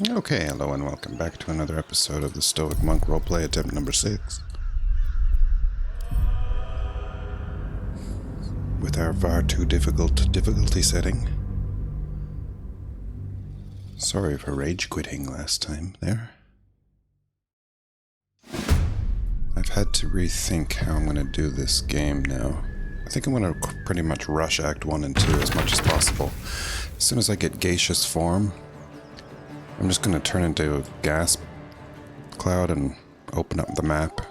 Okay, hello and welcome back to another episode of the Stoic Monk Roleplay, attempt number 6. With our far too difficult difficulty setting. Sorry for rage quitting last time there. I've had to rethink how I'm going to do this game now. I think I'm going to pretty much rush Act 1 and 2 as much as possible. As soon as I get gaseous form, I'm just going to turn into a gas cloud and open up the map.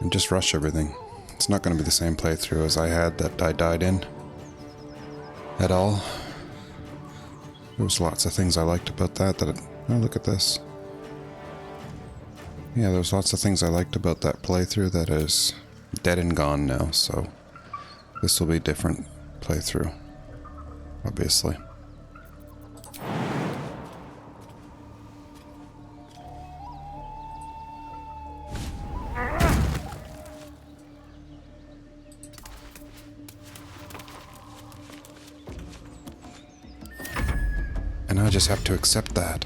And just rush everything. It's not going to be the same playthrough as I had that I died in. At all. There was lots of things I liked about that oh, look at this. Yeah, there's lots of things I liked about that playthrough that is dead and gone now, so this will be a different playthrough, obviously. And I just have to accept that.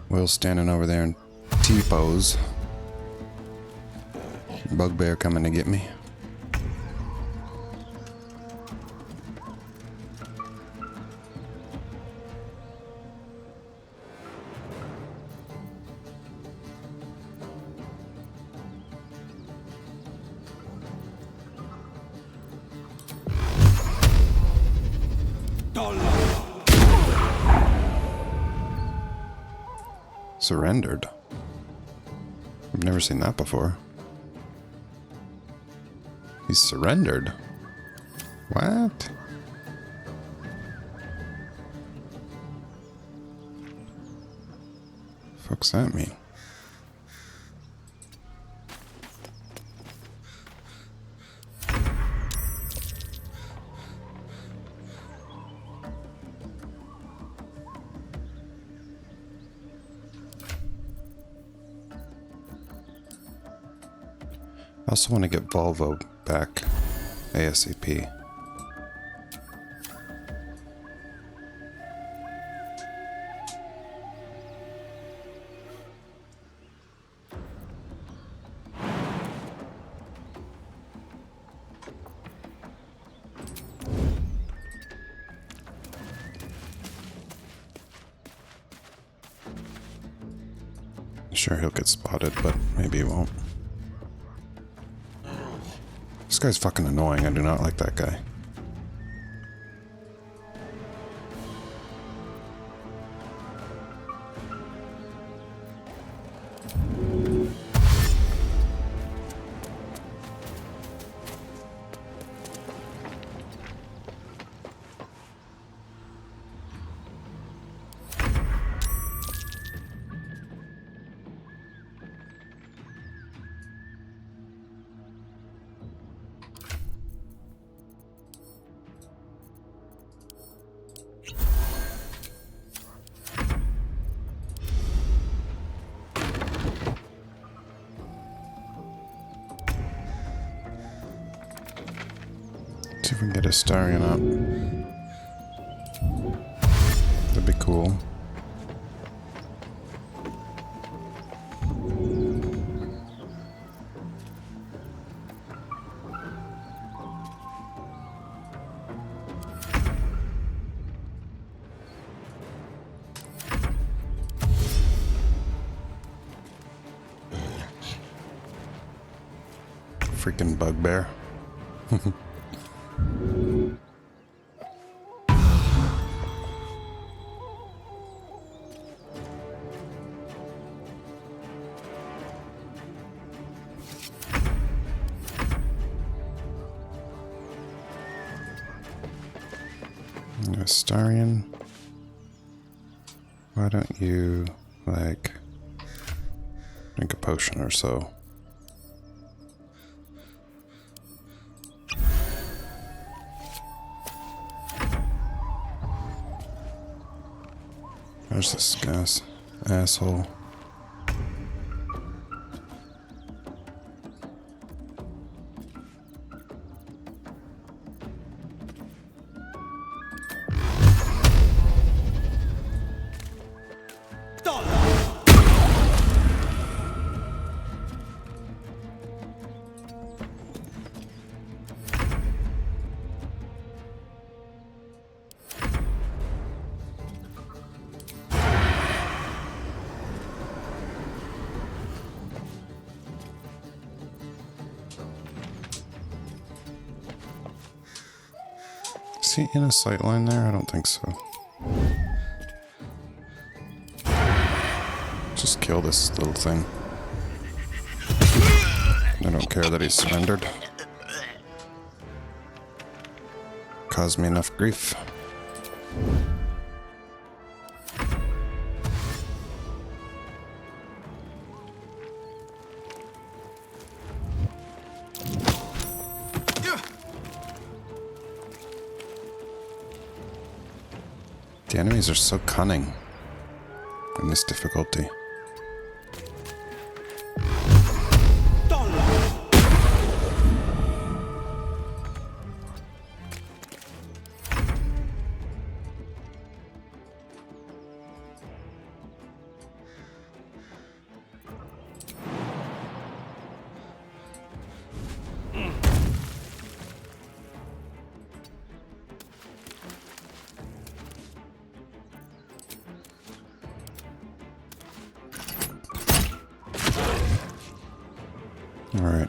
Will's standing over there in T-pose. Bugbear coming to get me. Surrendered? I've never seen that before. He's surrendered? What? Fuck's that mean? I also want to get Volvo back ASAP. Sure, he'll get spotted, but maybe he won't. This guy's fucking annoying. I do not like that guy. See if we can get a Starion up. That'd be cool. Freaking bugbear. Starion, why don't you, like, drink a potion or so? There's this guy's asshole. Is he in a sight line there? I don't think so. Just kill this little thing. I don't care that he's surrendered. Caused me enough grief. The enemies are so cunning in this difficulty. All right.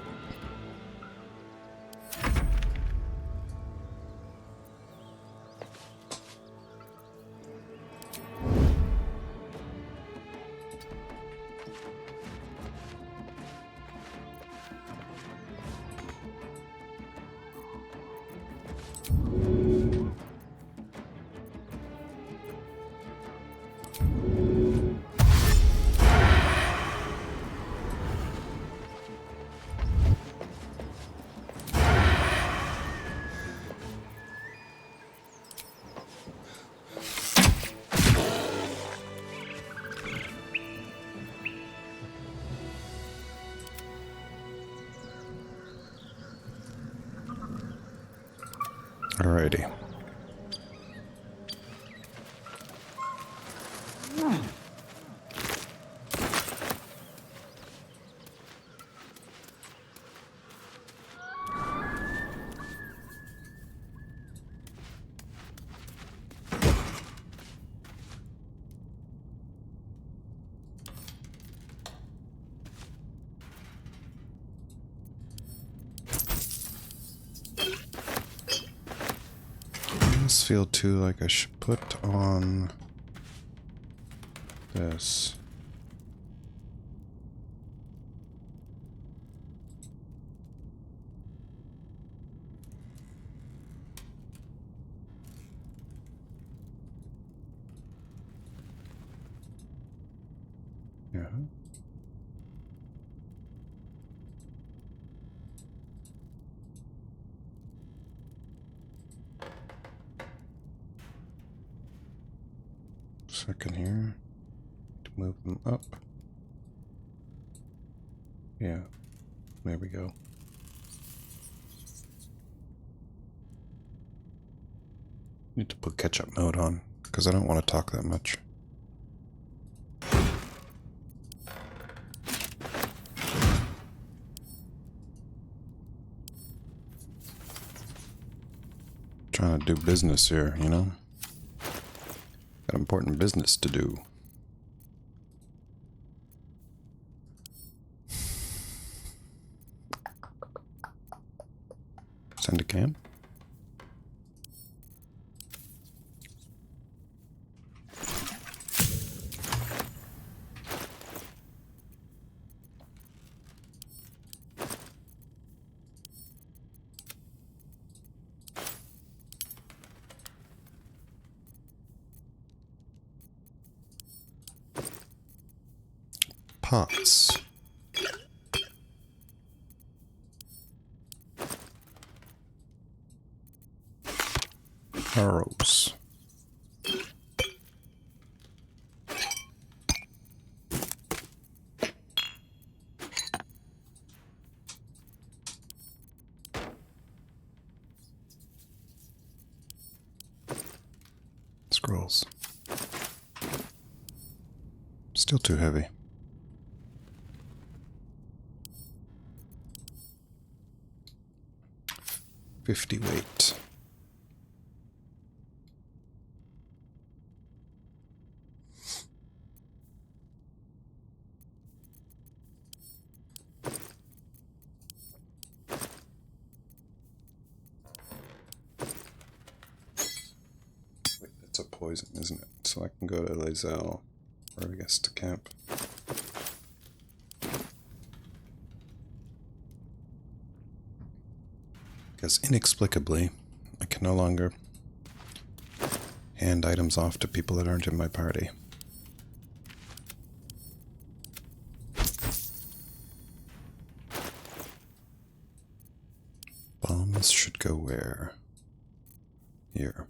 Alrighty. This feel too like I should put on this. Yeah. Second here to move them up. Yeah, there we go. Need to put catch-up mode on because I don't want to talk that much. Trying to do business here, you know? Got important business to do. Send a cam. Pots. Arrows. Scrolls. Still too heavy. 50 weight. poison, isn't it? So I can go to Lazelle, or I guess to camp. Because inexplicably, I can no longer hand items off to people that aren't in my party. Bombs should go where? Here.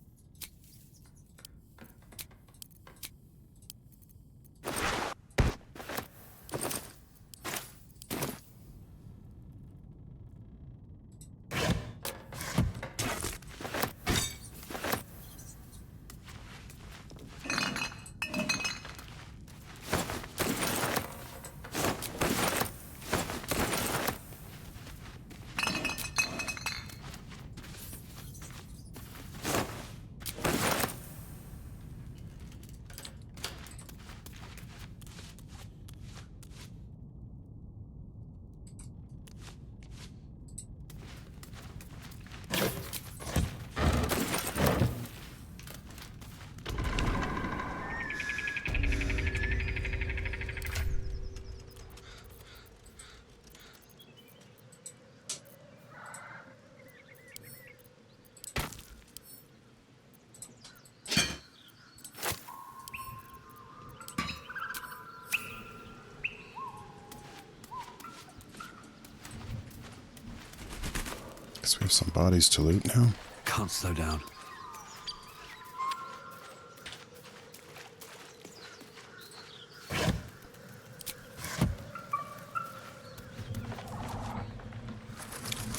Guess we have some bodies to loot now. Can't slow down.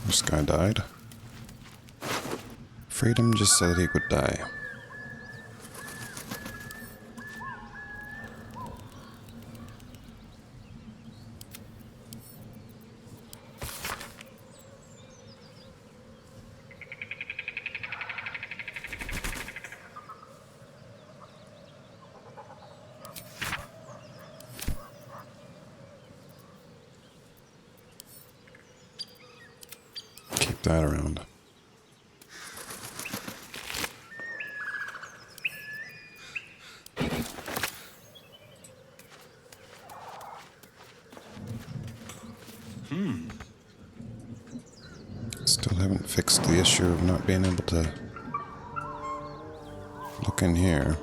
This guy died. Freedom just said he would die. Keep that around. Still haven't fixed the issue of not being able to look in here.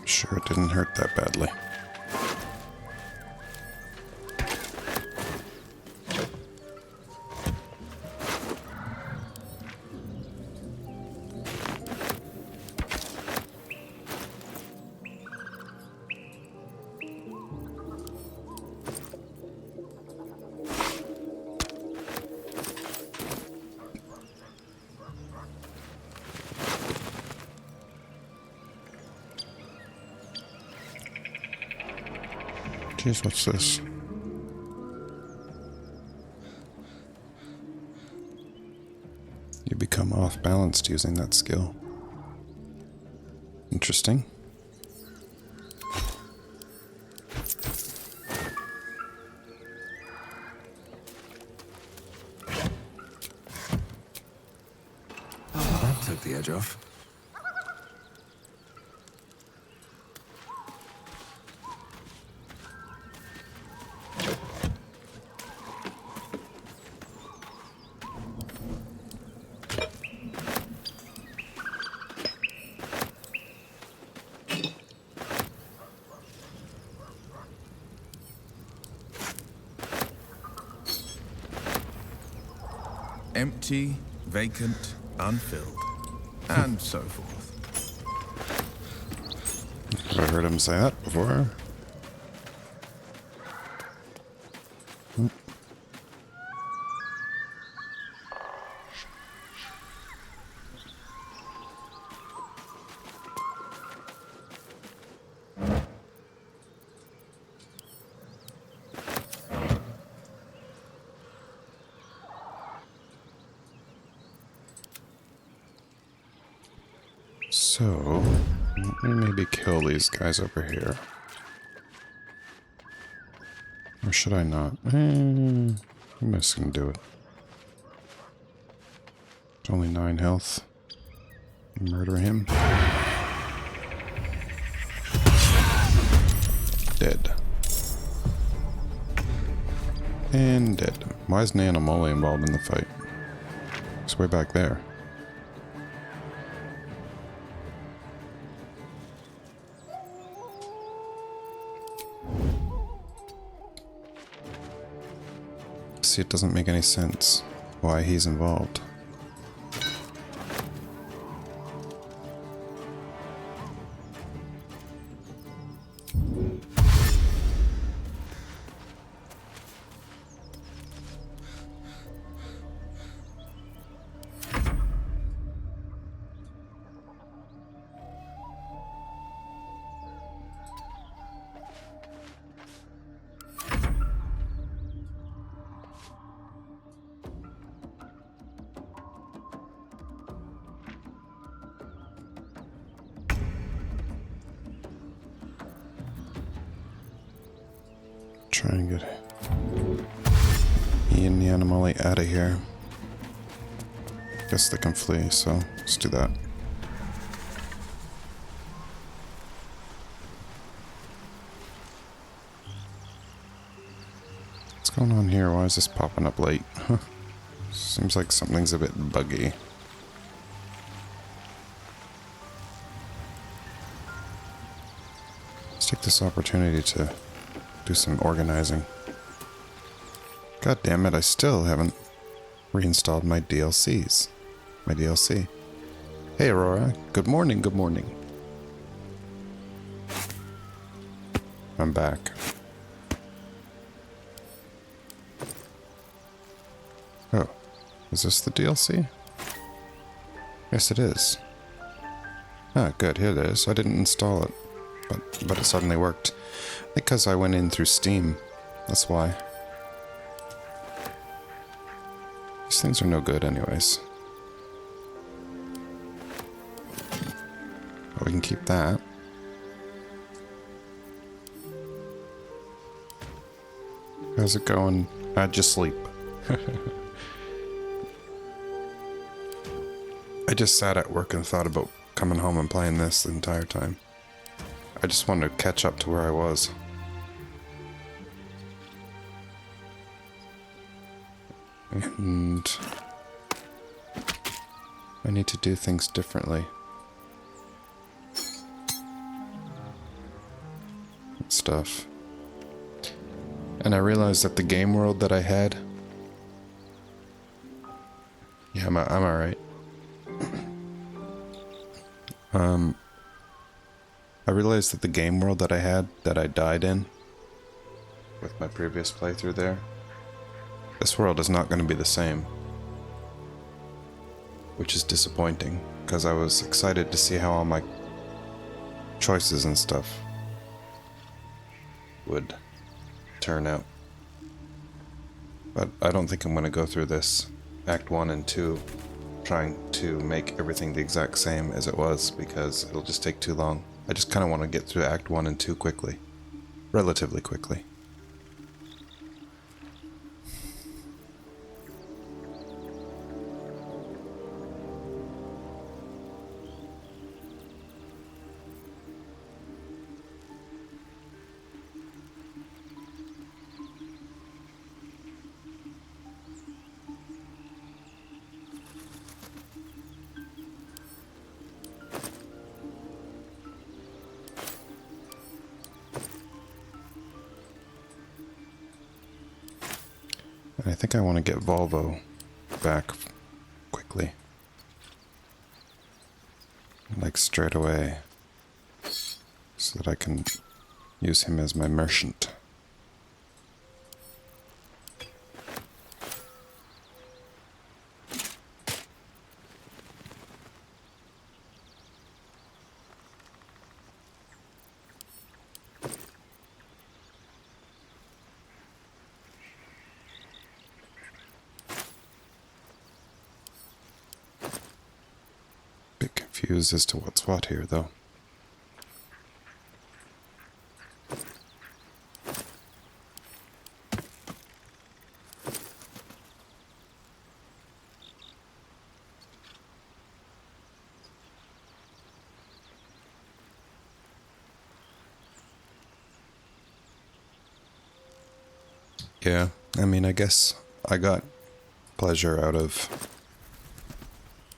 Sure it didn't hurt that badly. Jeez, what's this? You become off-balanced using that skill. Interesting. That took the edge off. Empty, vacant, unfilled, and so forth. Have I heard him say that before? So, let me maybe kill these guys over here. Or should I not? I'm just gonna do it. It's only 9 health. Murder him. Dead. And dead. Why is Nanamole involved in the fight? It's way back there. See, it doesn't make any sense why he's involved. Try and get he and the Animali out of here. Guess they can flee, so let's do that. What's going on here? Why is this popping up late? Seems like something's a bit buggy. Let's take this opportunity to do some organizing. God damn it, I still haven't reinstalled my DLCs. My DLC. Hey Aurora, good morning, good morning. I'm back. Oh, is this the DLC? Yes it is. Ah, good, here it is. I didn't install it, but it suddenly worked. Because I went in through Steam. That's why. These things are no good anyways. But we can keep that. How's it going? How'd you sleep? I just sat at work and thought about coming home and playing this the entire time. I just wanted to catch up to where I was. And I need to do things differently. And stuff. And I realized that the game world that I had... Yeah, I'm alright. I realized that the game world that I had, that I died in, with my previous playthrough there, this world is not going to be the same. Which is disappointing, because I was excited to see how all my choices and stuff would turn out. But I don't think I'm going to go through this Act 1 and 2 trying to make everything the exact same as it was, because it'll just take too long. I just kind of want to get through Act 1 and 2 quickly. Relatively quickly. And I think I want to get Volvo back quickly. Like straight away. So that I can use him as my merchant. confused as to what's what here, though. Yeah, I mean, I guess I got pleasure out of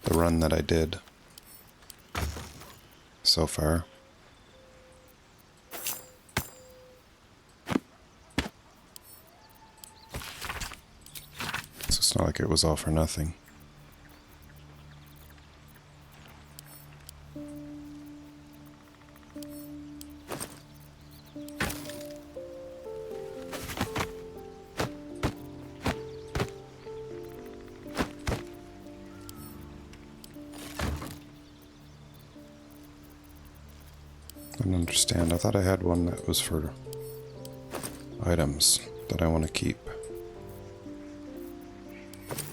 the run that I did so far. So it's not like it was all for nothing. I don't understand. I thought I had one that was for items that I want to keep.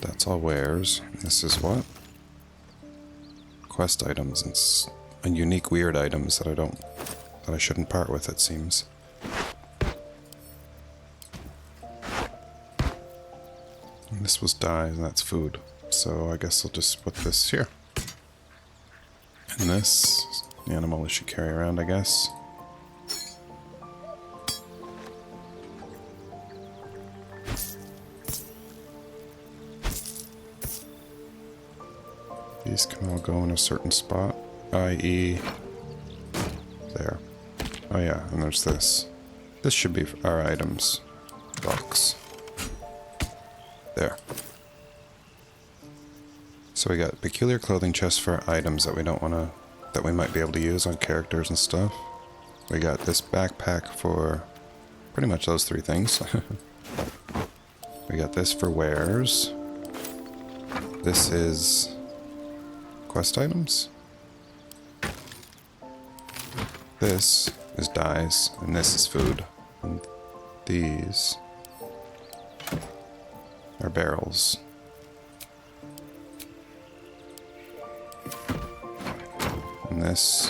That's all wares. This is what? Quest items and unique weird items that I shouldn't part with, it seems. And this was dye, and that's food. So I guess I'll just put this here. And this, the animal I should carry around, I guess. These can all go in a certain spot, i.e. there. Oh yeah, and there's this. This should be our items box. There. So we got peculiar clothing chest for items that we don't want to, that we might be able to use on characters and stuff. We got this backpack for pretty much those three things. We got this for wares. This is quest items. This is dyes, and this is food. And these are barrels. And this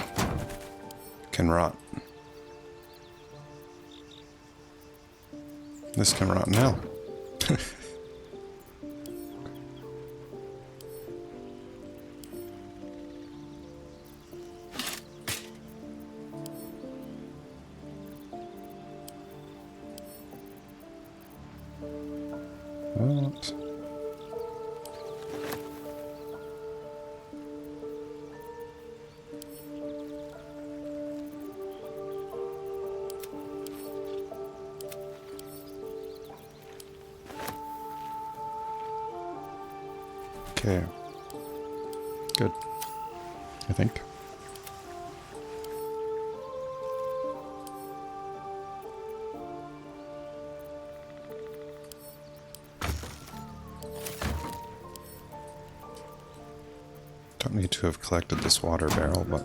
can rot. This can rot in hell. What? Okay. Good. I think. Don't need to have collected this water barrel, but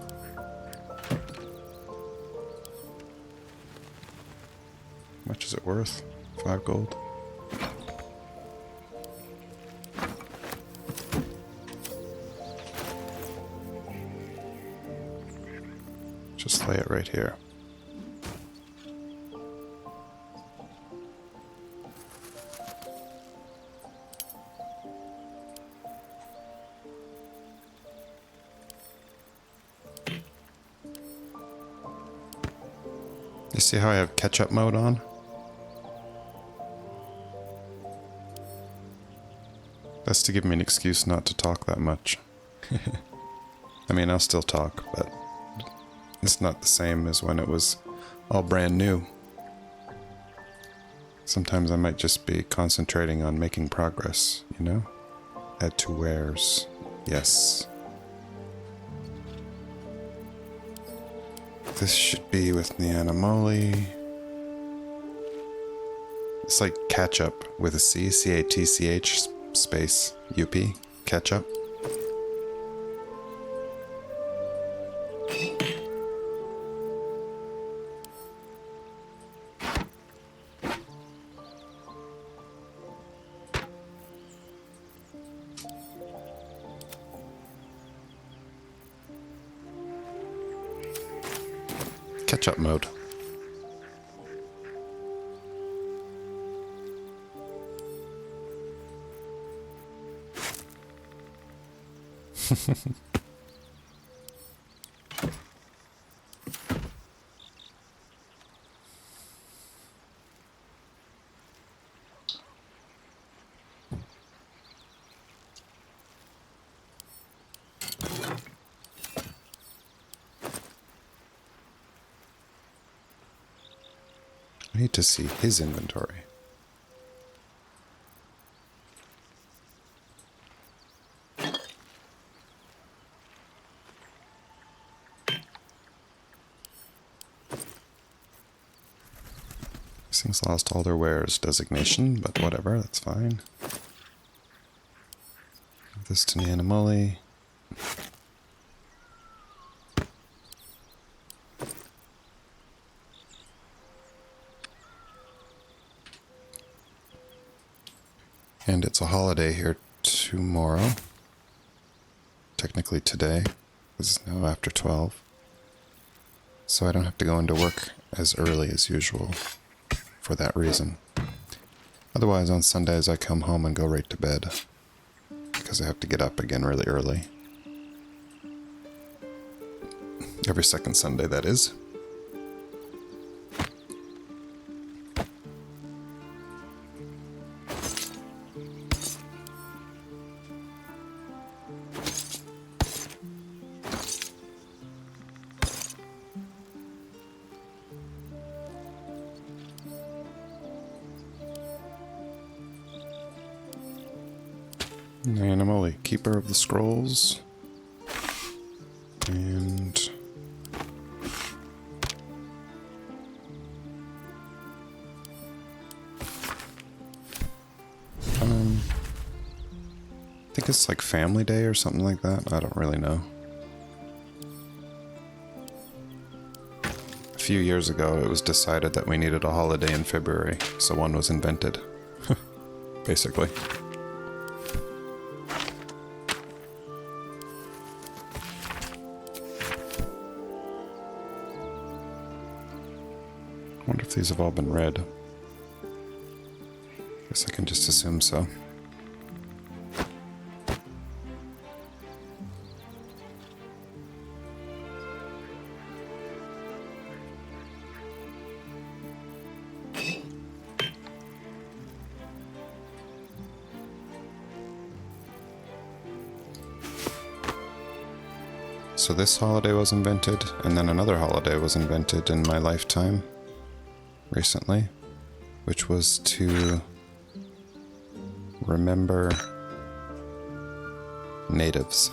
how much is it worth? 5 gold. Just lay it right here. You see how I have catch-up mode on? That's to give me an excuse not to talk that much. I mean, I'll still talk, but it's not the same as when it was all brand new. Sometimes I might just be concentrating on making progress, you know? Add to wares. Yes. This should be with the Animoli. It's like catch-up with a C, C-A-T-C-H space U-P. Catch-up. Catch-up mode. I need to see his inventory. These things lost all their wares designation, but whatever, that's fine. Give this to Nanamully. And it's a holiday here tomorrow. Technically today, because it's now after 12. So I don't have to go into work as early as usual for that reason. Otherwise, on Sundays I come home and go right to bed, because I have to get up again really early. Every second Sunday, that is. Nanamully, Keeper of the Scrolls. And I think it's like Family Day or something like that. I don't really know. A few years ago, it was decided that we needed a holiday in February, so one was invented. Basically. I wonder if these have all been read. Guess I can just assume so. So this holiday was invented, and then another holiday was invented in my lifetime recently, which was to remember natives.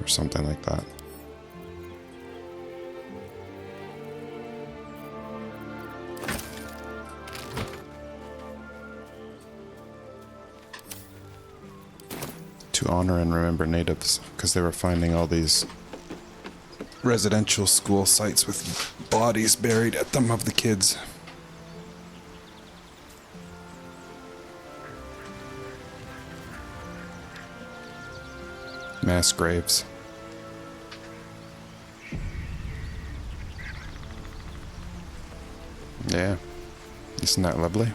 Or something like that. To honor and remember natives, because they were finding all these residential school sites with bodies buried at them of the kids. Mass graves. Yeah, isn't that lovely?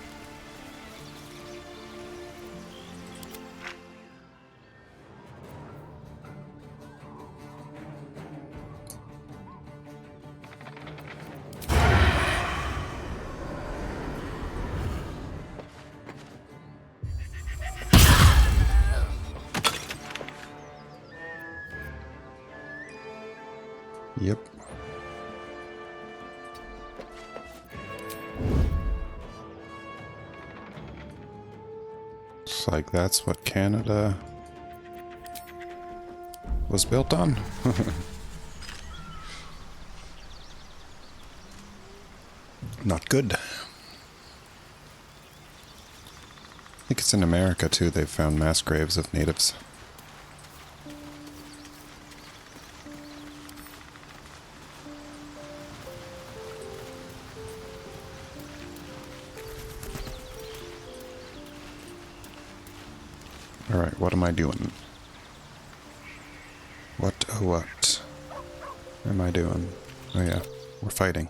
Yep. It's like that's what Canada was built on. Not good. I think it's in America too, they've found mass graves of natives. Alright, what am I doing? What, oh what am I doing? Oh yeah, we're fighting.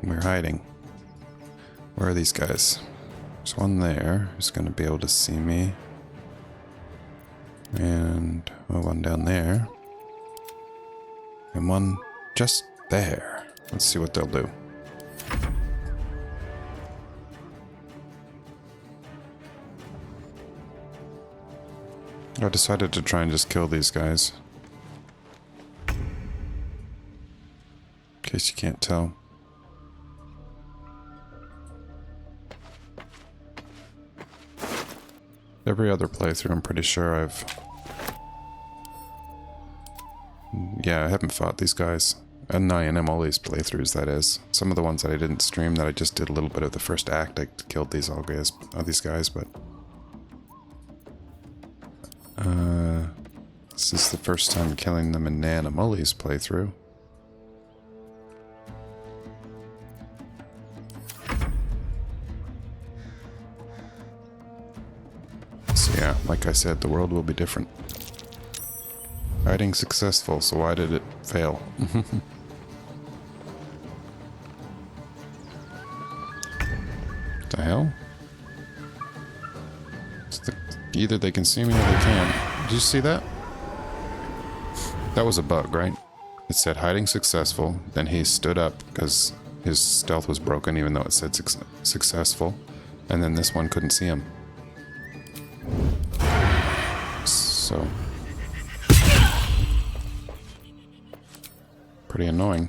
We're hiding. Where are these guys? There's one there who's going to be able to see me. And one down there. And one just there. Let's see what they'll do. I decided to try and just kill these guys. In case you can't tell. Every other playthrough, I'm pretty sure I've... Yeah, I haven't fought these guys. And I am all these playthroughs, that is. Some of the ones that I didn't stream, that I just did a little bit of the first act, I killed these guys, but... This is the first time killing them in Nan and Mully's playthrough. So yeah, like I said, the world will be different. Hiding successful, so why did it fail? The hell? Either they can see me or they can't. Did you see that? That was a bug, right? It said hiding successful, then he stood up because his stealth was broken even though it said successful, and then this one couldn't see him. So... pretty annoying.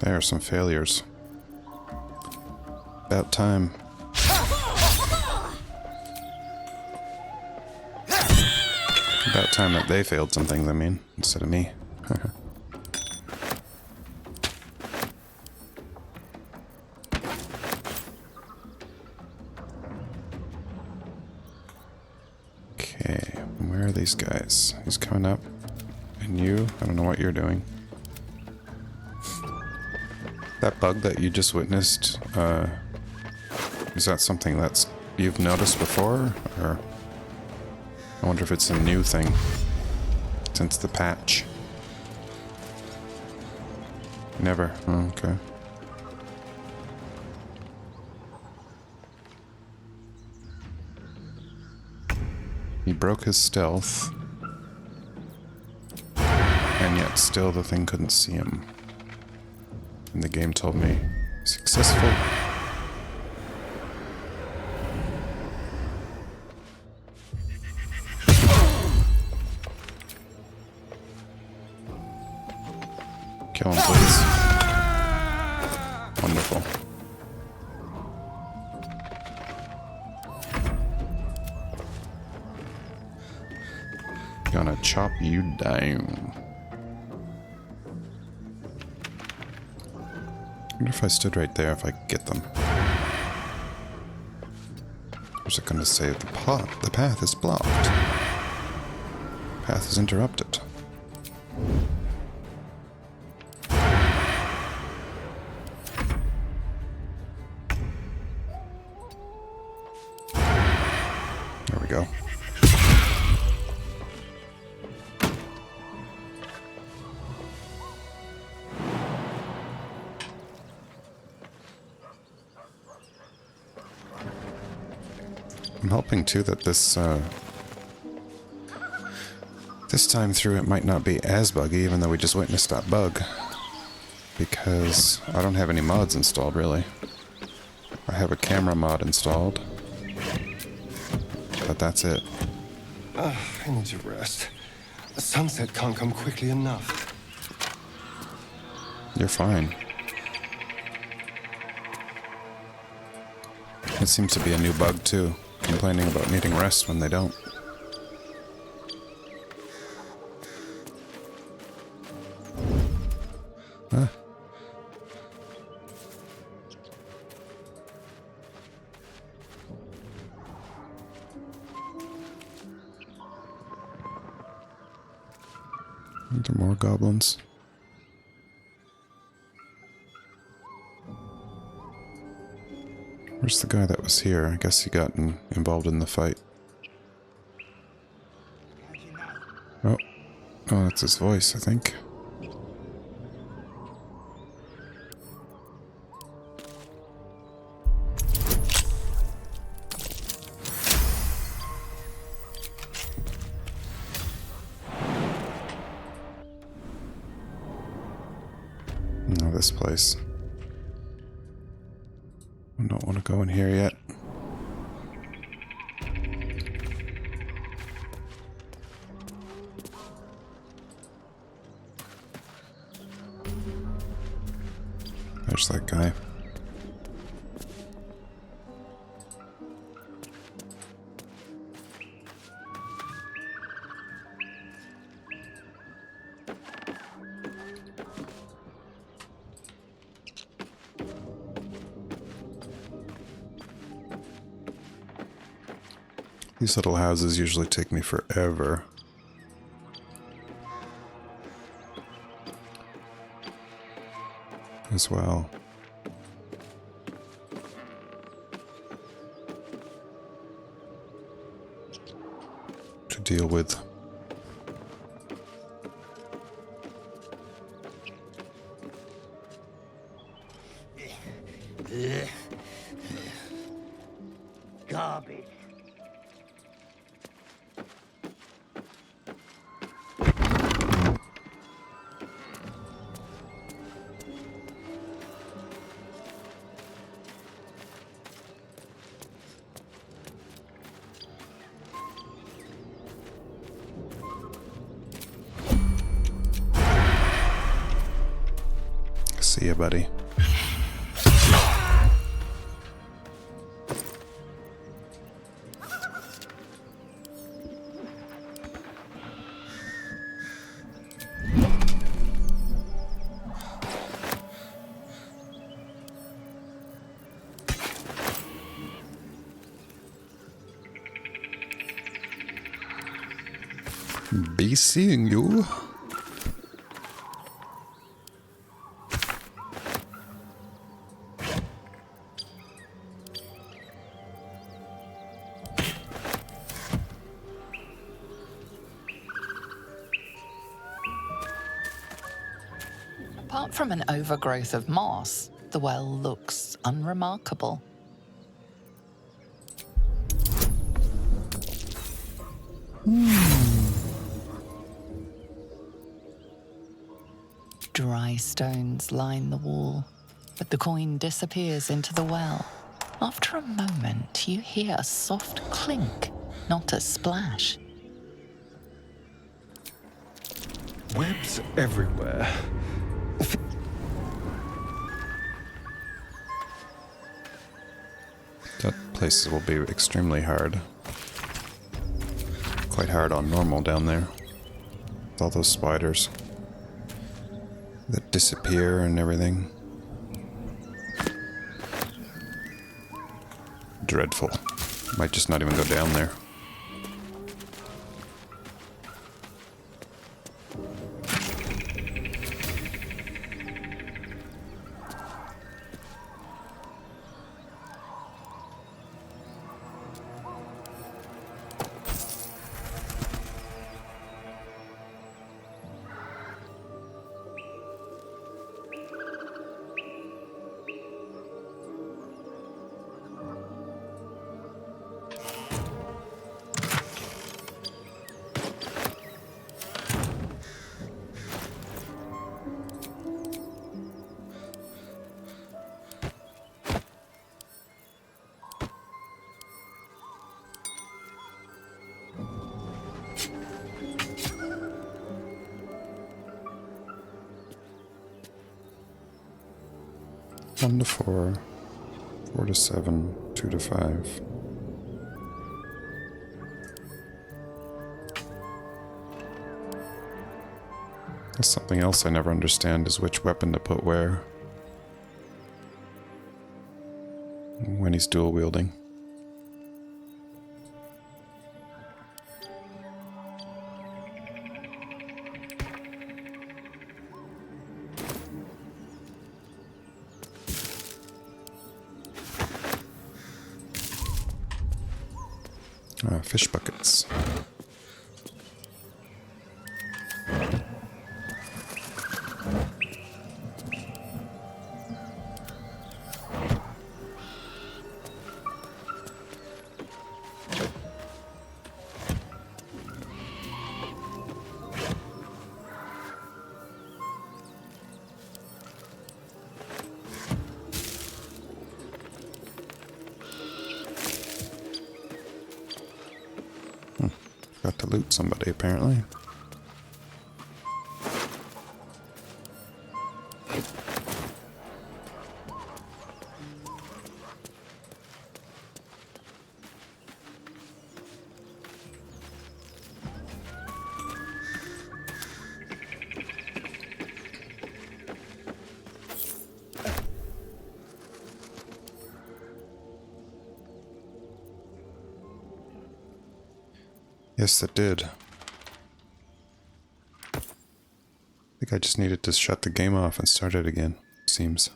There are some failures. About time. About time that they failed some things, I mean, instead of me. Okay, where are these guys? He's coming up. And you? I don't know what you're doing. That bug that you just witnessed, is that something that's you've noticed before, or I wonder if it's a new thing since the patch? Never. Oh, okay. He broke his stealth, and yet still the thing couldn't see him. And the game told me, successful. Kill him, please. Wonderful. Gonna chop you down. I wonder if I stood right there, if I could get them. Or is it going to say the path is blocked? Path is interrupted. There we go. I'm hoping too that this time through it might not be as buggy, even though we just witnessed that bug. Because I don't have any mods installed, really. I have a camera mod installed. But that's it. I need to rest. The sunset can't come quickly enough. You're fine. It seems to be a new bug too. Complaining about needing rest when they don't. Huh. Are there more goblins? Where's the guy that was here? I guess he got involved in the fight. Oh. Oh, that's his voice, I think. No, this place. I don't want to go in here yet. There's that guy. These little houses usually take me forever. As well. To deal with. Garbage. See ya, buddy. Be seeing you. Apart from an overgrowth of moss, the well looks unremarkable. Dry stones line the wall, but the coin disappears into the well. After a moment, you hear a soft clink, not a splash. Webs everywhere. That place will be extremely hard. Quite hard on normal down there. With all those spiders that disappear and everything. Dreadful. Might just not even go down there. One to 4, 4 to 7, 2 to 5. That's something else I never understand is which weapon to put where. When he's dual wielding. Fish buckets. Got to loot somebody, apparently. Yes, it did. I think I just needed to shut the game off and start it again, seems.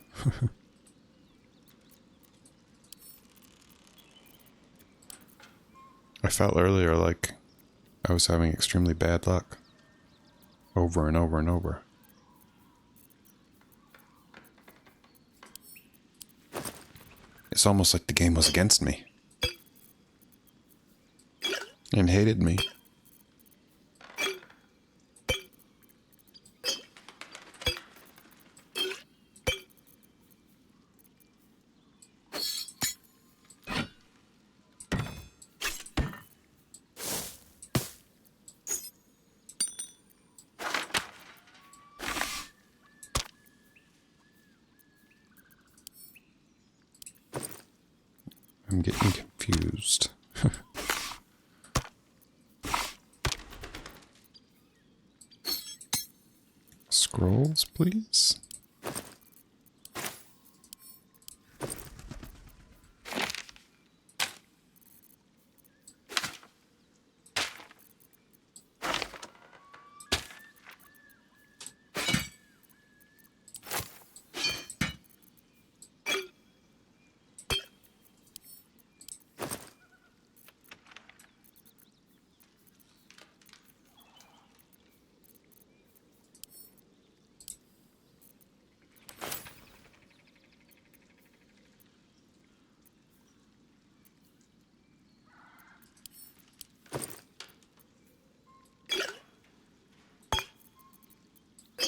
I felt earlier like I was having extremely bad luck. Over and over and over. It's almost like the game was against me. And hated me. I'm getting confused. Scrolls, please?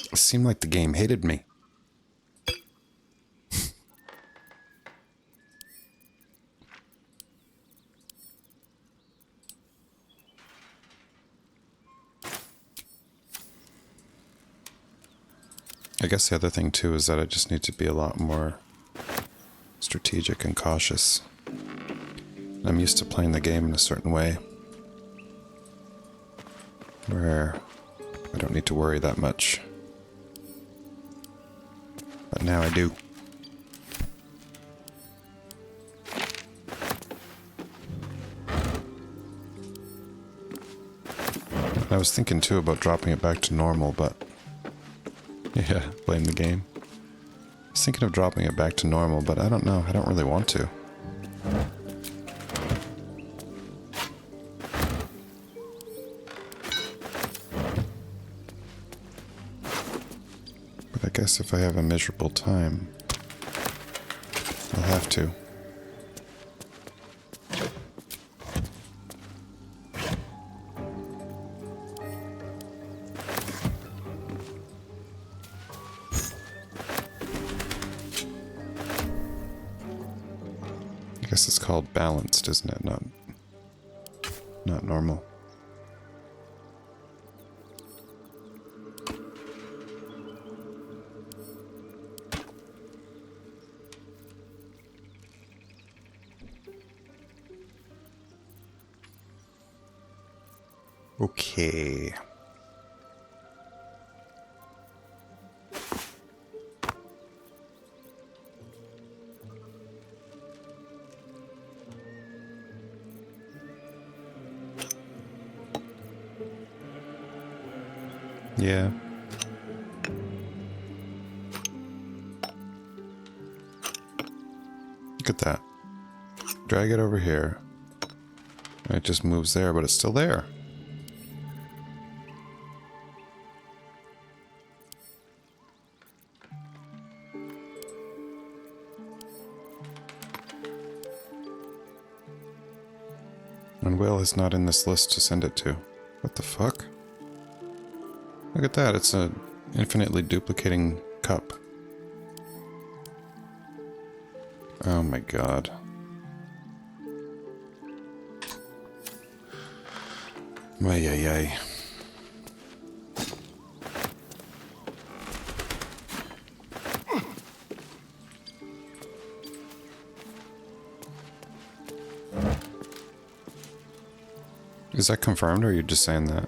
It seemed like the game hated me. I guess the other thing too is that I just need to be a lot more strategic and cautious. I'm used to playing the game in a certain way, where I don't need to worry that much. But now I do. I was thinking too about dropping it back to normal, but yeah, blame the game. I was thinking of dropping it back to normal, but I don't know. I don't really want to. But I guess if I have a miserable time, I'll have to. I guess it's called balanced, isn't it? Not normal. Okay. Yeah. Look at that. Drag it over here. It just moves there, but it's still there. And Will is not in this list to send it to. What the fuck? Look at that, it's an infinitely duplicating cup. Oh my god. Ay, ay, ay. Is that confirmed, or are you just saying that?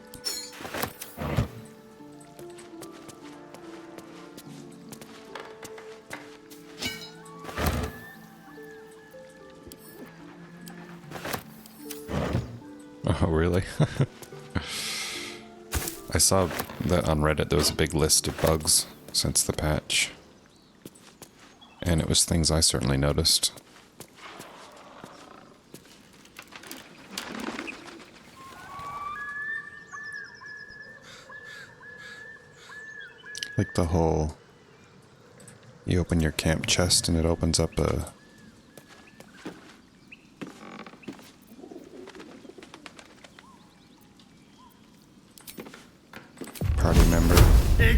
Oh, really? I saw that on Reddit there was a big list of bugs since the patch. And it was things I certainly noticed. Like the whole... You open your camp chest and it opens up a...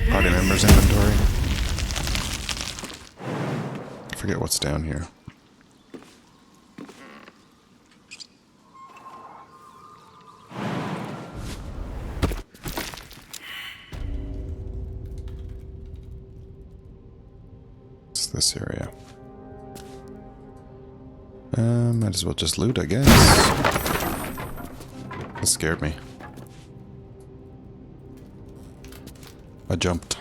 Party member's inventory. I forget what's down here. It's this area. Might as well just loot, I guess. That scared me. I jumped.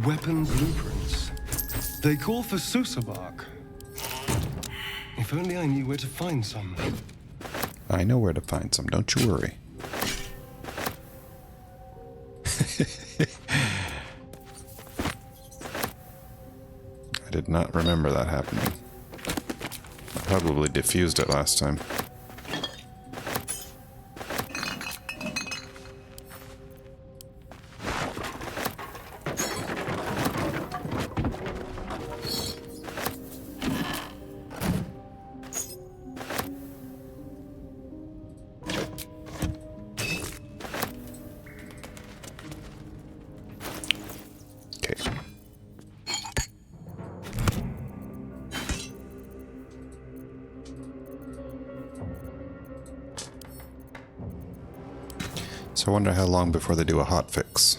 Weapon blueprints. They call for Susa bark. If only I knew where to find some. I know where to find some, don't you worry. I did not remember that happening. I probably diffused it last time. So I wonder how long before they do a hotfix.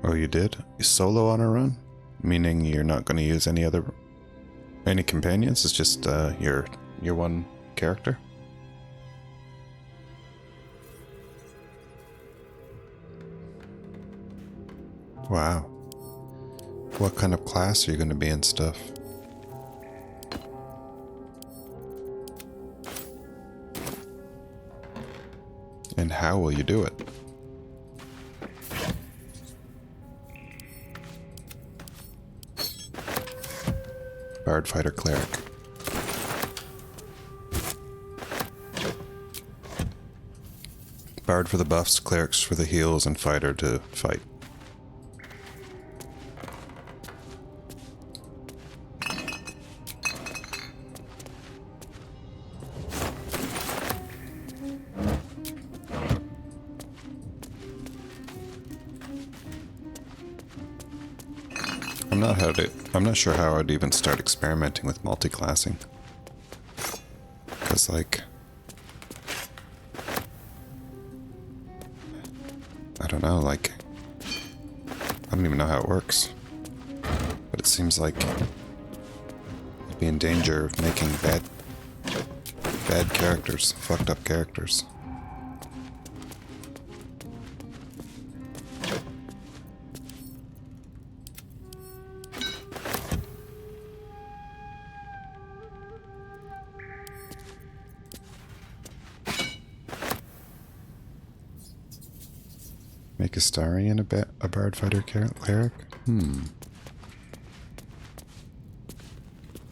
Oh, you did? You solo on a run? Meaning you're not going to use any companions? It's just your one character? Wow. What kind of class are you going to be and stuff? And how will you do it? Bard, fighter, cleric. Bard for the buffs, clerics for the heals, and fighter to fight. I'm not sure how I'd even start experimenting with multi-classing. Because, like... I don't know, like... I don't even know how it works. But it seems like... I'd be in danger of making bad characters, fucked up characters. Make Astarion a bard fighter cleric?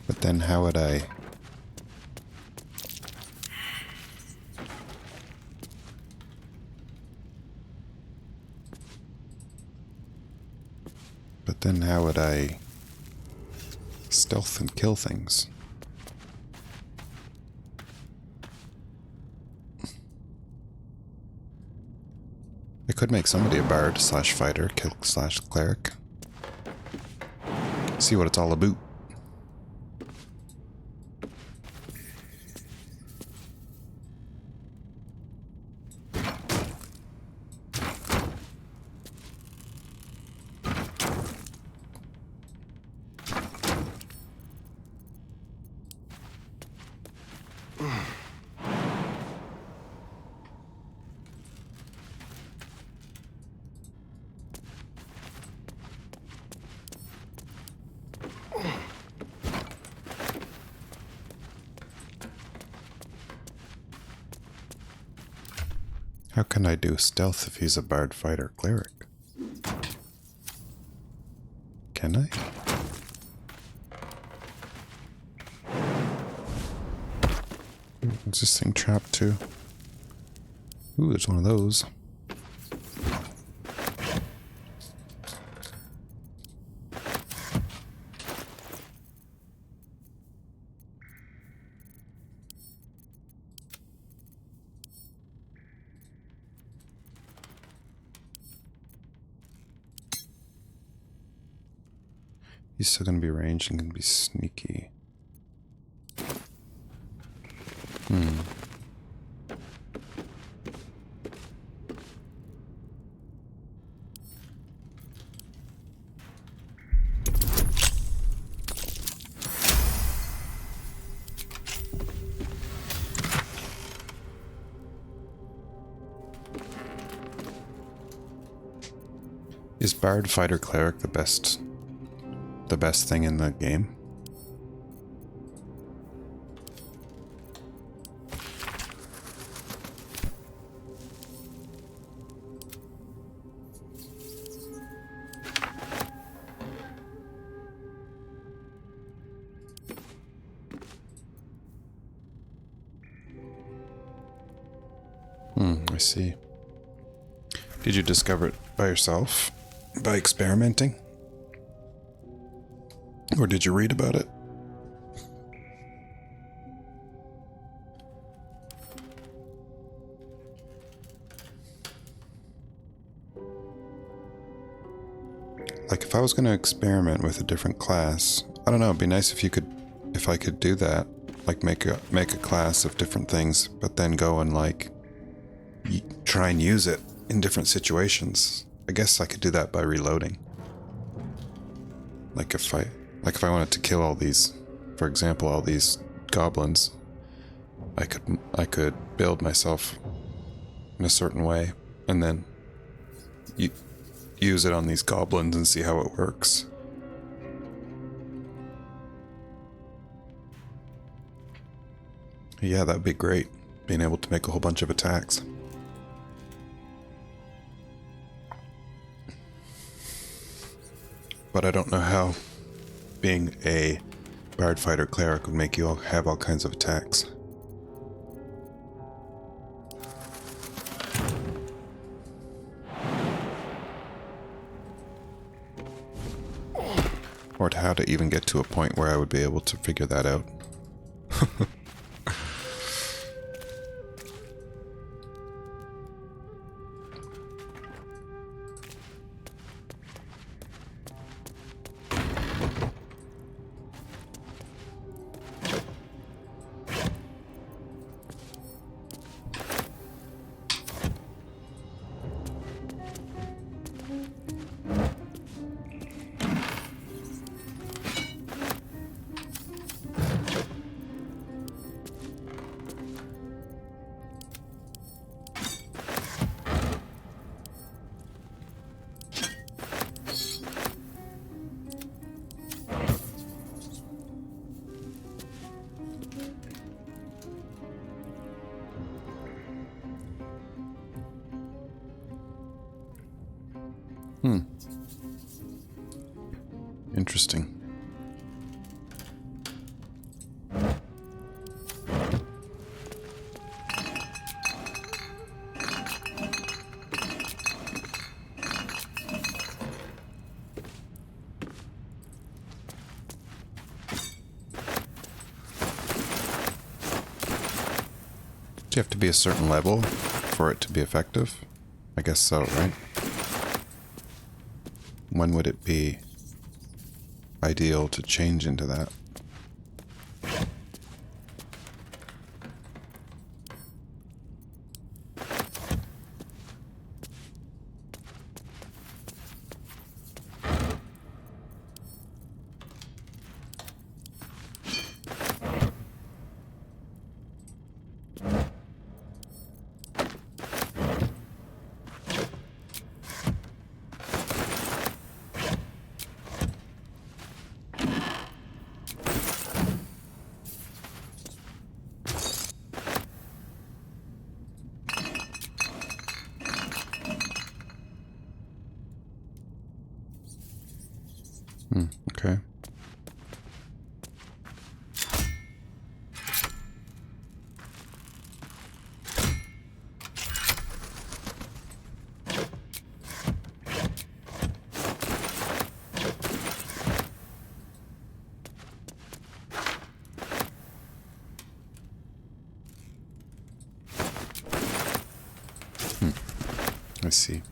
But then how would I... But then how would I stealth and kill things? I could make somebody a bard slash fighter slash cleric. See what it's all about. How can I do stealth if he's a bard fighter cleric? Can I? What's this thing trapped to? Ooh, there's one of those. He's still gonna be ranged and gonna be sneaky. Is bard fighter cleric the best thing in the game? I see. Did you discover it by yourself? By experimenting? Or did you read about it? Like if I was going to experiment with a different class, I don't know, it'd be nice if I could do that. Like make a class of different things, but then go and like try and use it in different situations. I guess I could do that by reloading. Like if I wanted to kill all these, for example, all these goblins, I could build myself in a certain way and then use it on these goblins and see how it works. Yeah, that'd be great, being able to make a whole bunch of attacks. But I don't know how being a bard fighter cleric would make you all have all kinds of attacks. Or to how to even get to a point where I would be able to figure that out. Interesting. Do you have to be a certain level for it to be effective? I guess so, right? When would it be ideal to change into that? Okay. I see.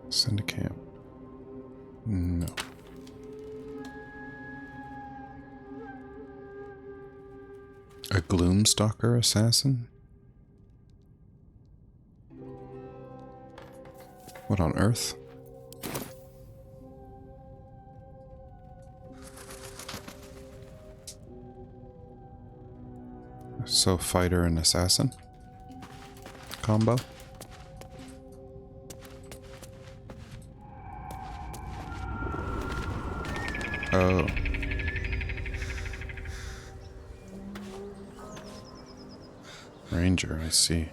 Send a camp. No. A Gloomstalker assassin? What on earth? So fighter and assassin combo? Oh. Ranger, I see.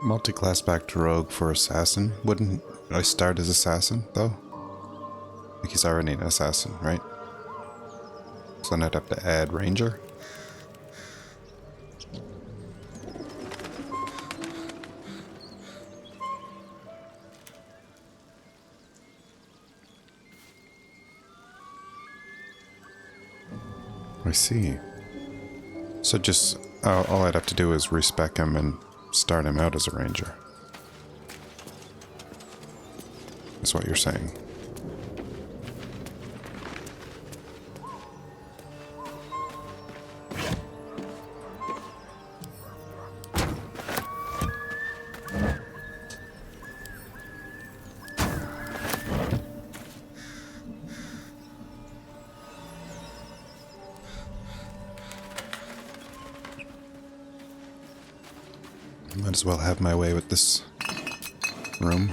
Multi-class back to rogue for assassin. Wouldn't I start as assassin, though? Like he's already an assassin, right? So then I'd have to add ranger. I see. So just, all I'd have to do is respec him and start him out as a ranger. That's what you're saying. Might as well have my way with this room.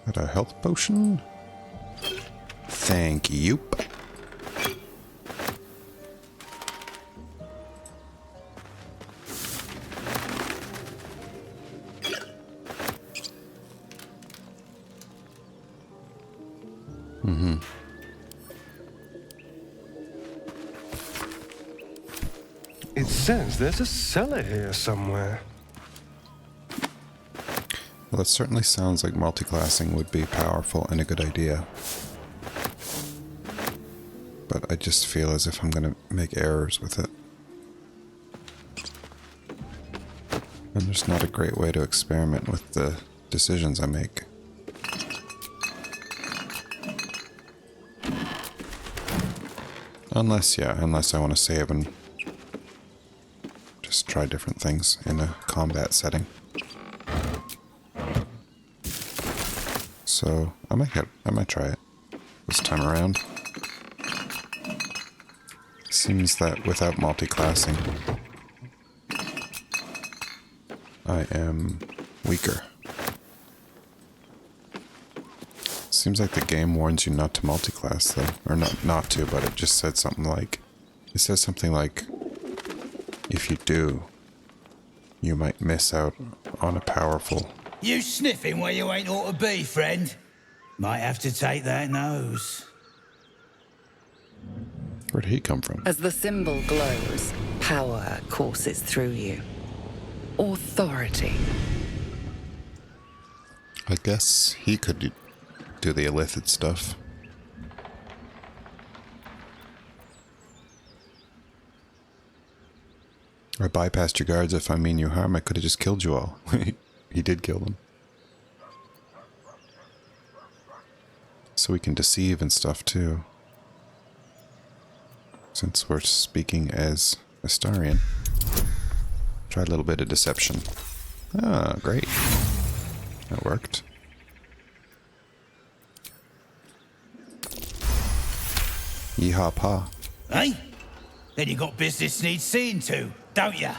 Got a health potion? Thank you. It says there's a cellar here somewhere. Well, it certainly sounds like multiclassing would be powerful and a good idea. But I just feel as if I'm going to make errors with it. And there's not a great way to experiment with the decisions I make. Unless I want to save and just try different things in a combat setting. So I might try it this time around. Seems that without multi-classing, I am weaker. Seems like the game warns you not to multi-class though, or not to, but it just said something like, if you do, you might miss out on a powerful. You sniffing where you ain't ought to be, friend? Might have to take that nose. Where'd he come from? As the symbol glows, power courses through you. Authority. I guess he could do the illicit stuff. I bypassed your guards. If I mean you harm, I could have just killed you all. He did kill them. So we can deceive and stuff too. Since we're speaking as Astarian. Try a little bit of deception. Ah, great. That worked. Yeehaw-paw. Eh? Then you got business needs seeing to, don't ya?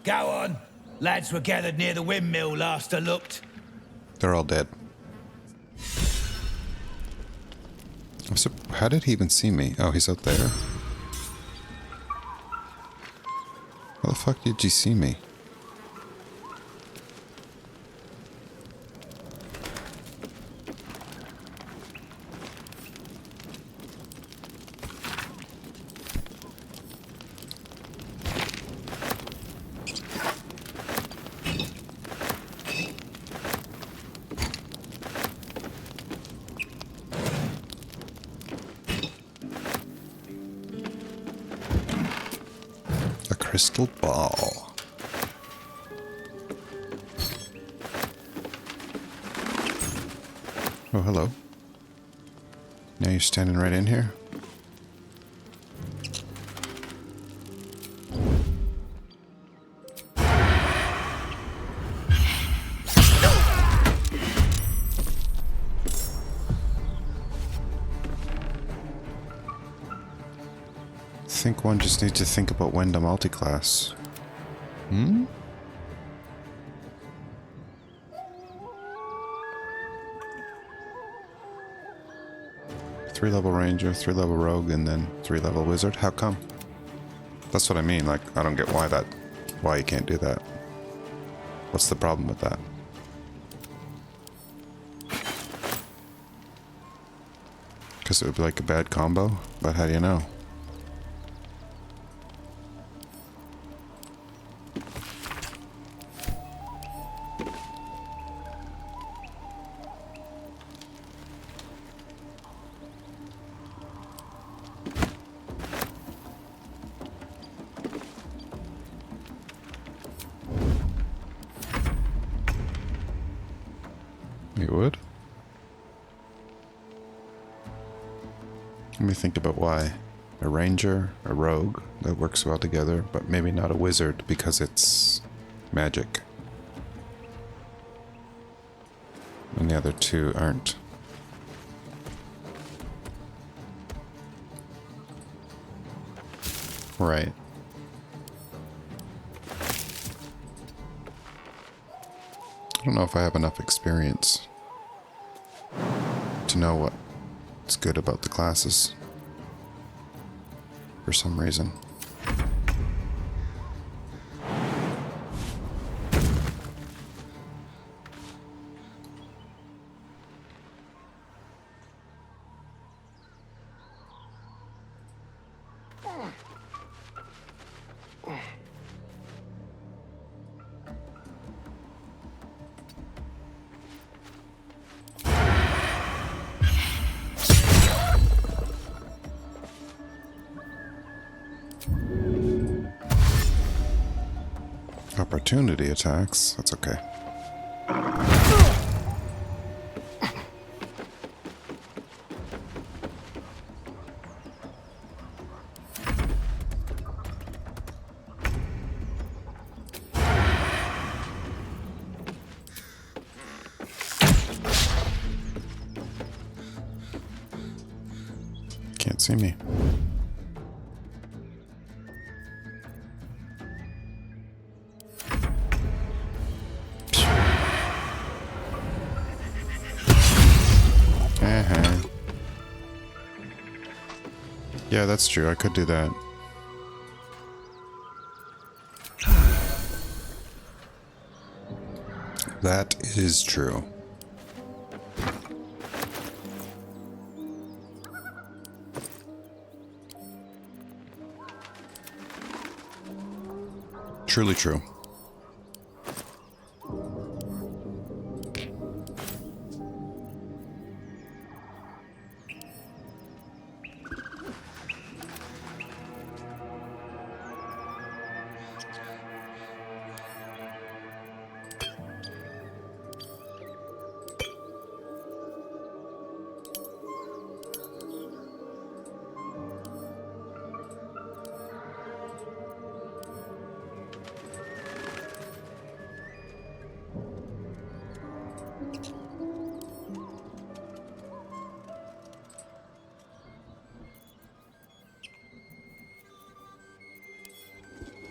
Go on. Lads were gathered near the windmill last I looked. They're all dead. How did he even see me? Oh, he's out there. How the fuck did you see me? Crystal ball. Oh, hello. Now you're standing right in here? I think one just needs to think about when to multi-class. 3-level ranger, 3-level rogue, and then 3-level wizard. How come? That's what I mean. Like, I don't get why you can't do that. What's the problem with that? Because it would be like a bad combo? But how do you know? You would? Let me think about why. A ranger, a rogue, that works well together, but maybe not a wizard because it's magic. And the other two aren't. Right. I don't know if I have enough experience to know what's good about the classes for some reason. Opportunity attacks, that's okay. Can't see me. Yeah, that's true. I could do that. That is true. Truly true.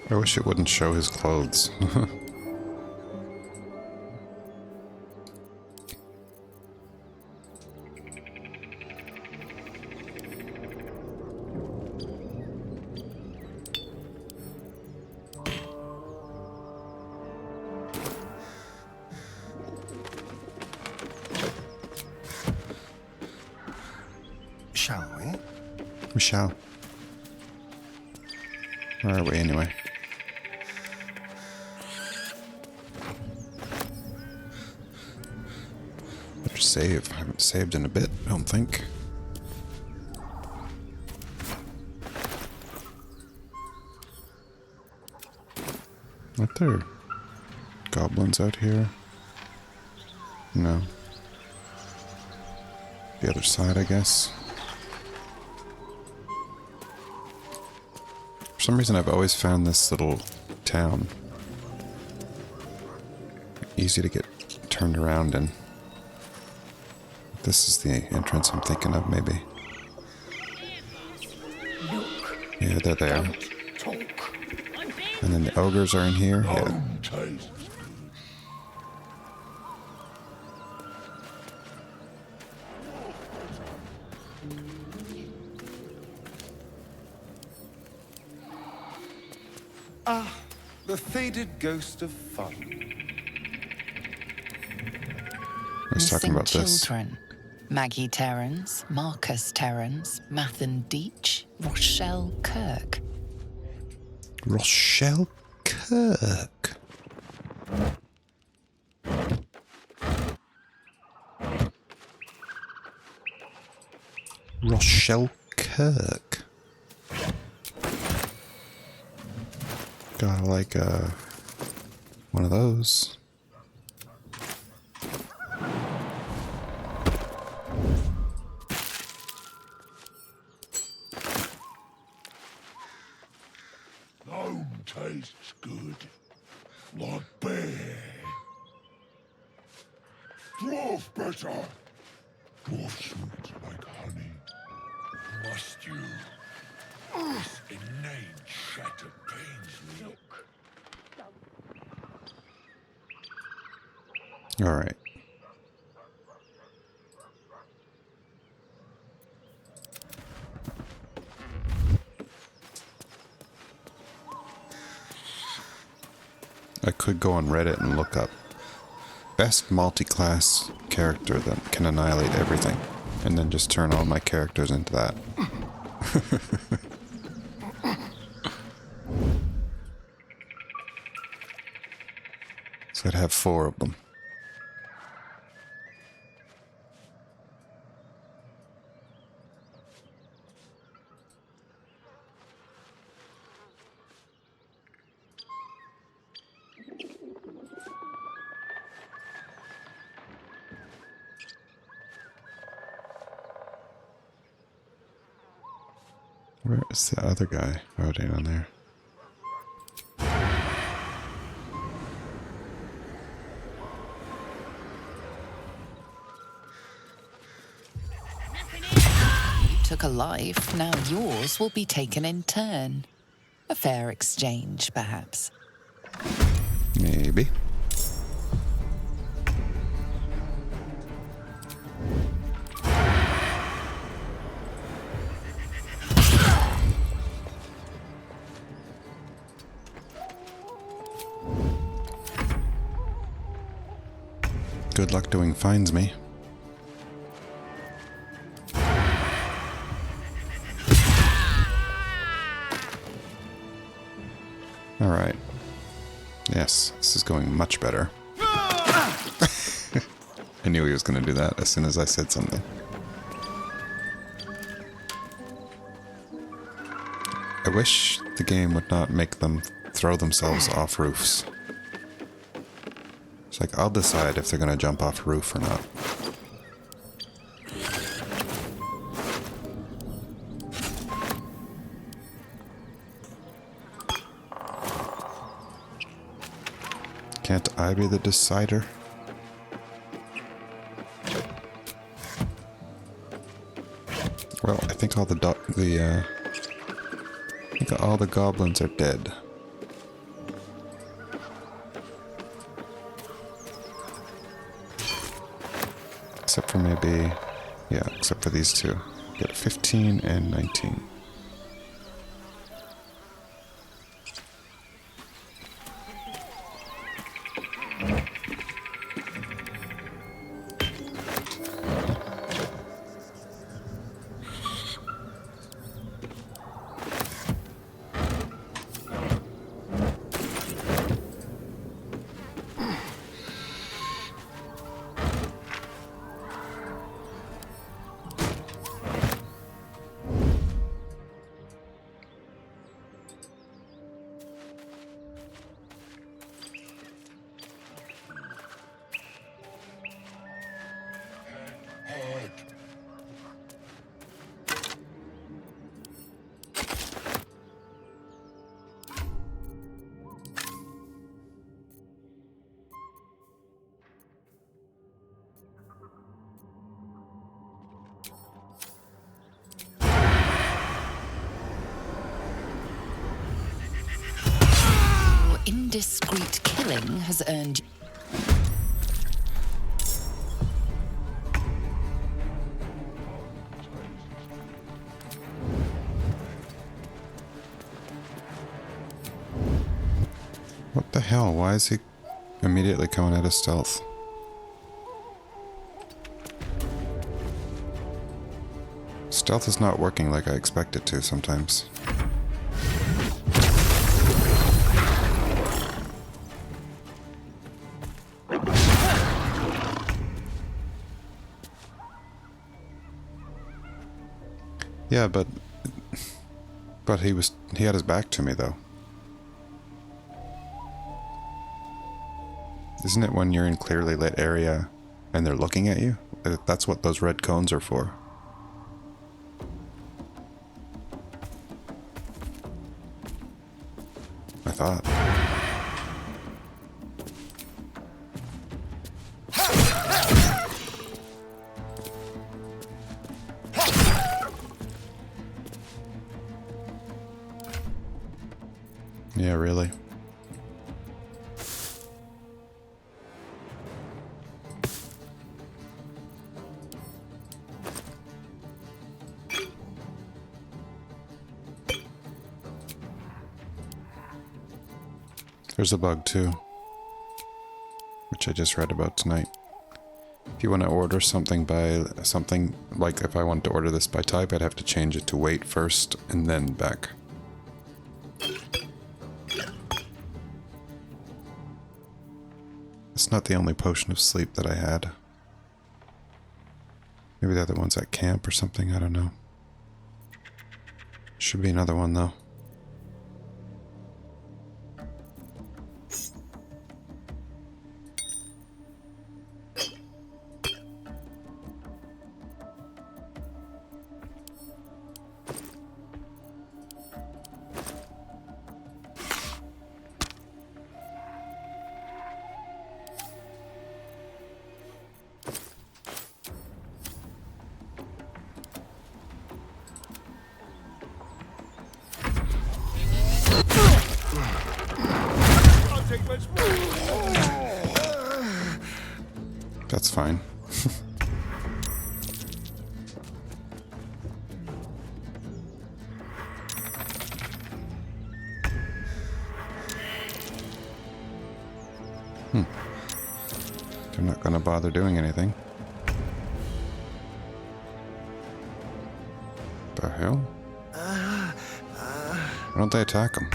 I wish it wouldn't show his clothes. Shall we? We shall. Where are we anyway? Better save. I haven't saved in a bit, I don't think. Aren't there goblins out here? No. The other side, I guess. For some reason, I've always found this little town easy to get turned around in. This is the entrance I'm thinking of, maybe. Yeah, there they are. And then the ogres are in here. Yeah. Ah, the faded ghost of fun. I was talking Missing about this. children. Maggie Terrans, Marcus Terrans, Mathan Deach, Rochelle Kirk. Rochelle Kirk. Rochelle Kirk. Gotta like one of those. Tastes good. Like bear. Dwarf better. Dwarf sweet like honey. Must you? This inane chatter pains me. All right. I could go on Reddit and look up best multi-class character that can annihilate everything, and then just turn all my characters into that. So I'd have 4 of them. Where is the other guy? Oh, down there. You took a life, now yours will be taken in turn. A fair exchange, perhaps. Maybe. Good luck doing finds me. Alright. Yes, this is going much better. I knew he was going to do that as soon as I said something. I wish the game would not make them throw themselves off roofs. It's like, I'll decide if they're going to jump off a roof or not. Can't I be the decider? Well, I think all the goblins are dead. Except for maybe, yeah, except for these two. Get 15 and 19. Indiscreet killing has earned... What the hell? Why is he immediately coming out of stealth? Stealth is not working like I expect it to sometimes. Yeah, but he had his back to me though. Isn't it when you're in clearly lit area and they're looking at you? That's what those red cones are for. I thought. There's a bug too, which I just read about tonight. If you want to order something by something, like if I wanted to order this by type, I'd have to change it to weight first and then back. It's not the only potion of sleep that I had. Maybe the other one's at camp or something, I don't know. Should be another one though. That's fine. They're not gonna bother doing anything. The hell? Why don't they attack him?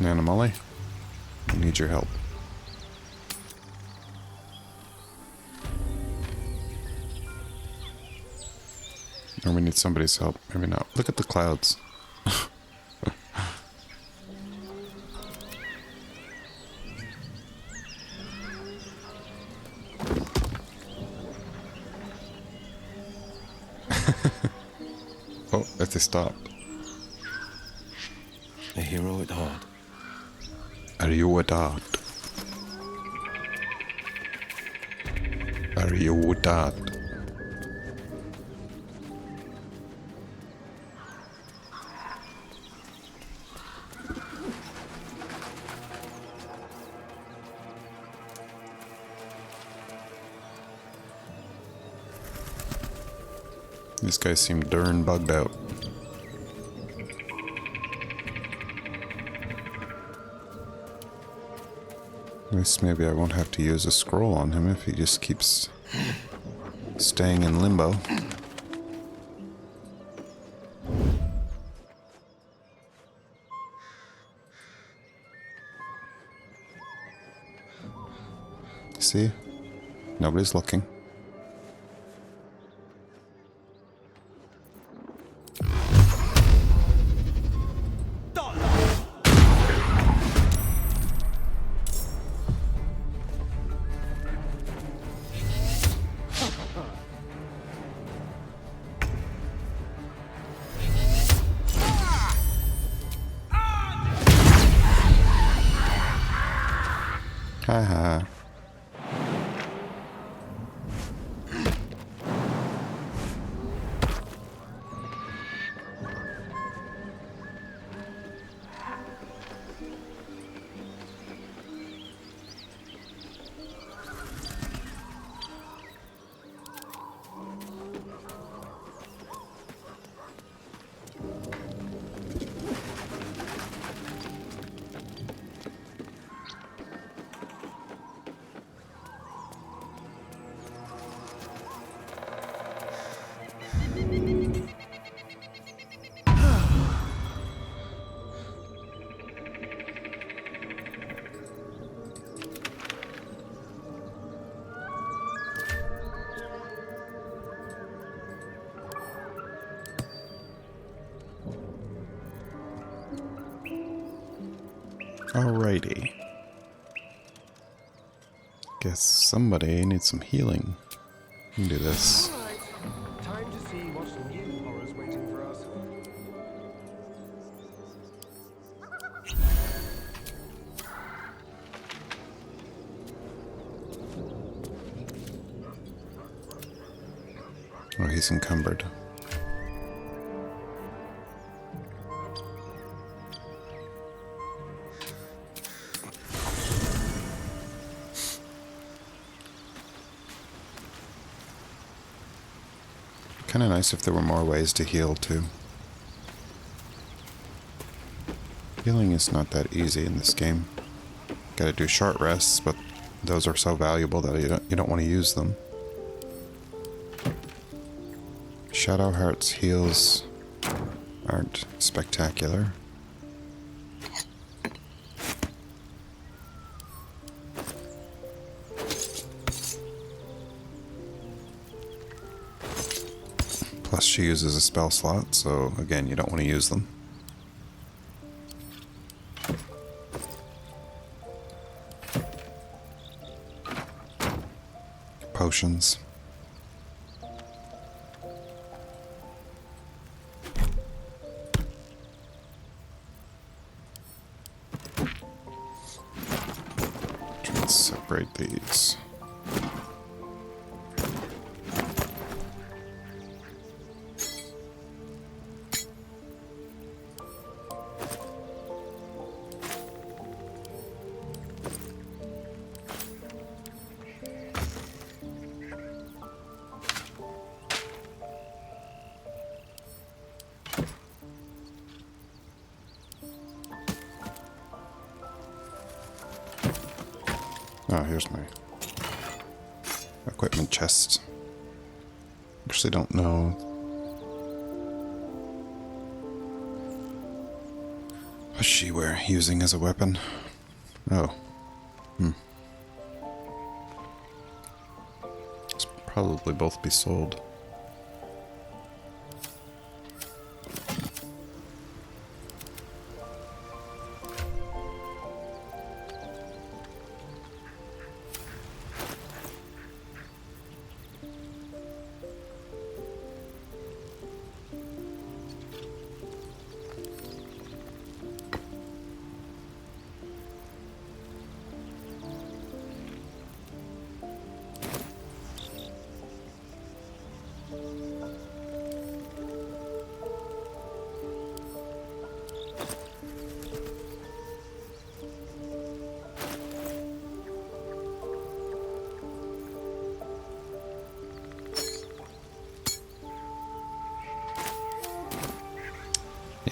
Animali, I need your help. Or we need somebody's help. Maybe not. Look at the clouds. Oh, if they stopped. A hero at heart. Are you a dart? Are you a dart? These guys seem darn bugged out. At least maybe I won't have to use a scroll on him if he just keeps staying in limbo. See? Nobody's looking. Haha. Alrighty. Guess somebody needs some healing. We can do this. Time to see what's new horrors waiting for us. Oh, he's encumbered. Kind of nice if there were more ways to heal, too. Healing is not that easy in this game. Gotta do short rests, but those are so valuable that you don't want to use them. Shadow Heart's heals aren't spectacular. Plus she uses a spell slot, so again, you don't want to use them. Potions. Let's separate these. Oh, here's my equipment chest. Actually don't know. What's she using as a weapon? Oh. This probably both be sold.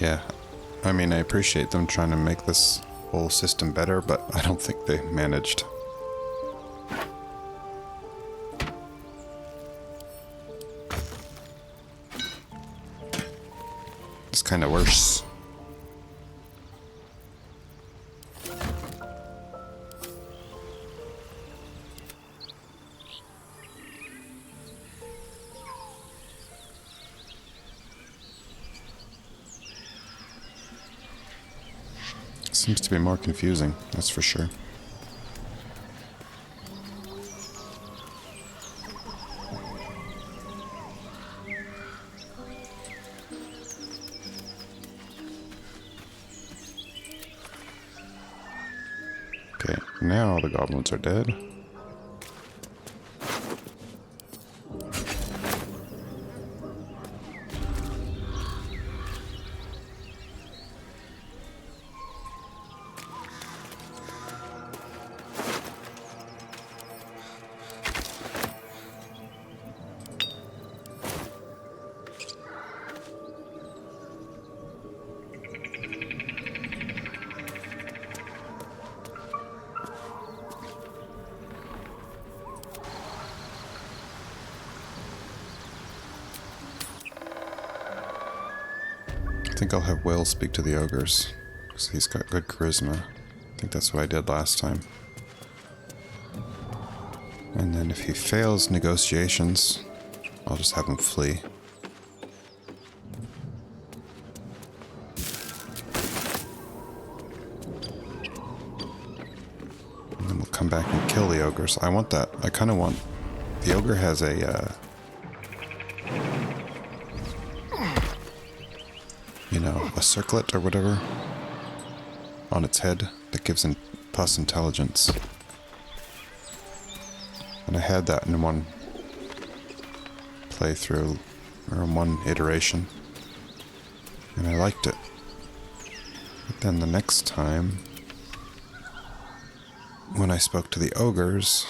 Yeah, I mean, I appreciate them trying to make this whole system better, but I don't think they managed. It's kind of worse. Seems to be more confusing, that's for sure. Okay, now the goblins are dead. I think I'll have Will speak to the ogres, because he's got good charisma. I think that's what I did last time. And then if he fails negotiations, I'll just have him flee. And then we'll come back and kill the ogres. I want that. I kind of want... The ogre has a... a circlet or whatever on its head that gives plus intelligence. And I had that in one playthrough, or in one iteration, and I liked it. But then the next time, when I spoke to the ogres,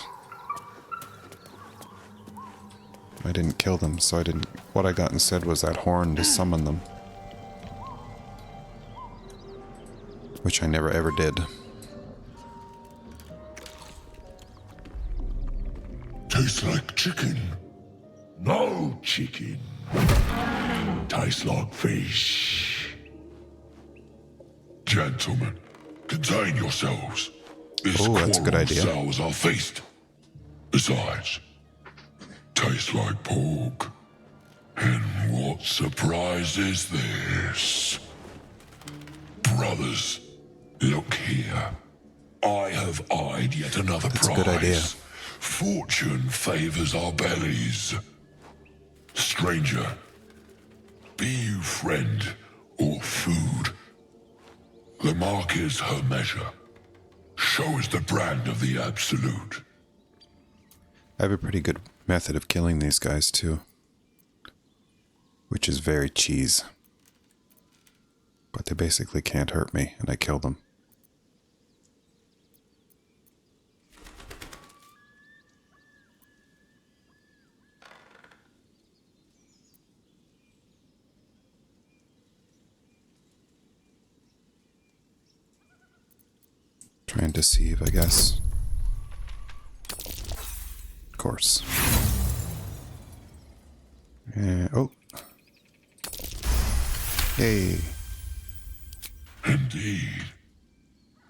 I didn't kill them, so I didn't... What I got instead was that horn to summon them. Which I never ever did. Tastes like chicken. No chicken. Tastes like fish. Gentlemen, contain yourselves. This Oh, that's a good idea. sours our feast. Besides, tastes like pork. And what surprise is this? Brothers, look here. I have eyed yet another That's a prize. good idea. Fortune favors our bellies. Stranger, be you friend or food, the mark is her measure. Show us the brand of the absolute. I have a pretty good method of killing these guys too. Which is very cheese. But they basically can't hurt me, and I kill them. Try and deceive, I guess. Of course. Oh. Hey. Indeed.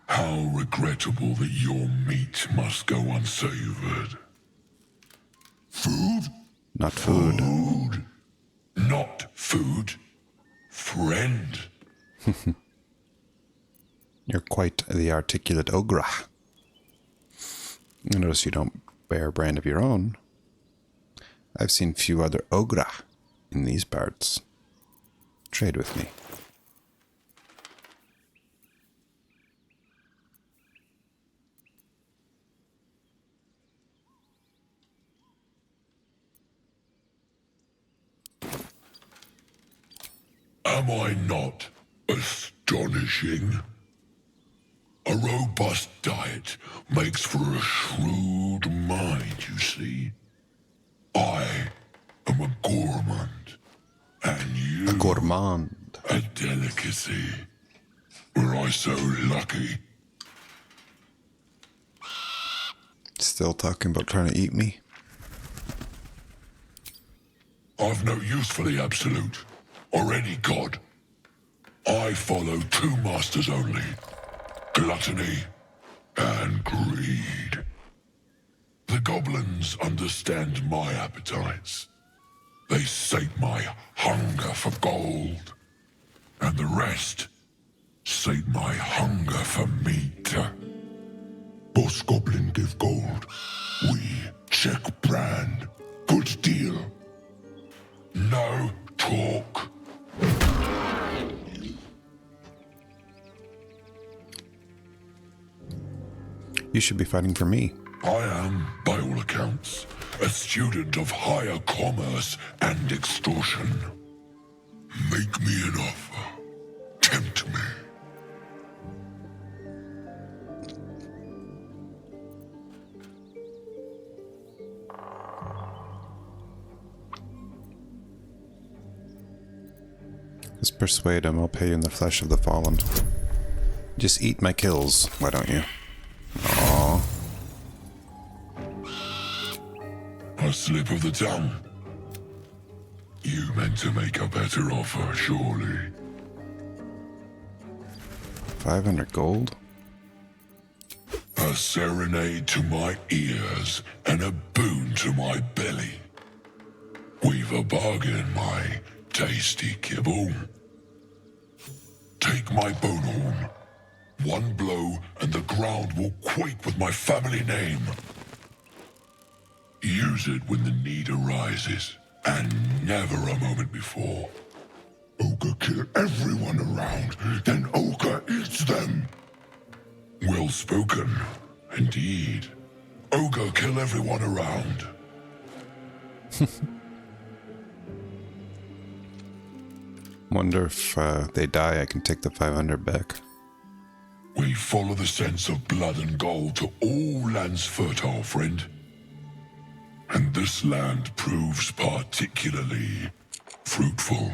How regrettable that your meat must go unsavored. Food? Not food. Food. Not food. Friend. You're quite the articulate ogre. Notice you don't bear a brand of your own. I've seen few other ogre in these parts. Trade with me. Am I not astonishing? A robust diet makes for a shrewd mind, you see. I am a gourmand, and you A gourmand. a delicacy. Were I so lucky? Still talking about trying to eat me? I've no use for the absolute, or any god. I follow two masters only. Gluttony and greed. The goblins understand my appetites. They sate my hunger for gold. And the rest sate my hunger for meat. Boss goblin give gold. We check brand. Good deal. No talk. You should be fighting for me. I am, by all accounts, a student of higher commerce and extortion. Make me an offer. Tempt me. Just persuade him, I'll pay you in the flesh of the fallen. Just eat my kills, why don't you? Aww. A slip of the tongue. You meant to make a better offer, surely. 500 gold? A serenade to my ears and a boon to my belly. We've a bargain, my tasty kibble. Take my bone horn. One blow and the ground will quake with my family name. Use it when the need arises, and never a moment before. Ogre kill everyone around, then Ogre eats them. Well spoken, indeed. Ogre kill everyone around. Wonder if they die, I can take the 500 back. We follow the sense of blood and gold to all lands fertile, friend. and this land proves particularly fruitful.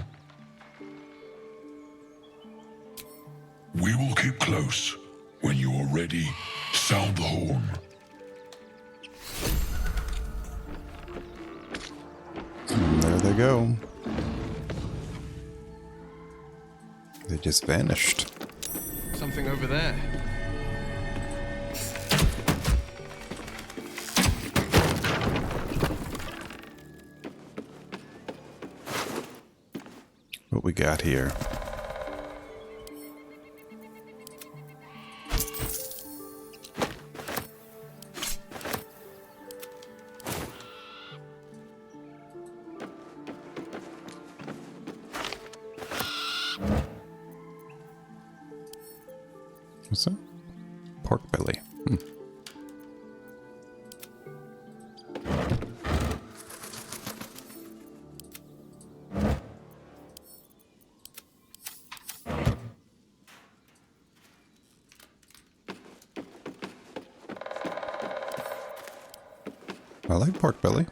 We will keep close. When you are ready, sound the horn. And there they go. They just vanished. Something over there. What we got here? What's that? Pork belly. I like pork belly.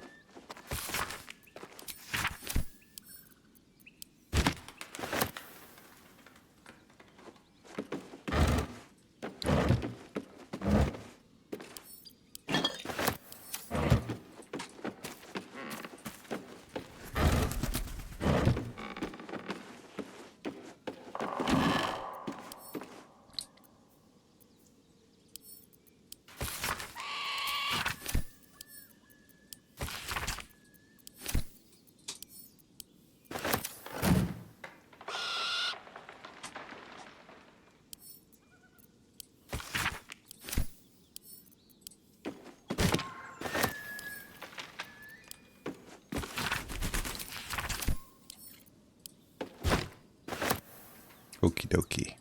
Okie dokie.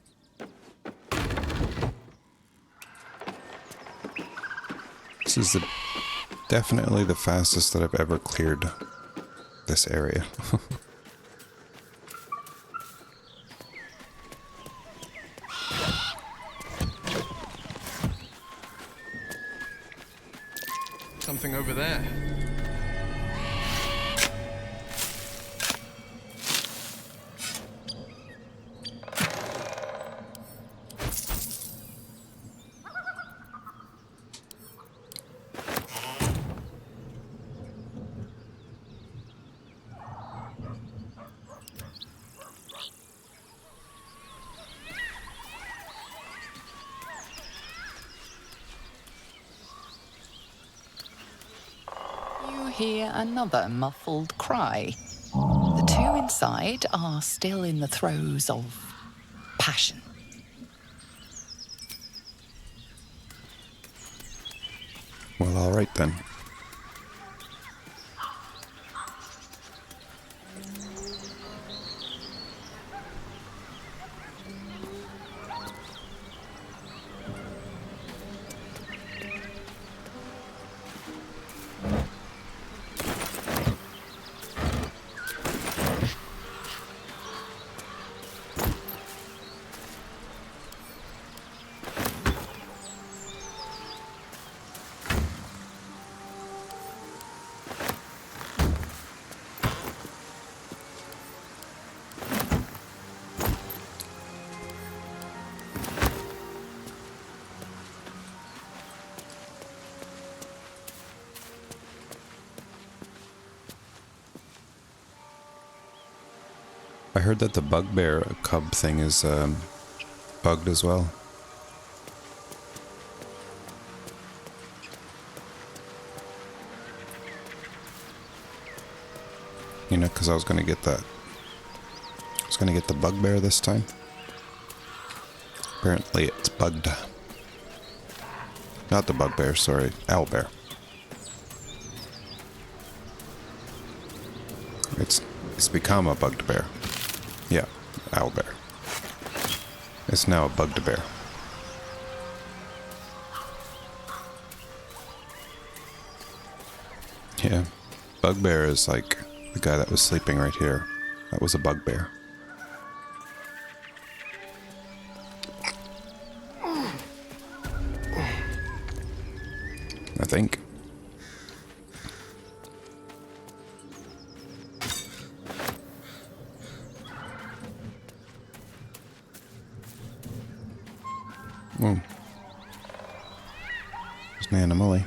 This is definitely the fastest that I've ever cleared this area. Something over there. You hear another muffled cry. The two inside are still in the throes of passion. Well, alright then. I heard that the bugbear cub thing is bugged as well. You know, because I was going to get that. I was going to get the bugbear this time. Apparently it's bugged. Not the bugbear, sorry. Owlbear. It's become a bugged bear. Yeah, owlbear. It's now a bugged bear. Yeah, bugbear is like the guy that was sleeping right here. That was a bugbear. I think. Whoa. There's an animal.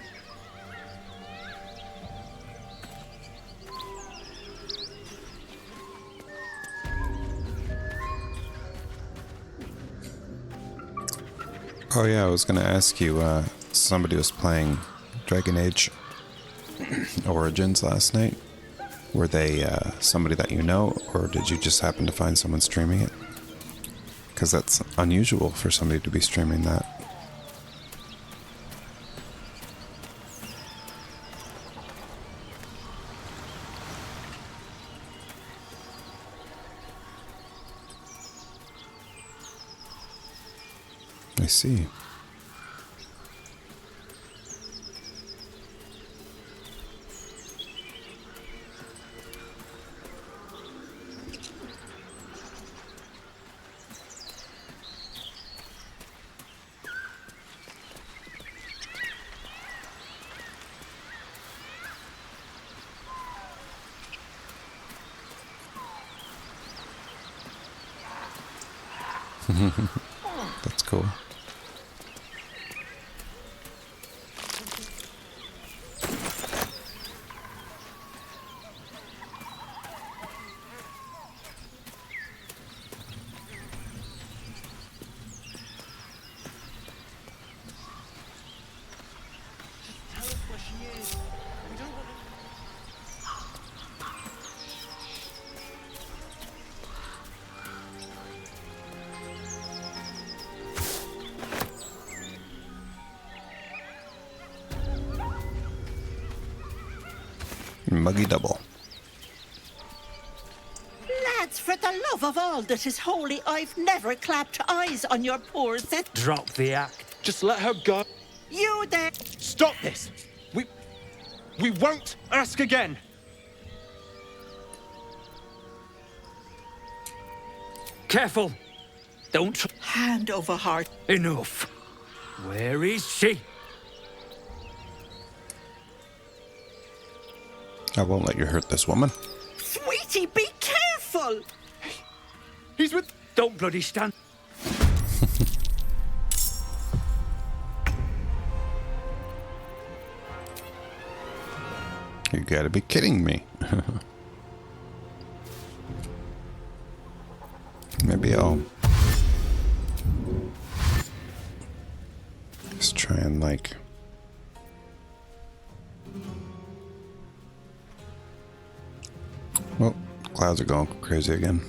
Oh yeah, I was gonna ask you, somebody was playing Dragon Age Origins last night. Were they somebody that you know, or did you just happen to find someone streaming it? Because that's unusual for somebody to be streaming that. I see. That's cool. Muggy double. Lads, for the love of all that is holy, I've never clapped eyes on your poor Seth. Drop the act. Just let her go. You there. Stop this! We won't ask again! Careful! Don't... Hand over heart. Enough! Where is she? I won't let you hurt this woman. Sweetie, be careful! He's with... Don't bloody stand... You gotta be kidding me. Maybe I'll just try and like... Well, clouds are going crazy again.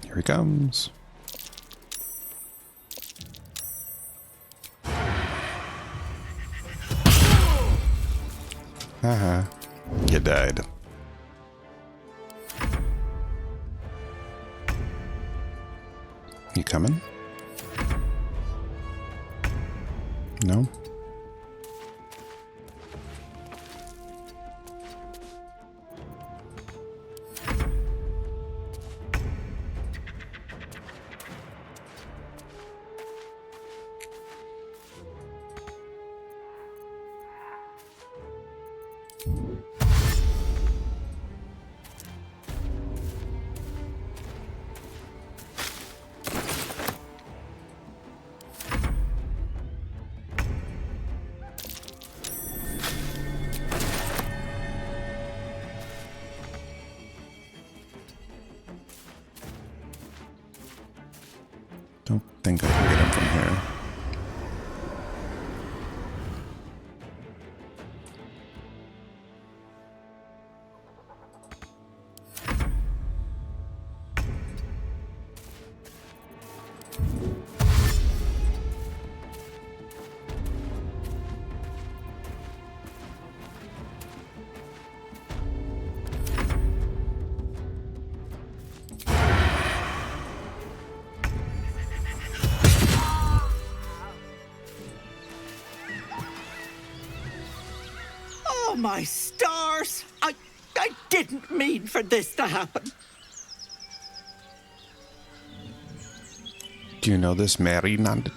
Here he comes. Haha, you died. You coming? No? Don't think I can get him from here. Oh, my stars! I didn't mean for this to happen. Do you know this, Marinad?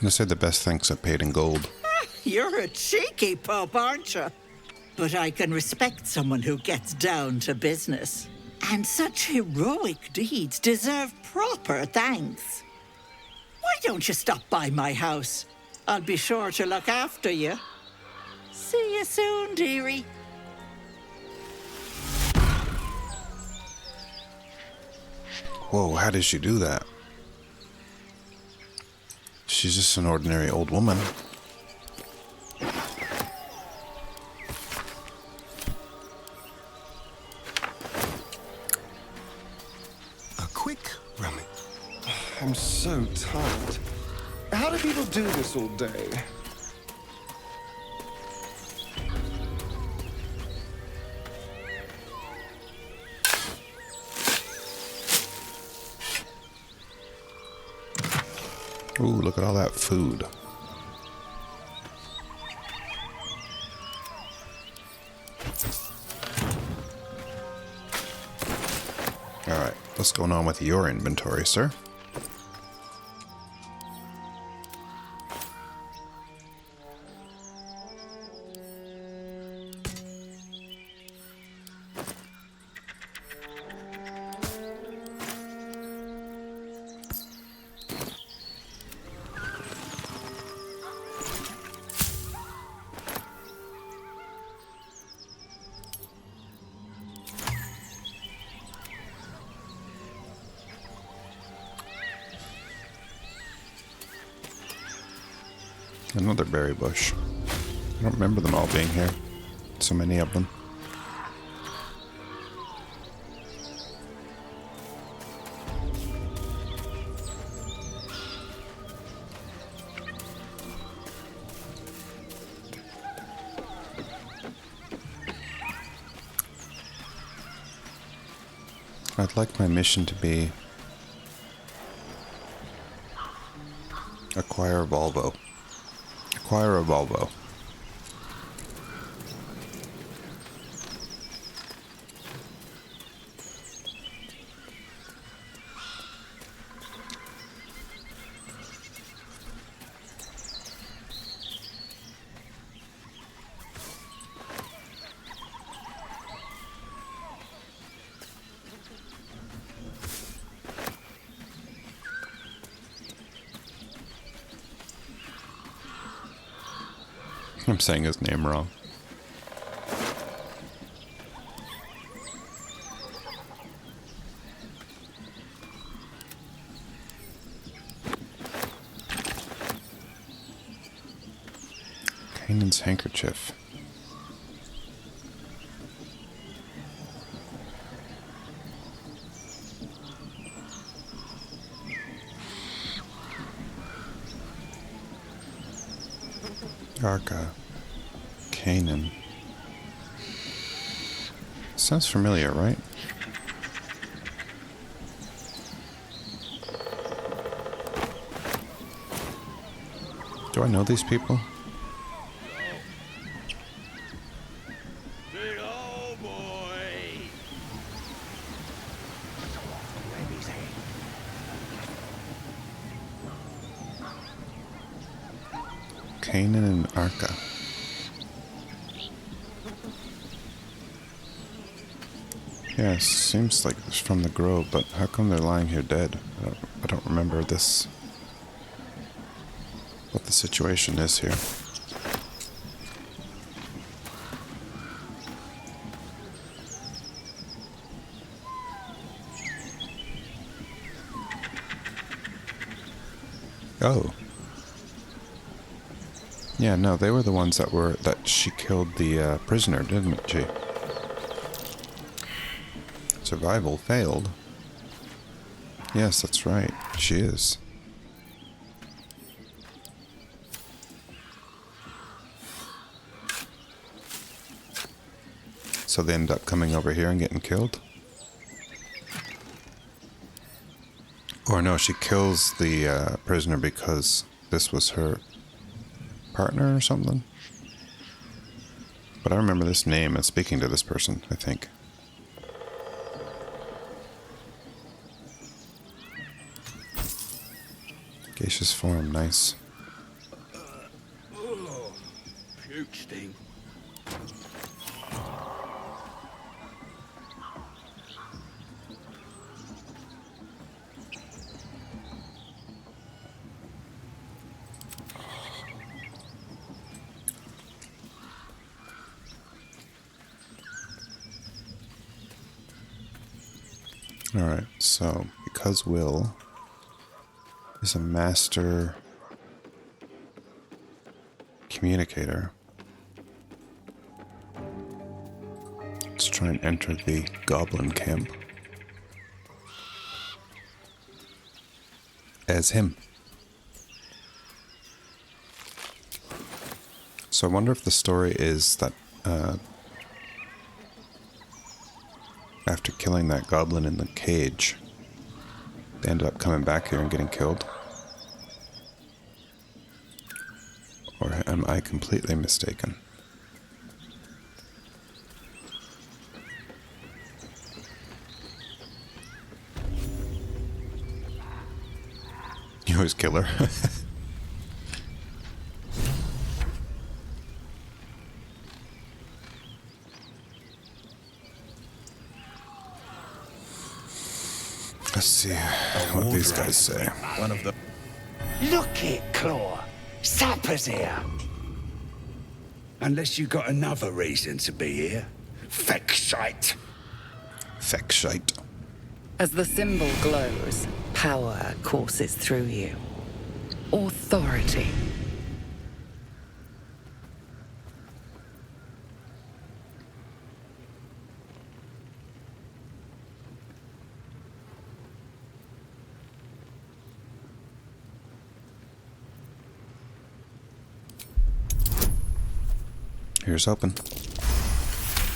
They said the best thanks are paid in gold. You're a cheeky pup, aren't you? But I can respect someone who gets down to business. And such heroic deeds deserve proper thanks. Why don't you stop by my house? I'll be sure to look after you. See you soon, dearie. Whoa, how did she do that? She's just an ordinary old woman. A quick rummage. I'm so tired. How do people do this all day? Ooh, look at all that food. Alright, what's going on with your inventory, sir? Another berry bush. I don't remember them all being here. So many of them. I'd like my mission to be acquire a Volvo. Acquire a Volvo. I'm saying his name wrong. Kanan's handkerchief. Arca. Kanan. Sounds familiar, right? Do I know these people? Big old boy. Kanan and Arca. Yeah, seems like it's from the grove, but how come they're lying here dead? I don't remember this. What the situation is here. Oh. Yeah, no, they were the ones that she killed the prisoner, didn't she? Survival failed. Yes, that's right. She is. So they end up coming over here and getting killed? Or no, she kills the prisoner because this was her partner or something? But I remember this name and speaking to this person, I think. Gaseous form, nice. Puke sting. Alright, so because Will is a master communicator, let's try and enter the goblin camp as him. So I wonder if the story is that after killing that goblin in the cage, they ended up coming back here and getting killed. Or am I completely mistaken? You always kill her. Let's see what these guys say. One of the... Look it, Claw. Sapper's here. Unless you got another reason to be here. Feckshite. Feckshite. As the symbol glows, power courses through you. Authority. Here's open.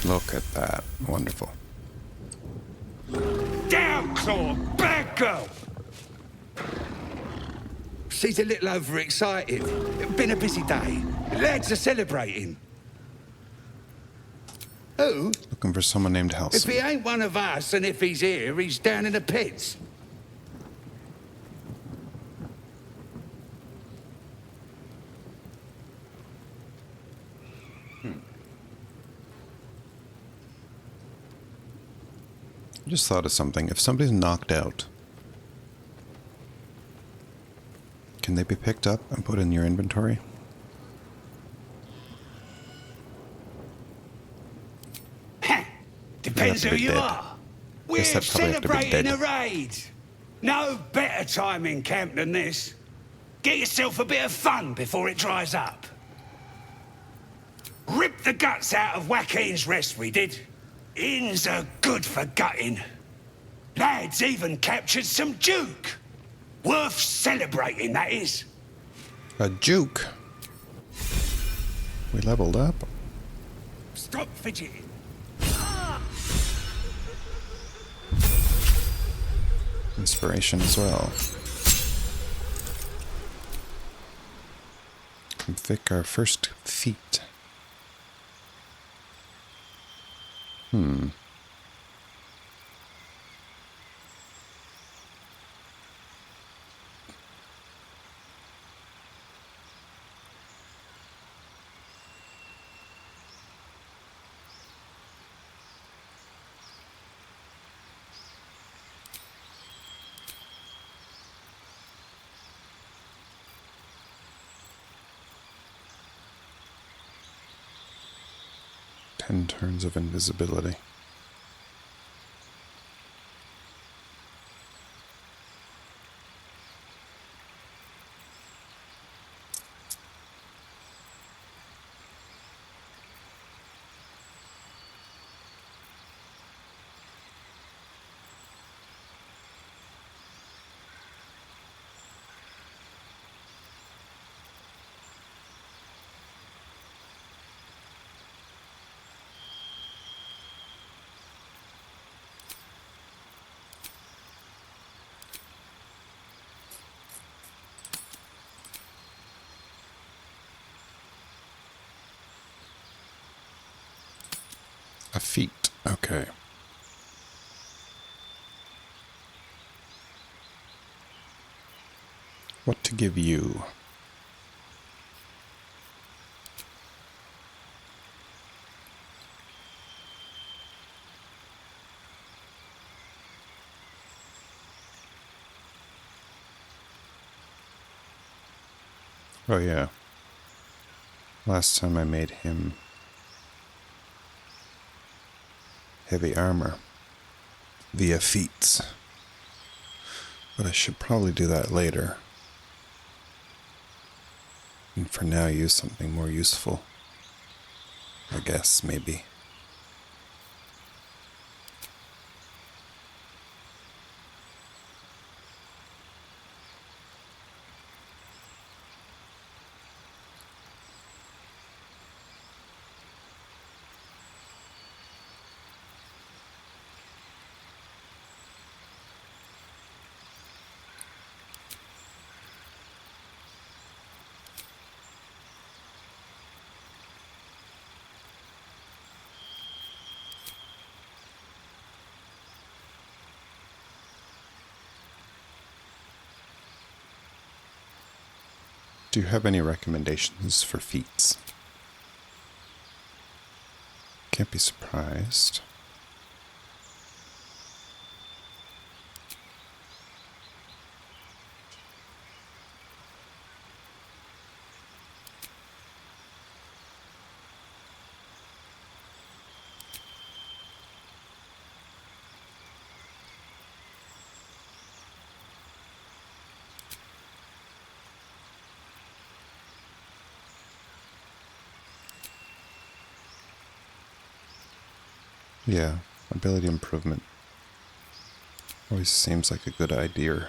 Look at that. Wonderful. Down, Claw! Bad girl! She's a little overexcited. Been a busy day. Lads are celebrating. Who? Looking for someone named If Halson. he ain't one of us, and if he's here, he's down in the pits. I just thought of something. If somebody's knocked out, can they be picked up and put in your inventory? Depends They have to who be you dead. are. We're Guess they probably have to be celebrating dead. a raid. No better time in camp than this. Get yourself a bit of fun before it dries up. Rip the guts out of Joaquin's rest, we did. Inns are good for gutting. Lads even captured some Duke. Worth celebrating, that is. A juke. We leveled up. Stop fidgeting. Inspiration as well. Config our first feat. Ten turns of invisibility. A feat. Okay. What to give you? Oh yeah. Last time I made him heavy armor via feats. But I should probably do that later. And for now, use something more useful. I guess, maybe. Do you have any recommendations for feats? Can't be surprised. Yeah, ability improvement always seems like a good idea.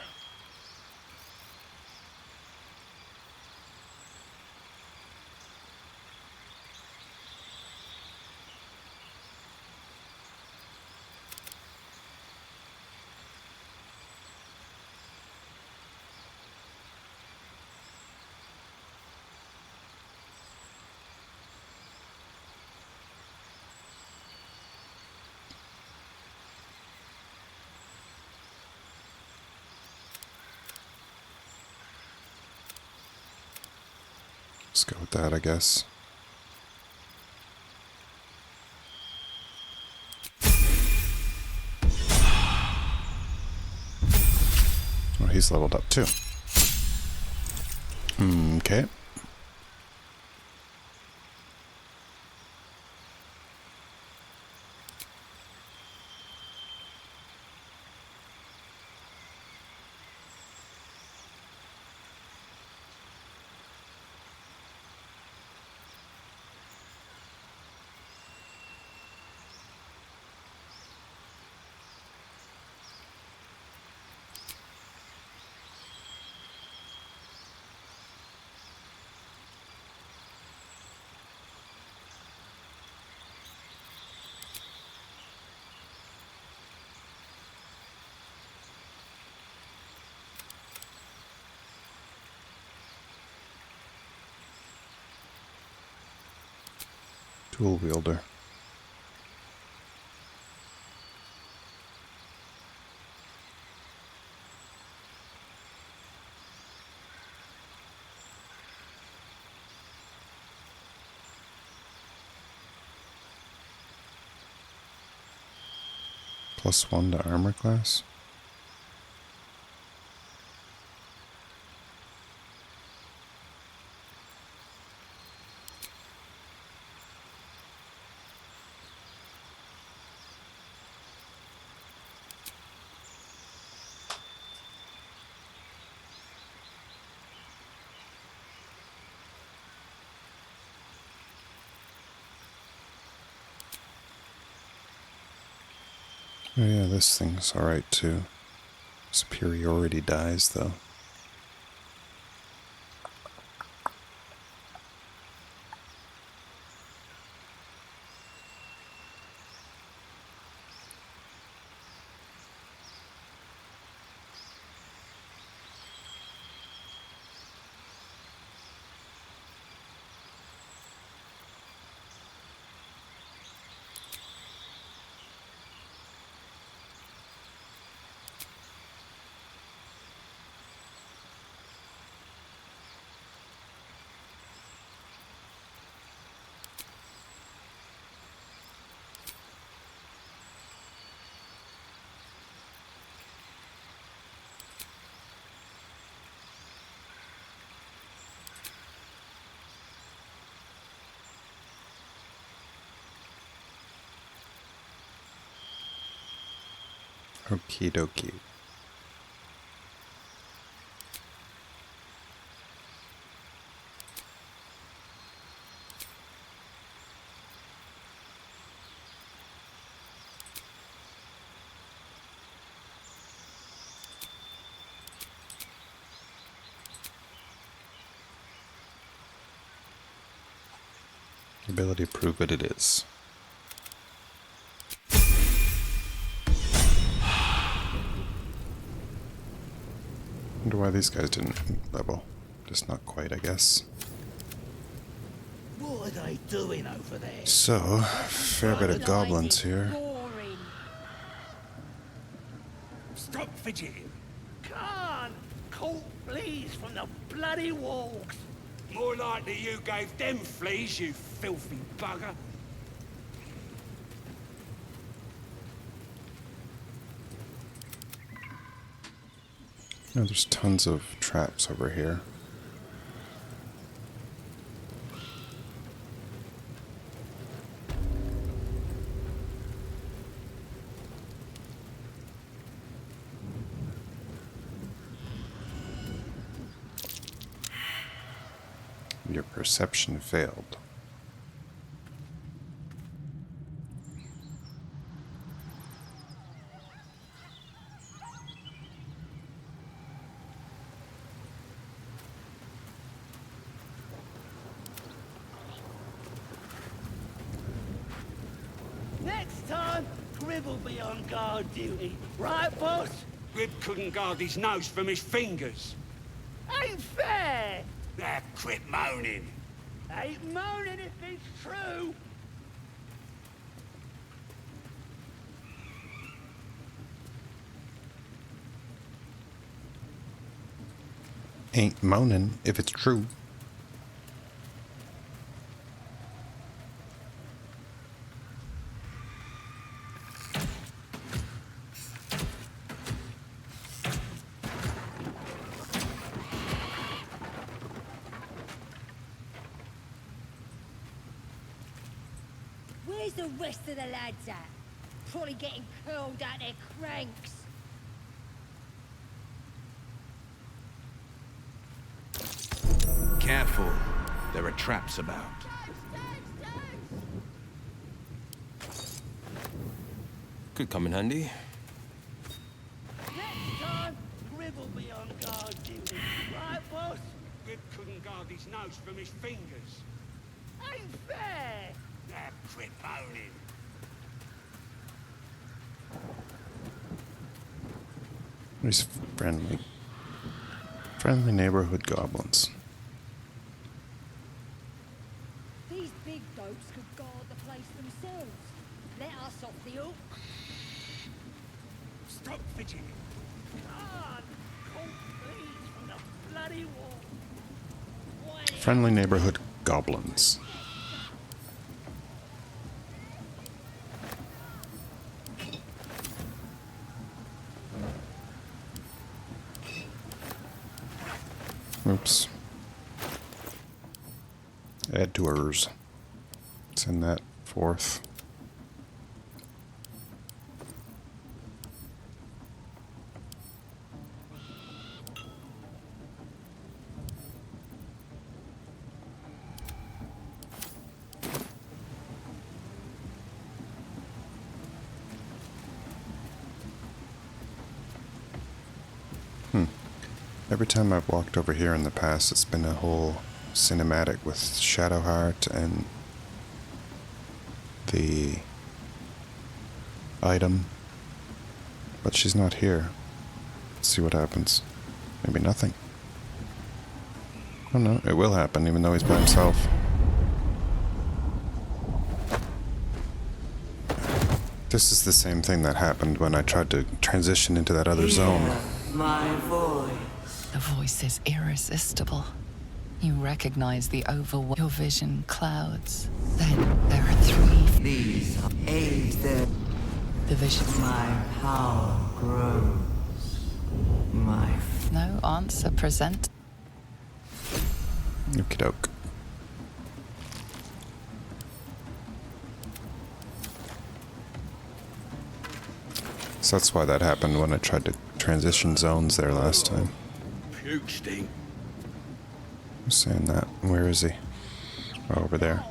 Let's go with that, I guess. Oh, he's leveled up too. Okay. Dual wielder. +1 to armor class. Oh yeah, this thing's alright too. Superiority dies though. Okie dokie. Ability to prove it is. Wonder why these guys didn't level. Just not quite, I guess. What are they doing over there? So, fair bit of goblins here. Stop fidgeting. Can't caught fleas from the bloody walls. More likely you gave them fleas, you filthy bugger. Oh, there's tons of traps over here. Your perception failed. Next time, Grib will be on guard duty. Right, boss? Grib couldn't guard his nose from his fingers. Ain't fair! Now quit moaning. Ain't moaning if it's true. Ain't moaning if it's true. Where's the rest of the lads at? Probably getting curled at their cranks. Careful. There are traps about. Could come in handy. Next time, Grib will be on guard duty. Right, boss? Grib couldn't guard his nose from his fingers. Ain't fair! Now quit moaning. These friendly neighborhood goblins. These big goats could guard the place themselves. Let us off the hook. Stop fidgeting. God, caught fleas from the bloody wall. Friendly neighborhood goblins. Oops. Add to hers. Send that forth. Every time I've walked over here in the past, it's been a whole cinematic with Shadowheart and the item. But she's not here. Let's see what happens. Maybe nothing. Oh no, it will happen even though he's by himself. This is the same thing that happened when I tried to transition into that other zone. My voice. The voice is irresistible. You recognize the your vision clouds. Then there are three. These aids their The vision. my power grows. My No answer present. Okie doke. So that's why that happened when I tried to transition zones there last time. Puke stink. I'm saying that. Where is he? Oh, over there.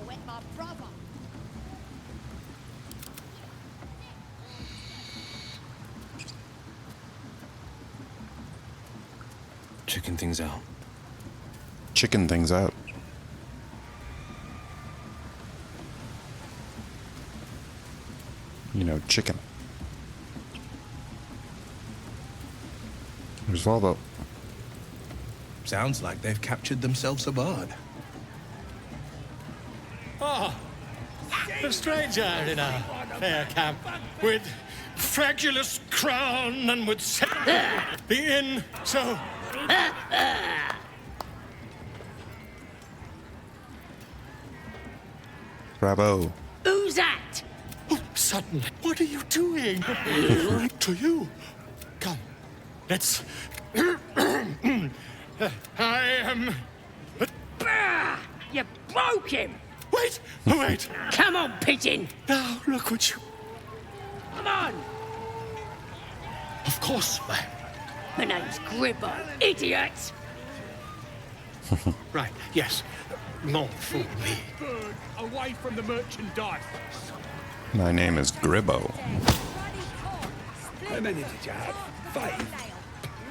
Checking things out. Chicken things out. You know, chicken. There's Volvo. Sounds like they've captured themselves a bard. Oh, a stranger in a fair camp with fragulous crown and would set the inn so. Bravo. Who's that? Oh, suddenly, what are you doing? To you. Come, let's. I am. You broke him! Wait, wait. Come on, pigeon! Now, look what you. Come on! Of course, ma'am. My name's Gribbo, idiot! Right, yes. More for me. Bird, away from the merchandise. My name is Gribbo. How many did you have? 5?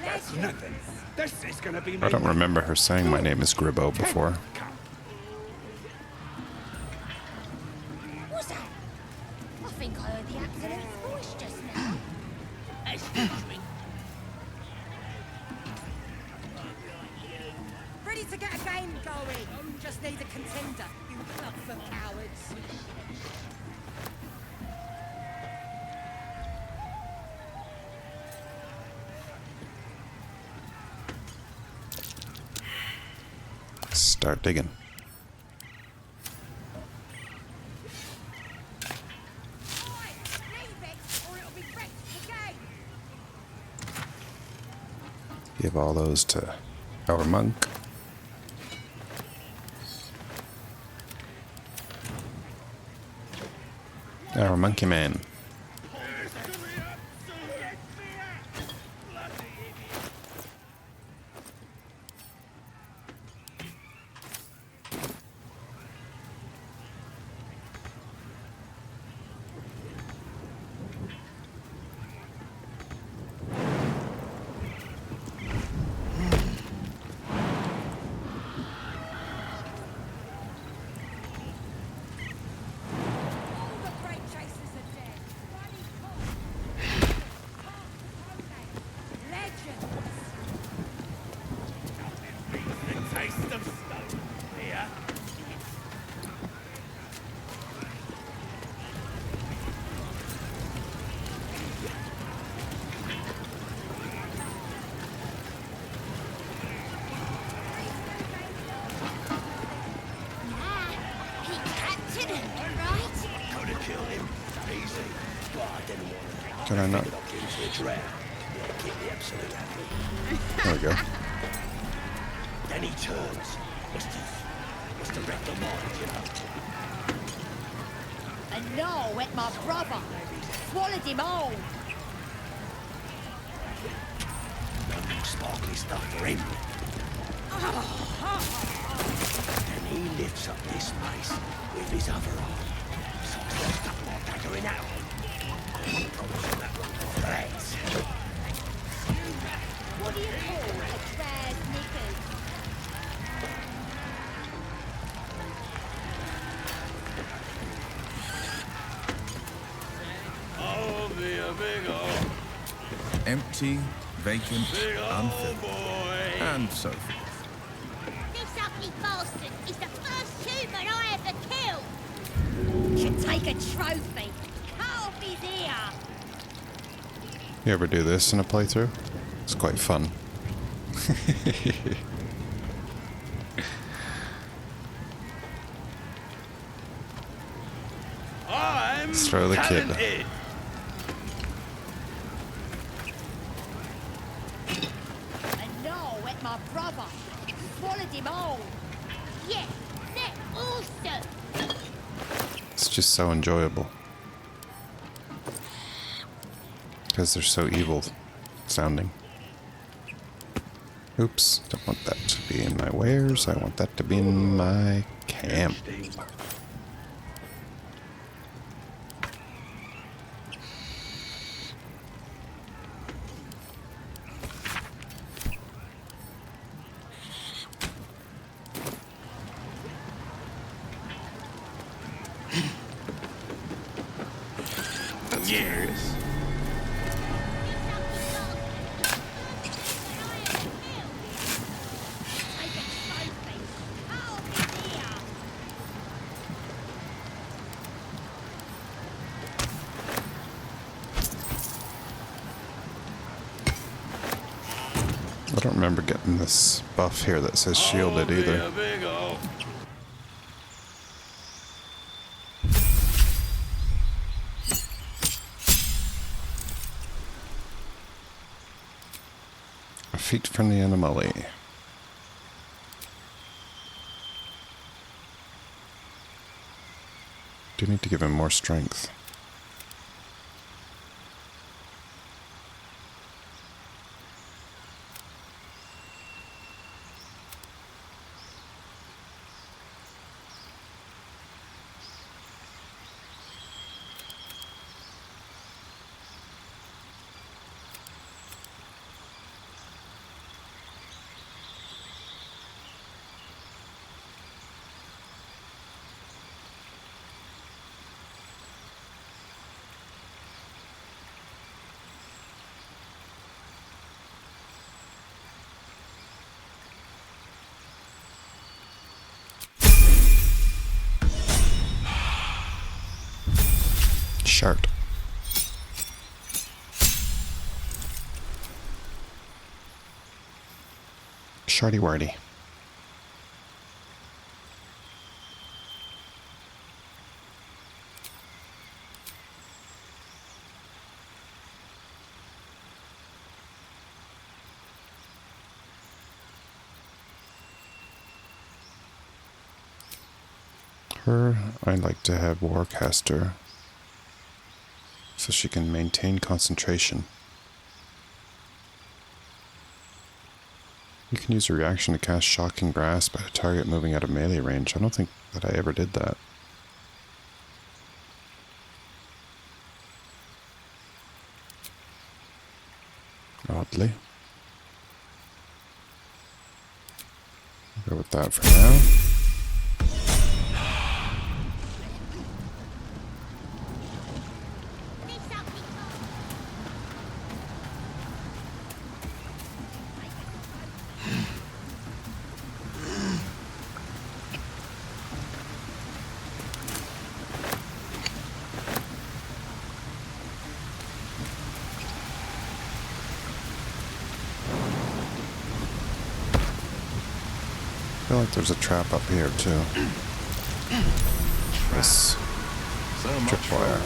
That's nothing. This is gonna be. I don't remember her saying my name is Gribbo before. What's that? I think I heard the absolute voice just now. Excuse me. Ready to get a game going. Just need a contender. You club for cowards. Start digging. Give all those to our monk. Our monkey man. Can I not? There we go. Then he turns. Must have wrecked the mind, you know. And no, wet my brother. Swallowed him all. No more sparkly stuff for him. And he lifts up this place with his other arm. So I'll stuck my dagger in that one. Right. What do you call a trad knickers? I'll be a big old Empty, vacant, unfilled, and so forth. This ugly bastard is the first human I ever killed. Should take a trophy. Cut off his ear. You ever do this in a playthrough? It's quite fun. I'm Throw the kid. talented. And no, wet my brother. Swallowed him all. Yeah, they're awesome. It's just so enjoyable. because they're so evil sounding. Oops, don't want that to be in my wares. I want that to be in my camp. Yes. I don't remember getting this buff here that says shielded either. A feat from the anomaly. Do need to give him more strength. Shart. Sharty warty. Her, I like to have Warcaster, so she can maintain concentration. You can use a reaction to cast Shocking Grasp at a target moving out of melee range. I don't think that I ever did that. Oddly. I'll go with that for now. I feel like there's a trap up here too. This tripwire.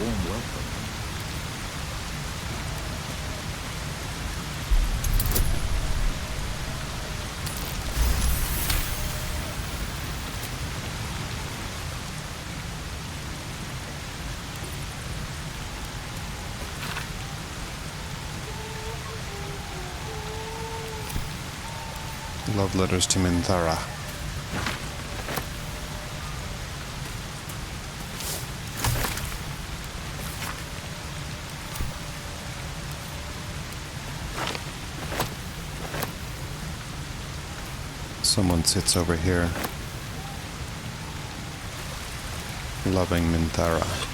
Love letters to Minthara. Someone sits over here, loving Minthara.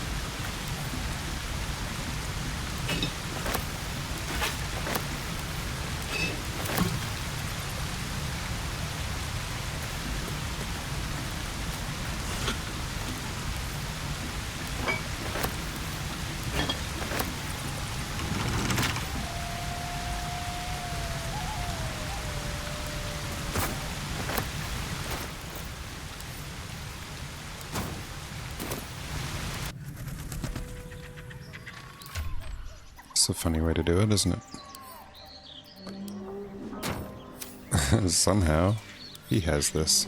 It's a funny way to do it, isn't it? Somehow, he has this.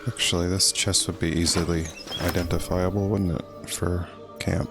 Actually, this chest would be easily identifiable, wouldn't it, for camp?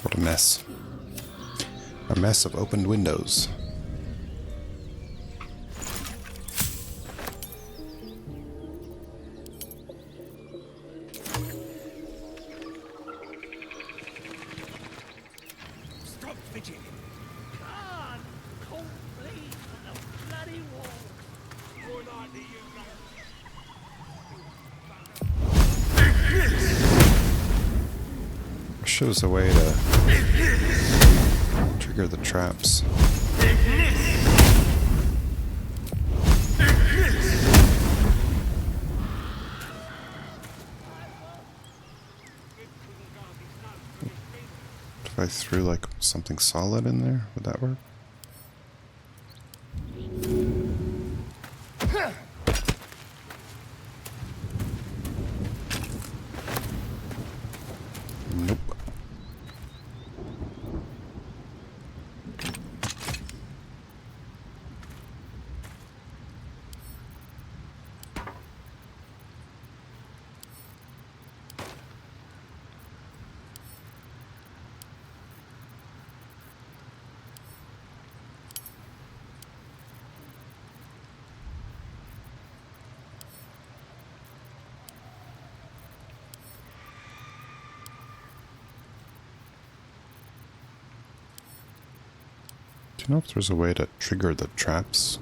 What a mess. A mess of opened windows. Stop fidgeting. God, cold bleed from the bloody wall. More likely you Wish there was a way to trigger the traps. If I threw like something solid in there, would that work? Nope. Do you know if there's a way to trigger the traps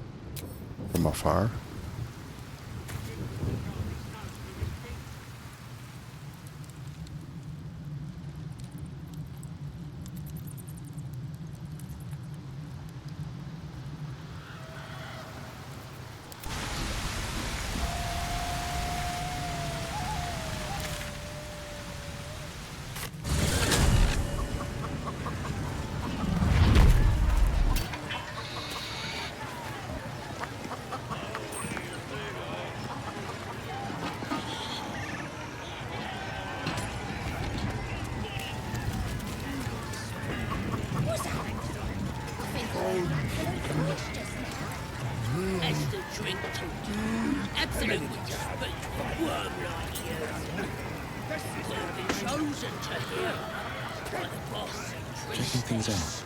from afar? As the drink told you, absolute speak, worm like you. They've been chosen to heal by the boss and Checking priest. things out.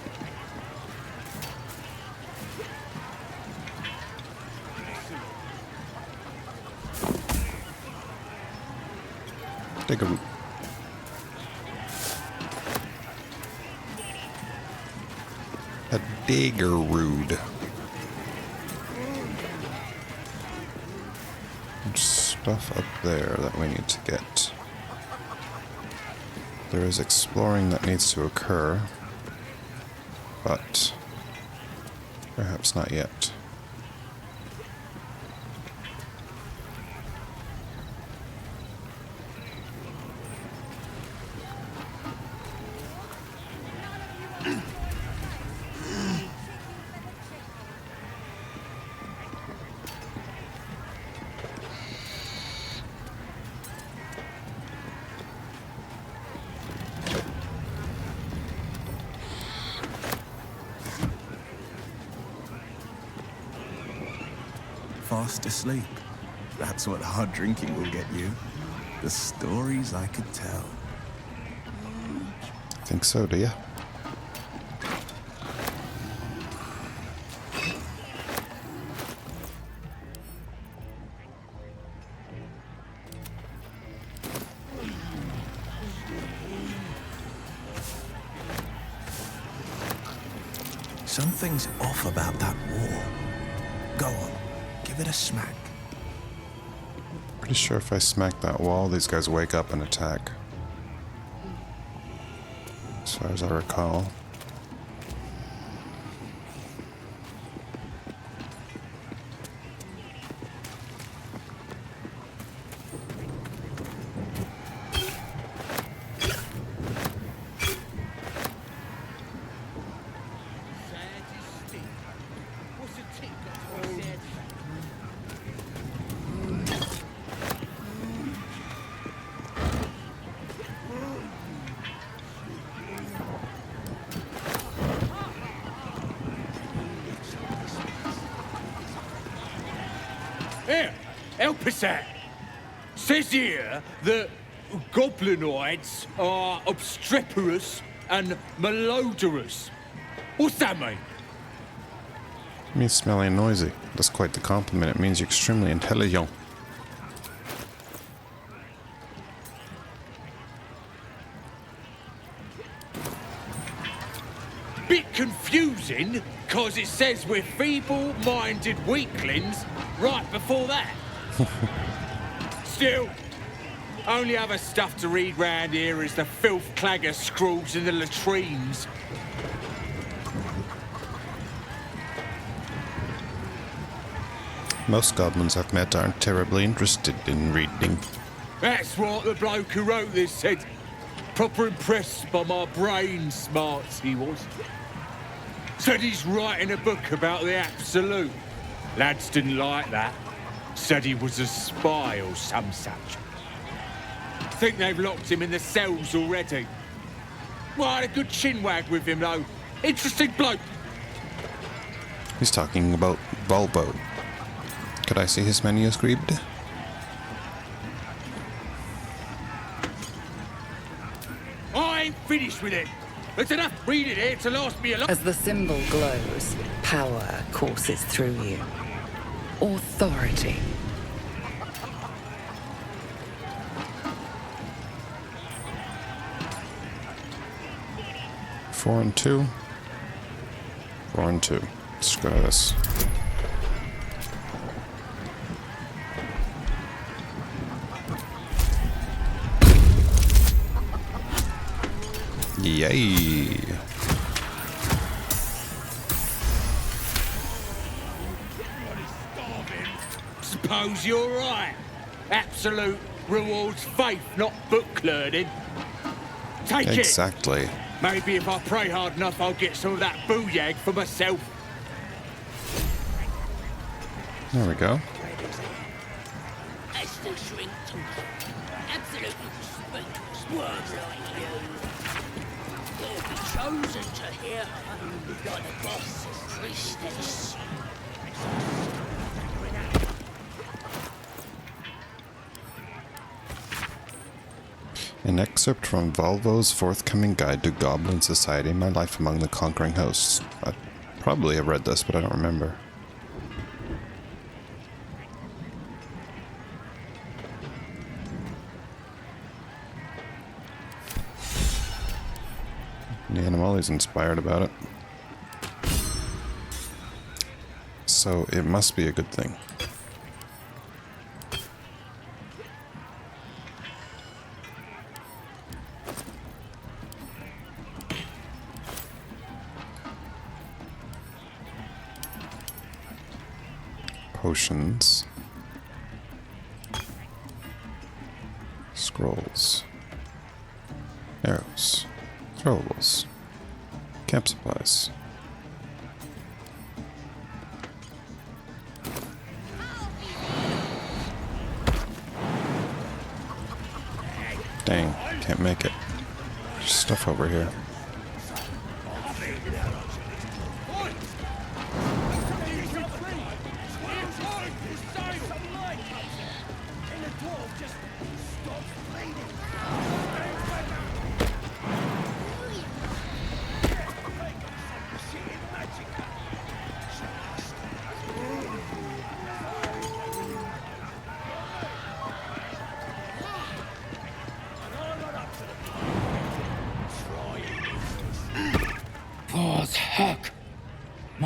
Take a root. A digger rood. There's stuff up there that we need to get. There is exploring that needs to occur, but perhaps not yet. Fast asleep. That's what hard drinking will get you. The stories I could tell. I think so, do you? Something's off about that wall. Go on, give it a smack. Pretty sure if I smack that wall, these guys wake up and attack. As far as I recall. Here, help us out. Says here that goblinoids are obstreperous and malodorous. What's that mean? It means smelly and noisy. That's quite the compliment. It means you're extremely intelligent. Bit confusing, cause it says we're feeble-minded weaklings right before that. Still, only other stuff to read round here is the filth clagger scrawls in the latrines. Most goblins I've met aren't terribly interested in reading. That's what the bloke who wrote this said. Proper impressed by my brain smarts, he was. Said he's writing a book about the Absolute. Lads didn't like that. Said he was a spy or some such. Think they've locked him in the cells already. Well, I had a good chinwag with him, though. Interesting bloke. He's talking about Volvo. Could I see his manuscript? I ain't finished with it. There's enough reading here to last me a long... As the symbol glows, power courses through you. Authority. Four and two. 4 and 2. Let's go to this. Yay! Suppose you're right. Absolute rewards faith, not book learning. Take it. Exactly. Maybe if I pray hard enough, I'll get some of that booyag for myself. There we go. As the shrink absolutely speaks words like you. You'll be chosen to hear her like the boss priestess. An excerpt from Volvo's forthcoming guide to Goblin Society, My Life Among the Conquering Hosts. I probably have read this, but I don't remember. Yeah, I'm always inspired about it. So it must be a good thing. Potions. Scrolls. Arrows. Throwables. Camp supplies. Dang, can't make it. There's stuff over here.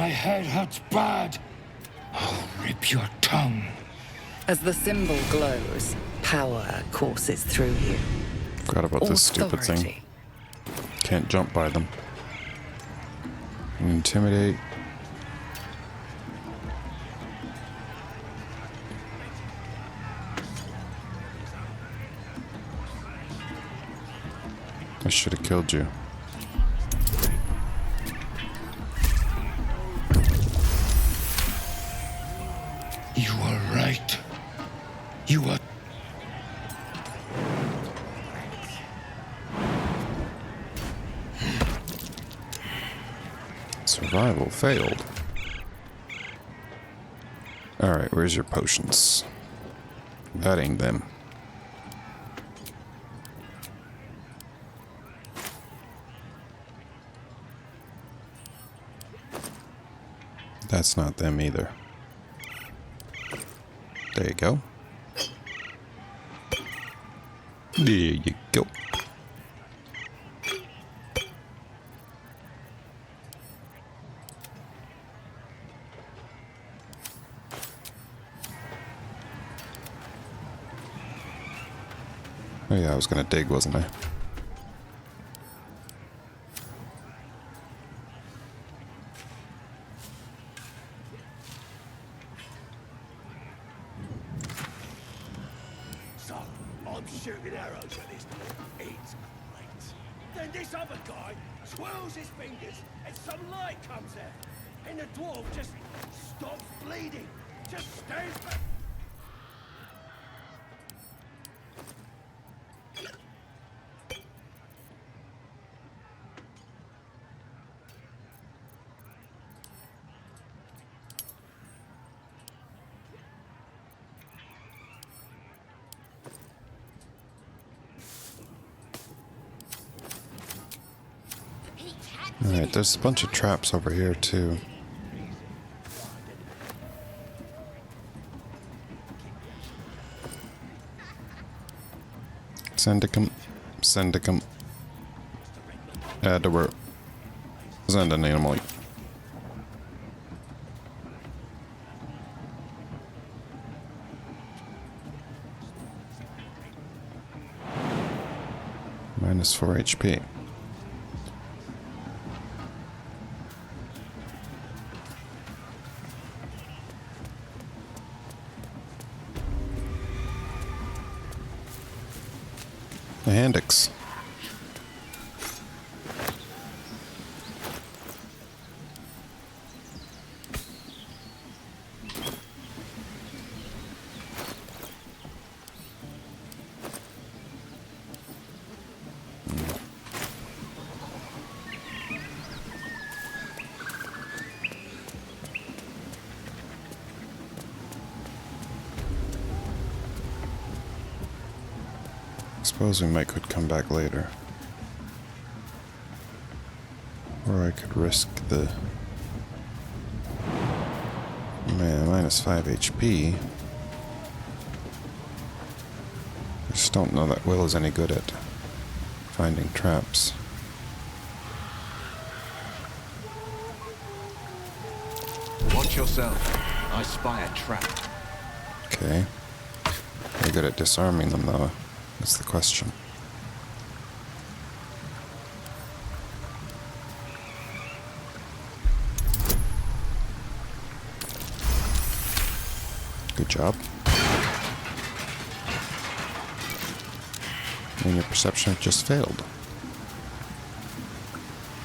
My head hurts bad. I'll rip your tongue. As the symbol glows, power courses through you. Forgot about this stupid thing. Can't jump by them. Intimidate. I should have killed you. You are right. You are... Survival failed. Alright, where's your potions? That ain't them. That's not them either. There you go. There you go. Oh yeah, I was gonna dig, wasn't I? So, I'm shooting arrows at this dwarf. It's great. Then this other guy swirls his fingers and some light comes out. And the dwarf just stops bleeding. Just stands back. Alright, there's a bunch of traps over here too. Sendicum. Sendicum. Adder. Send an animal. Minus 4 HP. The Handix. Suppose we could come back later. Or I could risk the... Man, minus 5 HP. I just don't know that Will is any good at finding traps. Watch yourself. I spy a trap. Okay. You're good at disarming them, though. That's the question. Good job. And your perception just failed.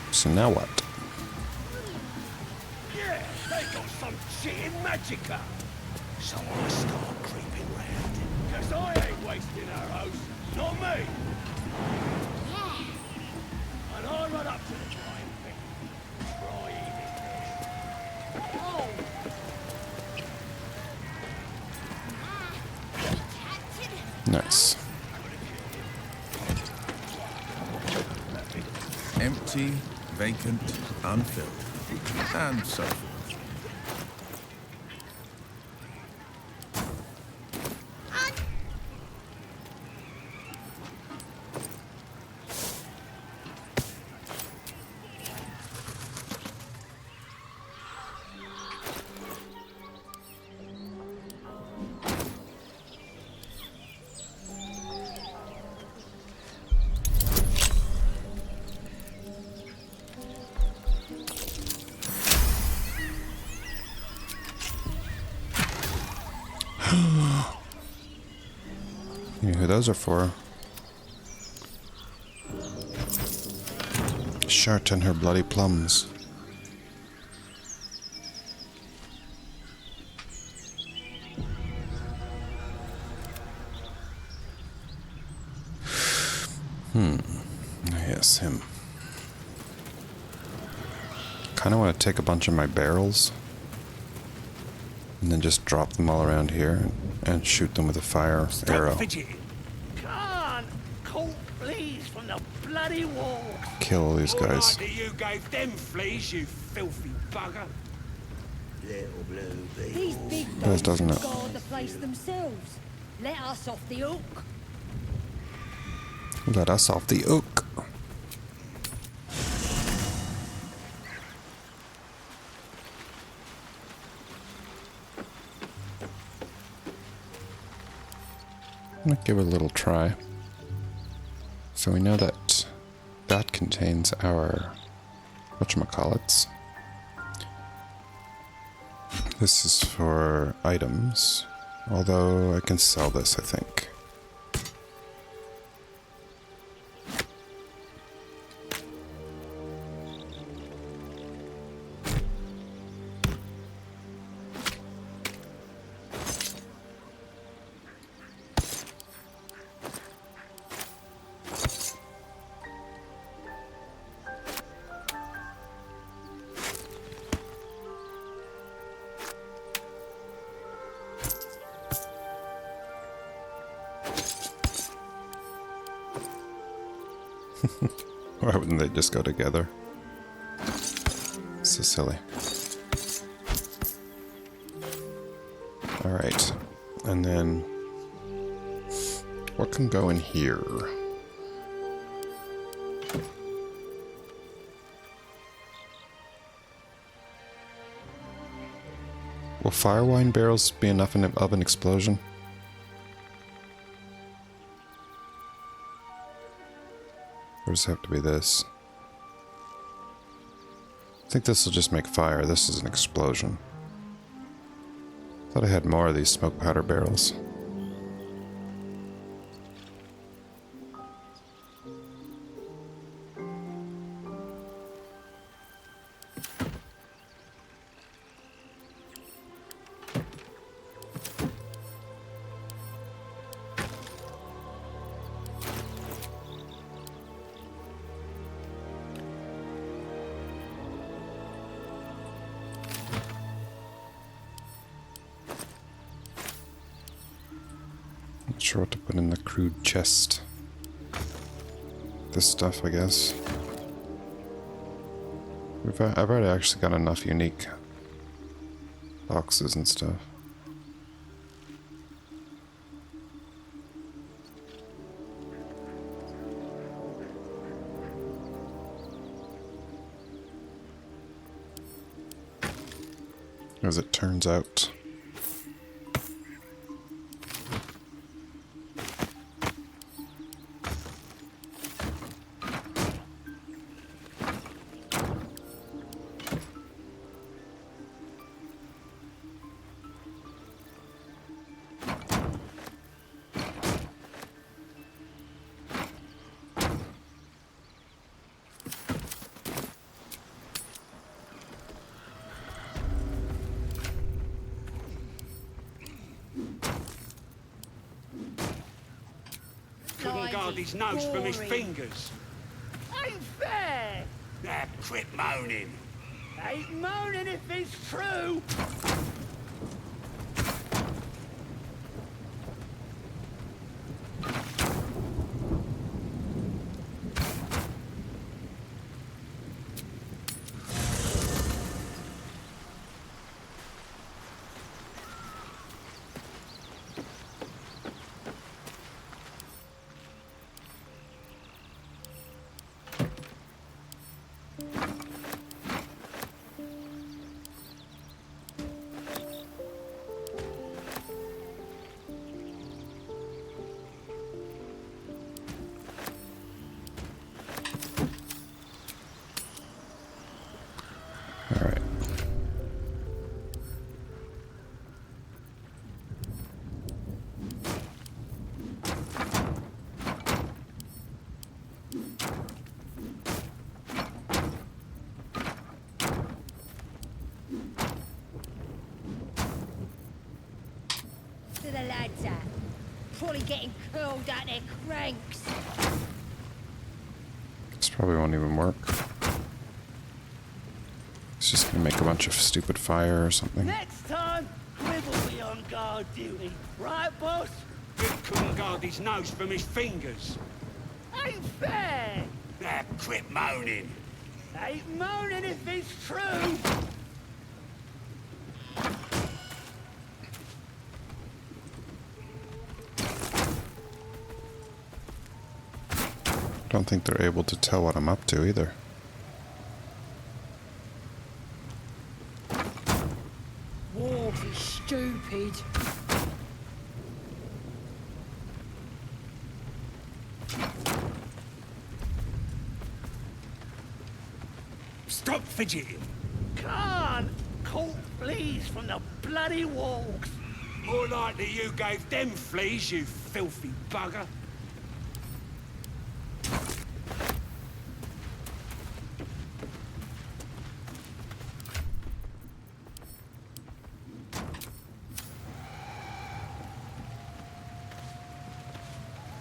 So now what? Yeah, they got some shit in magicka. So I start creeping round. Cause I ain't wasting arrows. Not me. Yeah. And I run up to the flying thing. Try it. Oh. Nice. Empty, vacant, unfilled, and so forth. You know who those are for? Shart and her bloody plums. Yes, him. Kinda want to take a bunch of my barrels and then just drop them all around here and shoot them with a fire arrow. Can't caught fleas from the bloody walls. Kill all these guys. You gave them fleas, you filthy bugger. Little blue bee. These big Does, doesn't it? guard the place themselves. Let us off the hook. Let us off the oak. I'm gonna give it a little try. So we know that that contains our whatchamacallits. This is for items, although I can sell this, I think. Why wouldn't they just go together? So silly. Alright. And then... what can go in here? Will fire wine barrels be enough of an explosion? Or does it have to be this? I think this will just make fire. This is an explosion. Thought I had more of these smoke powder barrels. Not sure what to put in the crude chest. This stuff, I guess. I've already actually got enough unique boxes and stuff. As it turns out. Couldn't guard his nose from his fingers. Ain't fair! Now quit moaning. Ain't moaning if it's true. rest of the lads at? Probably getting curled at their cranks. This probably won't even work. It's just gonna make a bunch of stupid fire or something. Next time, Grib will be on guard duty. Right, boss? Grib couldn't guard his nose from his fingers. Ain't fair! Now, quit moaning. Ain't moaning if it's true! Don't think they're able to tell what I'm up to either. War is stupid. Stop fidgeting. Can't! Caught fleas from the bloody walks. More likely you gave them fleas, you filthy bugger.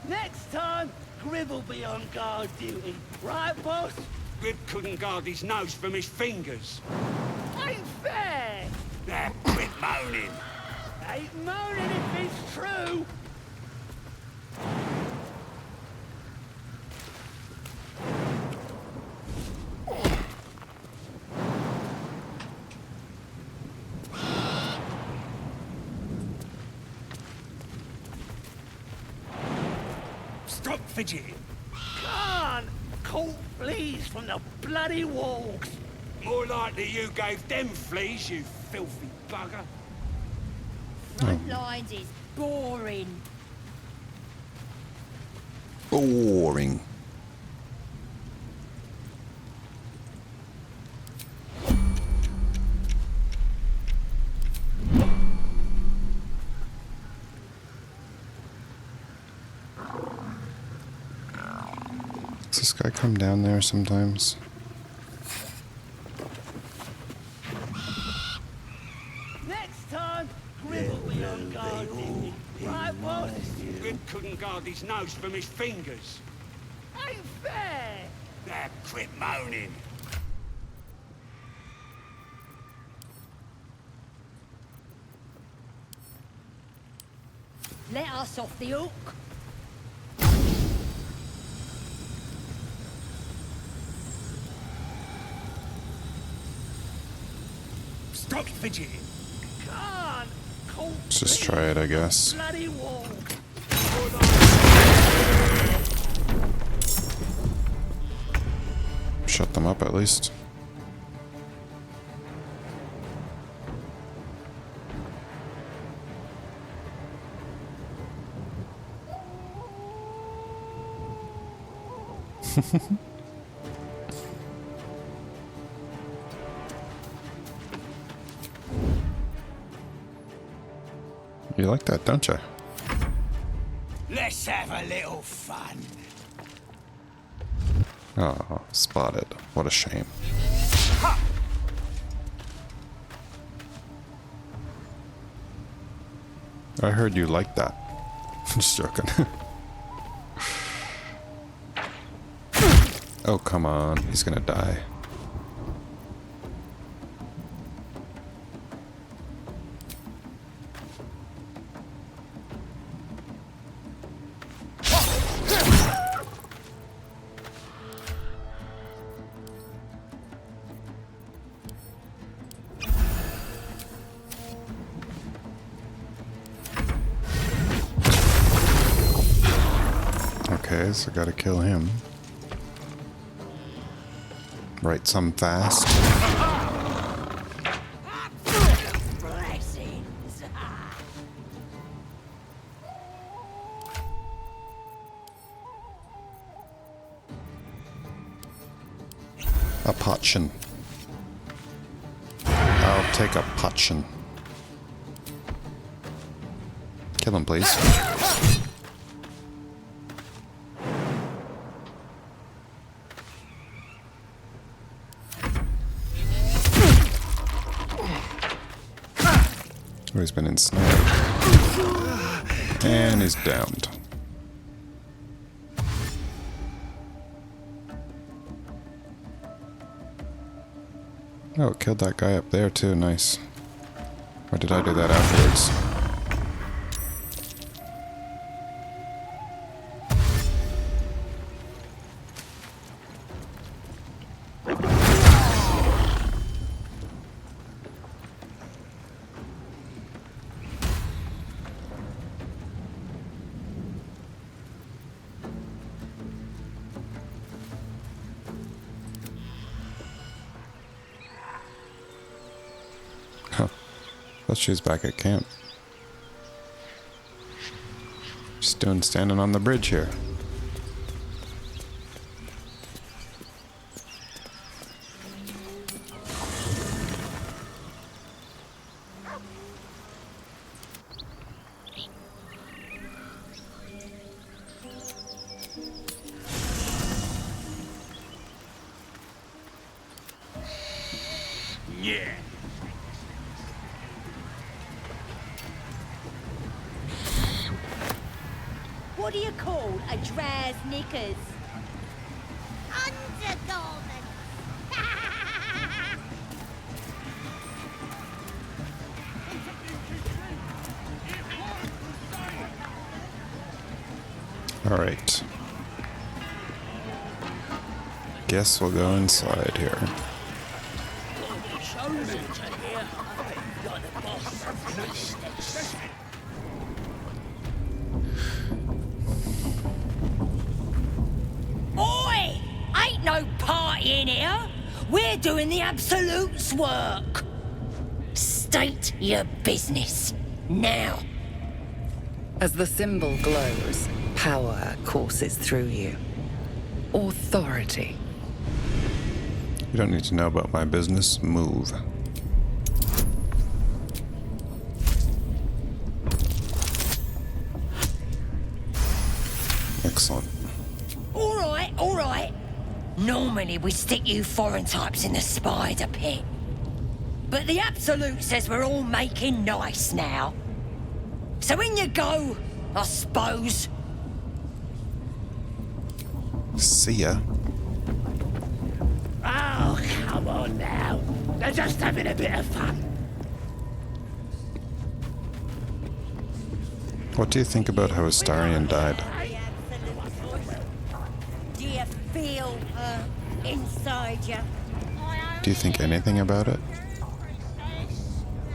Next time, Grib will be on guard duty. Right, boss? Grib couldn't guard his nose from his fingers. Ain't fair! Now, quit moaning. Ain't moaning if it's true! Stop fidgeting. Can't! Caught fleas from the bloody walks. More likely you gave them fleas, you filthy bugger. Front lines is boring. Boring. Does this guy come down there sometimes? Next time, Grib will be on guard duty. Right, boss? Grib couldn't guard his nose from his fingers. Ain't fair! Now, quit moaning. Let us off the hook. Stop fidgeting. Can't! Caught Let's just try it, I guess. bloody walks. Shut them up at least. You like that, don't you? Let's have a little fun. Oh, spotted. What a shame. I heard you like that. I'm just joking. Oh, come on. He's gonna die. Okay, so gotta kill him. Right, some fast. Blessings. A potion. I'll take a potion. Kill him, please. Oh, he's been ensnared. And he's downed. Oh, it killed that guy up there too, nice. Or did I do that afterwards? Thought she was back at camp. Just standing on the bridge here. Yeah. What do you call a draz knickers? Undergarments. All right. Guess we'll go inside here. Oi! Ain't no party in here. We're doing the Absolute's work. State your business. Now. As the symbol glows, power courses through you. Authority. You don't need to know about my business. Move. Excellent. All right, all right. Normally we stick you foreign types in the spider pit. But the Absolute says we're all making nice now. So in you go, I suppose. See ya. Oh, come on now. They're just having a bit of fun. What do you think about how Astarion died? Do you feel her inside you? Do you think anything about it?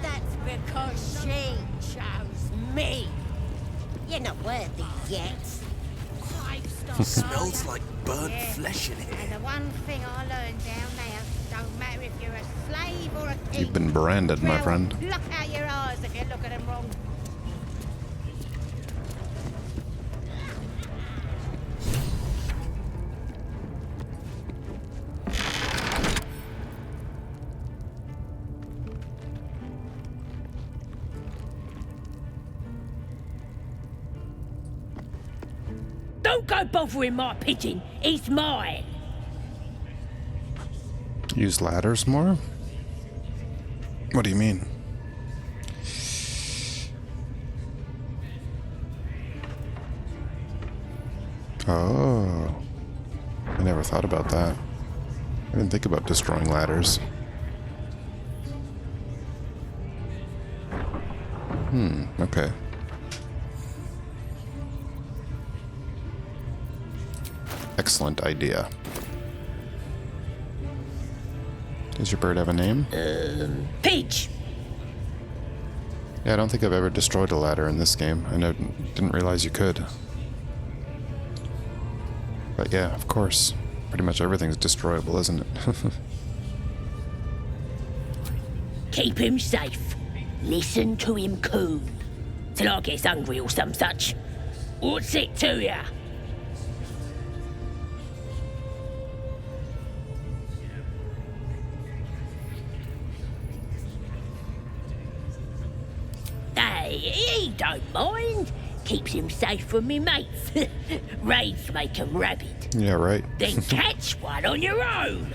That's because she chose me. You're not worthy yet. Smells like burnt flesh in here. And the one thing I learned down there, don't matter if you're a slave or a king. You've been branded, my Well, friend. Look out your eyes if you look at them wrong. Don't go bothering my pigeon. He's mine. Use ladders more? What do you mean? Oh. I never thought about that. I didn't think about destroying ladders. Okay. Excellent idea. Does your bird have a name? Peach. Yeah, I don't think I've ever destroyed a ladder in this game. I didn't realize you could. But yeah, of course. Pretty much everything's destroyable, isn't it? Keep him safe. Listen to him coo. Till I gets hungry or some such. What's it to ya? Hey, he don't mind. Keeps him safe from me mates. Raids make 'em rabid. Yeah, right. Then catch one on your own.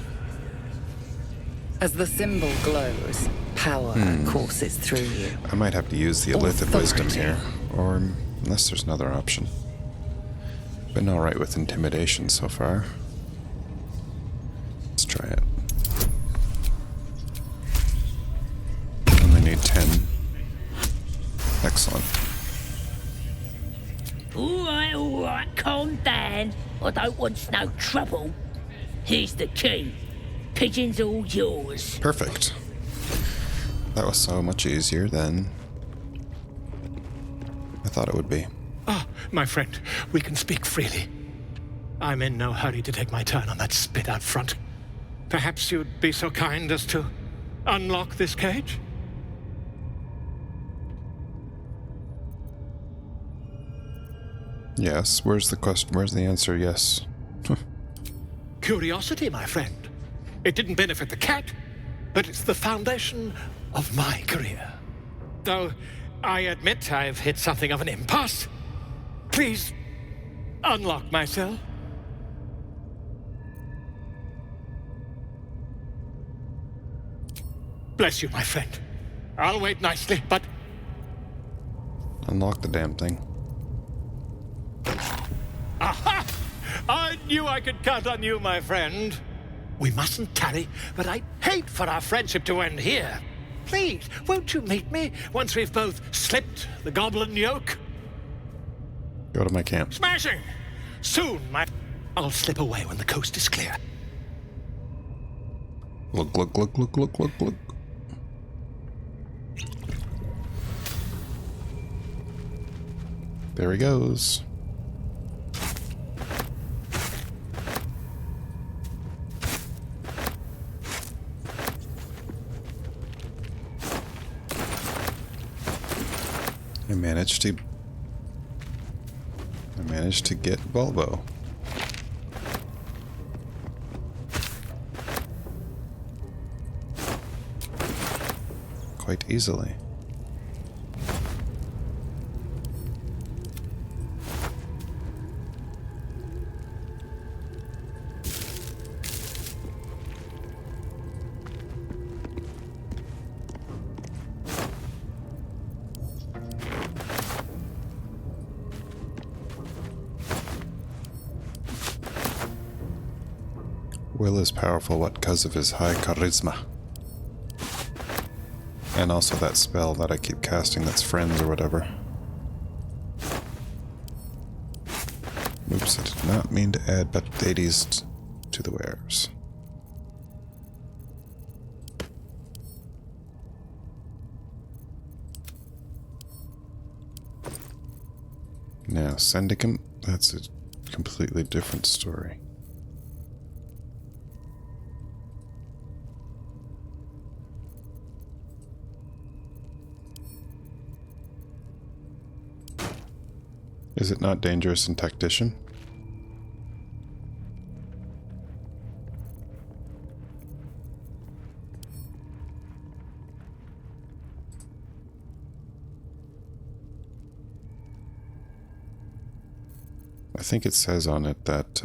As the symbol glows, power courses through you. I might have to use the Illithid Wisdom here. Or Unless there's another option. Been alright with intimidation so far. Let's try it. Only need 10. Excellent. All right, calm down. I don't want no trouble. Here's the key. Pigeon's all yours. Perfect. That was so much easier than I thought it would be. Ah, my friend, we can speak freely. I'm in no hurry to take my turn on that spit out front. Perhaps you'd be so kind as to unlock this cage? Yes. Where's the question? Where's the answer? Yes. Curiosity, my friend. It didn't benefit the cat, but it's the foundation of my career. Though I admit I've hit something of an impasse. Please unlock my cell. Bless you, my friend. I'll wait nicely, but... Unlock the damn thing. Aha! I knew I could count on you, my friend. We mustn't tarry, but I'd hate for our friendship to end here. Please, won't you meet me once we've both slipped the goblin yoke? Go to my camp. Smashing! Soon, I'll slip away when the coast is clear. Look, look, look, look, look, look, look. There he goes. I managed to get Volvo. Quite easily. Will is powerful, what, because of his high charisma. And also that spell that I keep casting that's friends or whatever. Oops, I did not mean to add Permadeath to the wares. Now, Syndicate, that's a completely different story. Is it not dangerous in Tactician? I think it says on it that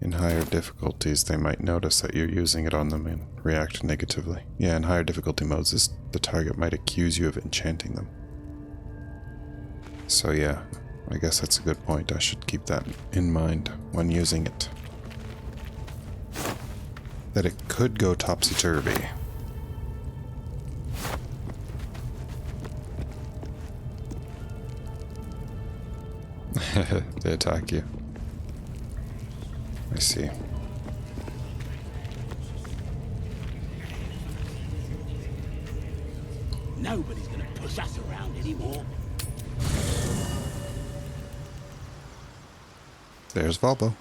in higher difficulties they might notice that you're using it on them and react negatively. Yeah, in higher difficulty modes, the target might accuse you of enchanting them. So yeah, I guess that's a good point. I should keep that in mind when using it. That it could go topsy-turvy. They attack you. I see. Nobody's gonna push us around anymore. There's Volvo.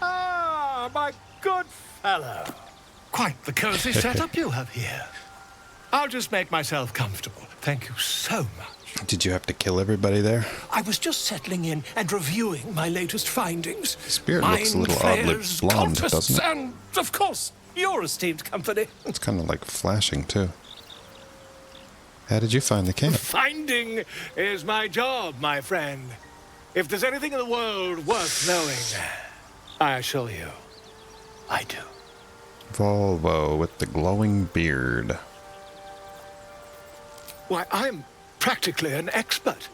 Ah, my good fellow. Quite the cozy setup you have here. I'll just make myself comfortable. Thank you so much. Did you have to kill everybody there? I was just settling in and reviewing my latest findings. Spirit looks a little oddly blonde, doesn't it? And, of course, your esteemed company. It's kind of like flashing, too. How did you find the camp? Finding is my job, my friend. If there's anything in the world worth knowing, I assure you, I do. Volvo with the glowing beard. Why, I'm practically an expert.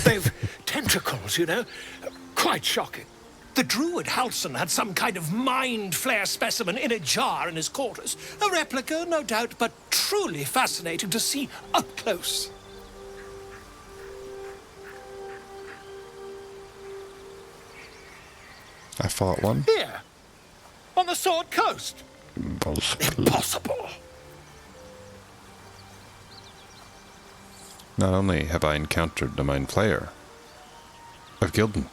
They've tentacles, you know. Quite shocking. The druid Halson had some kind of mind flare specimen in a jar in his quarters. A replica, no doubt, but truly fascinating to see up close. I fought one. Here, on the Sword Coast. Impossible. Not only have I encountered the Mind Flayer, I've killed him.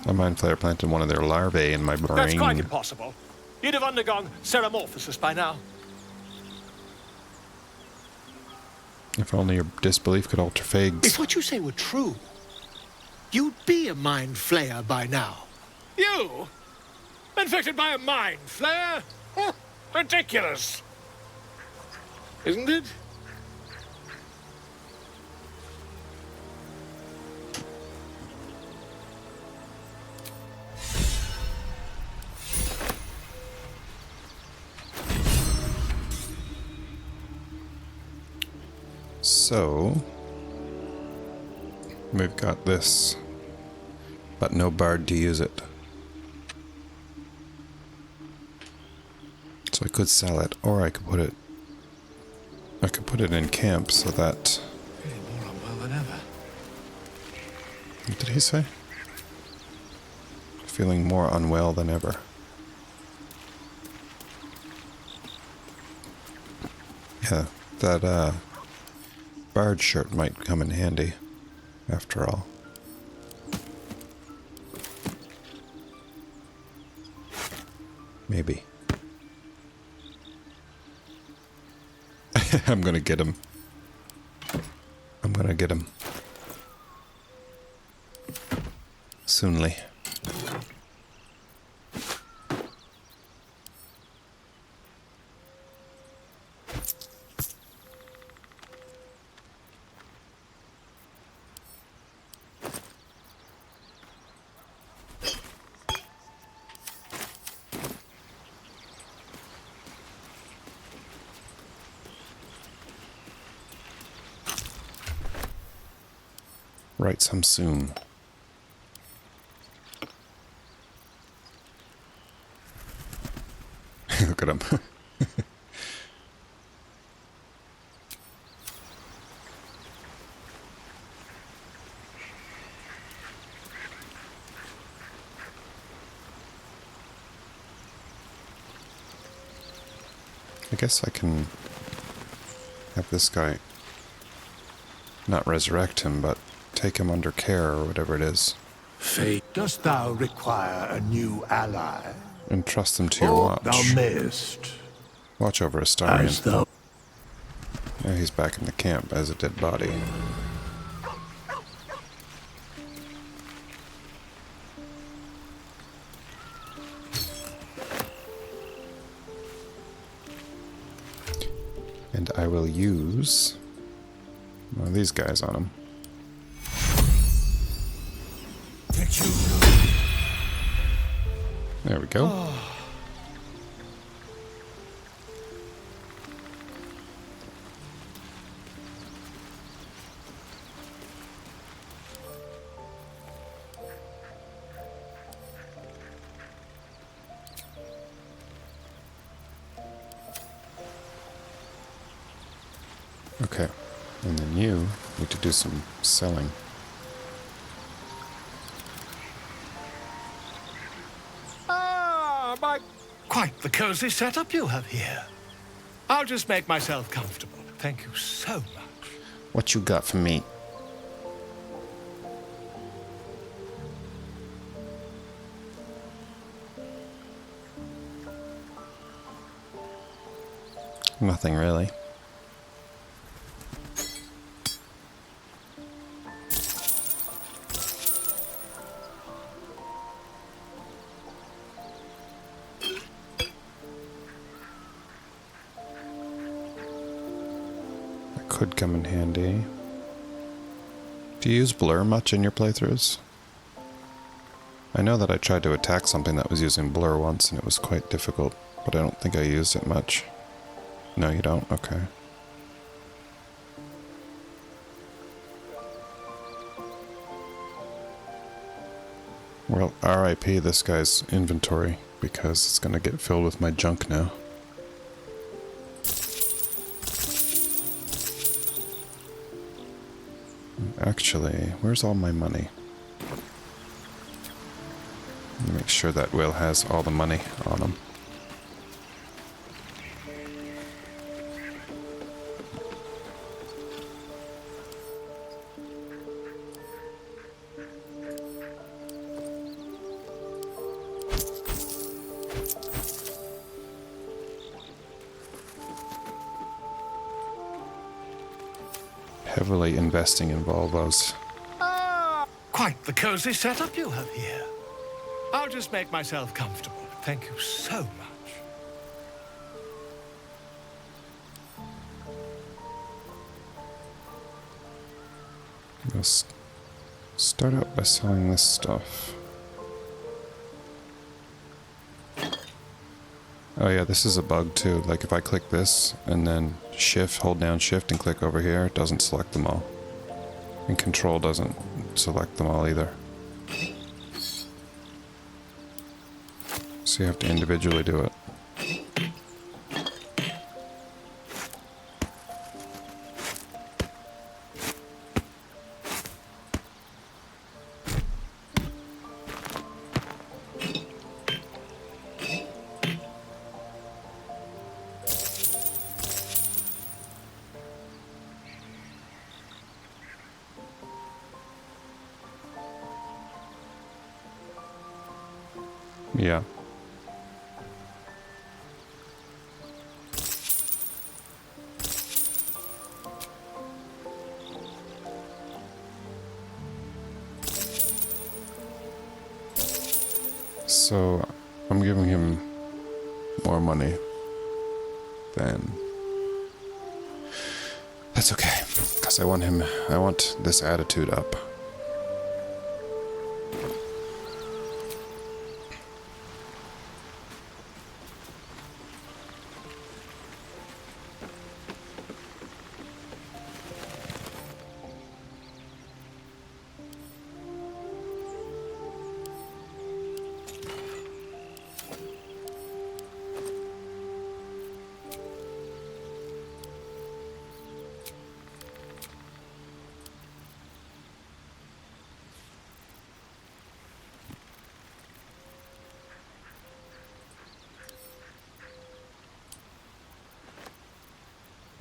A Mind Flayer planted one of their larvae in my brain. That's quite impossible. You'd have undergone ceramorphosis by now. If only your disbelief could alter fates. If what you say were true, you'd be a Mind Flayer by now. You? Infected by a Mind Flayer? Huh, ridiculous. Isn't it? So, we've got this, but no bard to use it. So I could sell it, or I could put it. I could put it in camp so that. More unwell than ever. What did he say? Feeling more unwell than ever. Yeah, that bard shirt might come in handy, after all. Maybe. I'm gonna get him. I'm gonna get him. Soonly. Write some soon. Look at him. I guess I can have this guy not resurrect him, but take him under care or whatever it is. Fate, dost thou require a new ally? And trust them to your watch. Thou mayest. Watch over Astarion. Now he's back in the camp as a dead body. And I will use one of these guys on him. There we go. Okay, and then you need to do some selling. Quite the cozy setup you have here. I'll just make myself comfortable. Thank you so much. What you got for me? Nothing really. Could come in handy. Do you use blur much in your playthroughs? I know that I tried to attack something that was using blur once and it was quite difficult, but I don't think I used it much. No, you don't? Okay. Well, RIP this guy's inventory, because it's gonna get filled with my junk now. Actually, where's all my money? Let me make sure that Will has all the money on him. Heavily investing in Volvos. Quite the cozy setup you have here. I'll just make myself comfortable. Thank you so much. Let's start out by selling this stuff. Oh yeah, this is a bug too. Like if I click this and then hold down shift and click over here, it doesn't select them all. And control doesn't select them all either. So you have to individually do it. Yeah. So I'm giving him more money than... That's okay, because I want this attitude up.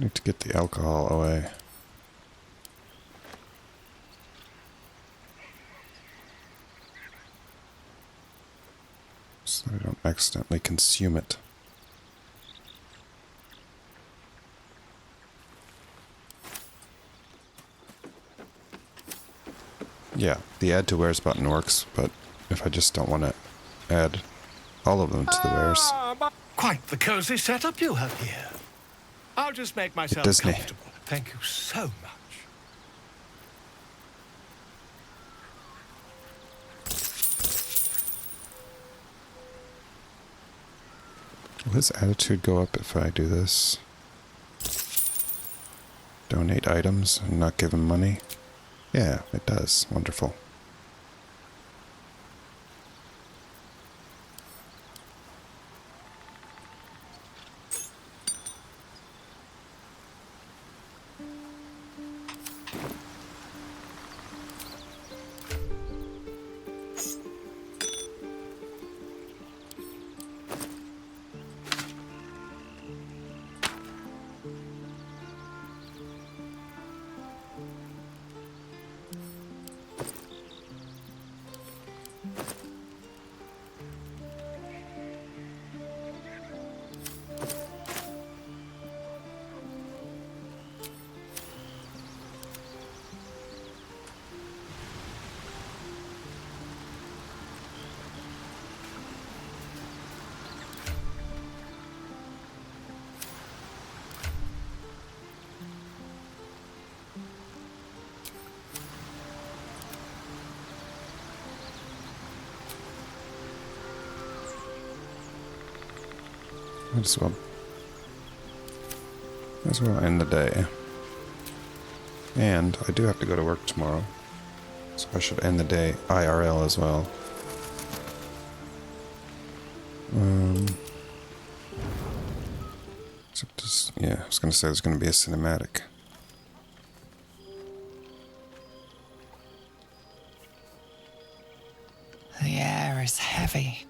Need to get the alcohol away. So that I don't accidentally consume it. Yeah, the add to wares button works, but if I just don't want to add all of them to the wares. Quite the cozy setup you have here. I'll just make myself Disney. comfortable. Thank you so much. Will his attitude go up if I do this? Donate items and not give him money? Yeah, it does. Wonderful. Might as well end the day. And I do have to go to work tomorrow, so I should end the day IRL as well. Yeah, I was going to say there's going to be a cinematic. The air is heavy.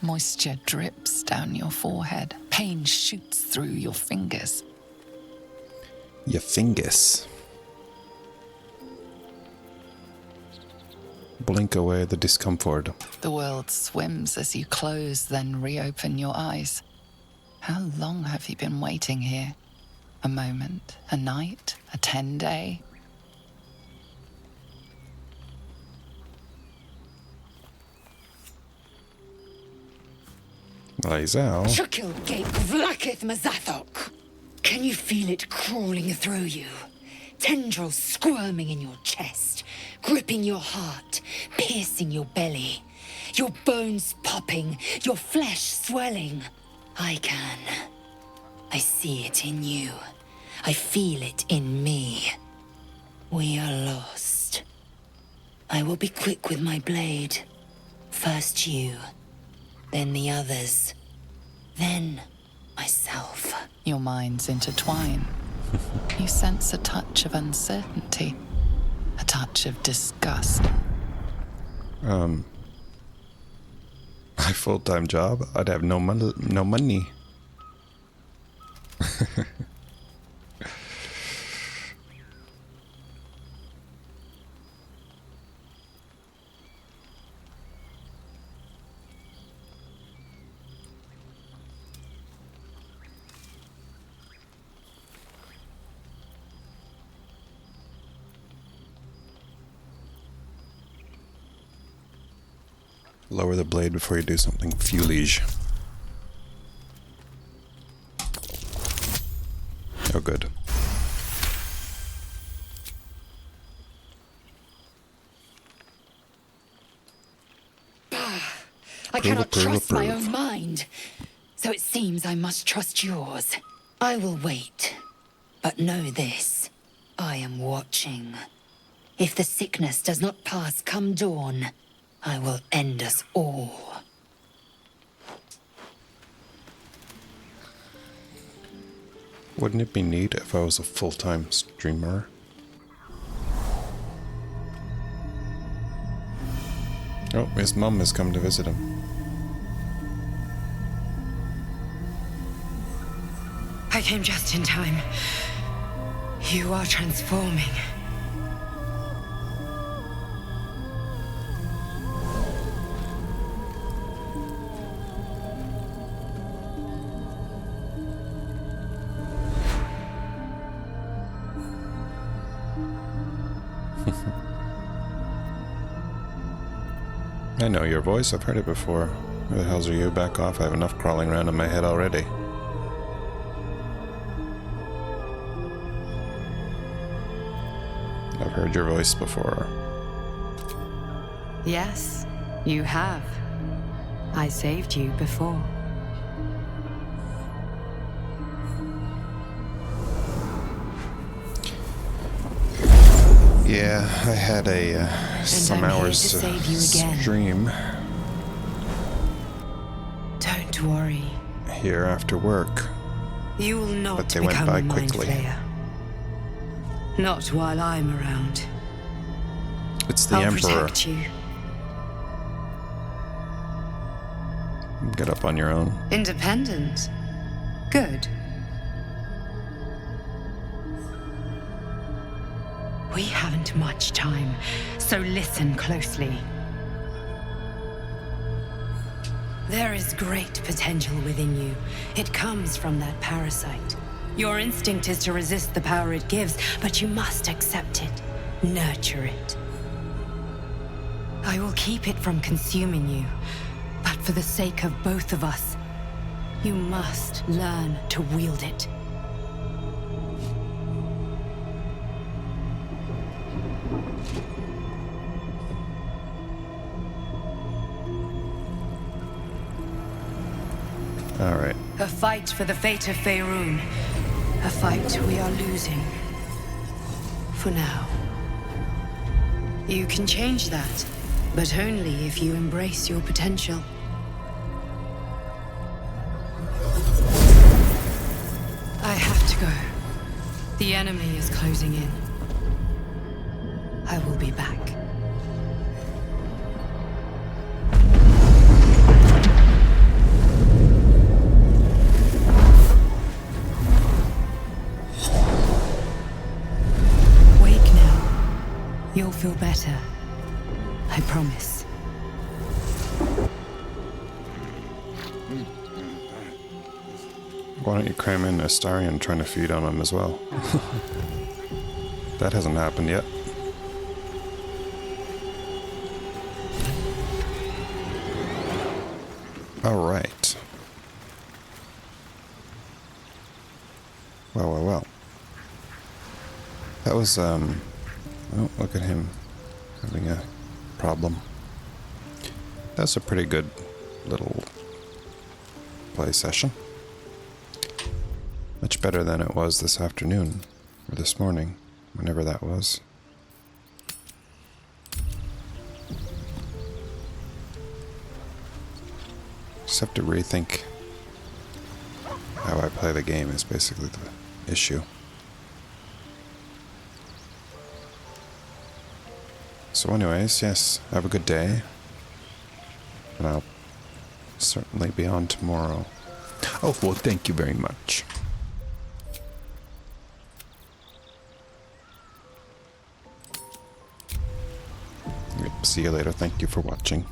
Moisture drips down your forehead. Pain shoots through your fingers. Your fingers. Blink away the discomfort. The world swims as you close, then reopen your eyes. How long have you been waiting here? A moment, a night, a 10-day? Lae'zel. Chukil Gate Vlakith Mazathok. Can you feel it crawling through you? Tendrils squirming in your chest, gripping your heart, piercing your belly. Your bones popping, your flesh swelling. I can. I see it in you. I feel it in me. We are lost. I will be quick with my blade. First you, then the others, then myself. Your minds intertwine. You sense a touch of uncertainty, a touch of disgust. My full-time job, I'd have no money. Lower the blade before you do something foolish. Oh, good. I cannot trust my own mind, so it seems I must trust yours. I will wait, but know this. I am watching. If the sickness does not pass come dawn, I will end us all. Wouldn't it be neat if I was a full-time streamer? Oh, his mum has come to visit him. I came just in time. You are transforming. I know your voice, I've heard it before. Who the hells are you? Back off, I have enough crawling around in my head already. I've heard your voice before. Yes, you have. I saved you before. Yeah, I had a some hours stream. Don't worry. Here after work. You will not but they went by quickly. Flayer. Not while I'm around. It's the I'll Emperor. Protect you. Get up on your own. Independent. Good. We haven't much time, so listen closely. There is great potential within you. It comes from that parasite. Your instinct is to resist the power it gives, but you must accept it, nurture it. I will keep it from consuming you, but for the sake of both of us, you must learn to wield it. All right. A fight for the fate of Faerun. A fight we are losing. For now. You can change that, but only if you embrace your potential. I have to go. The enemy is closing in. I will be back. Wake now. You'll feel better. I promise. Why don't you cram in Astarion trying to feed on him as well? That hasn't happened yet. Alright. Well. That was, oh, look at him having a problem. That's a pretty good little play session. Much better than it was this afternoon, or this morning, whenever that was. Just have to rethink how I play the game is basically the issue. So anyways, yes, have a good day. And I'll certainly be on tomorrow. Oh, well, thank you very much. Yep, see you later. Thank you for watching.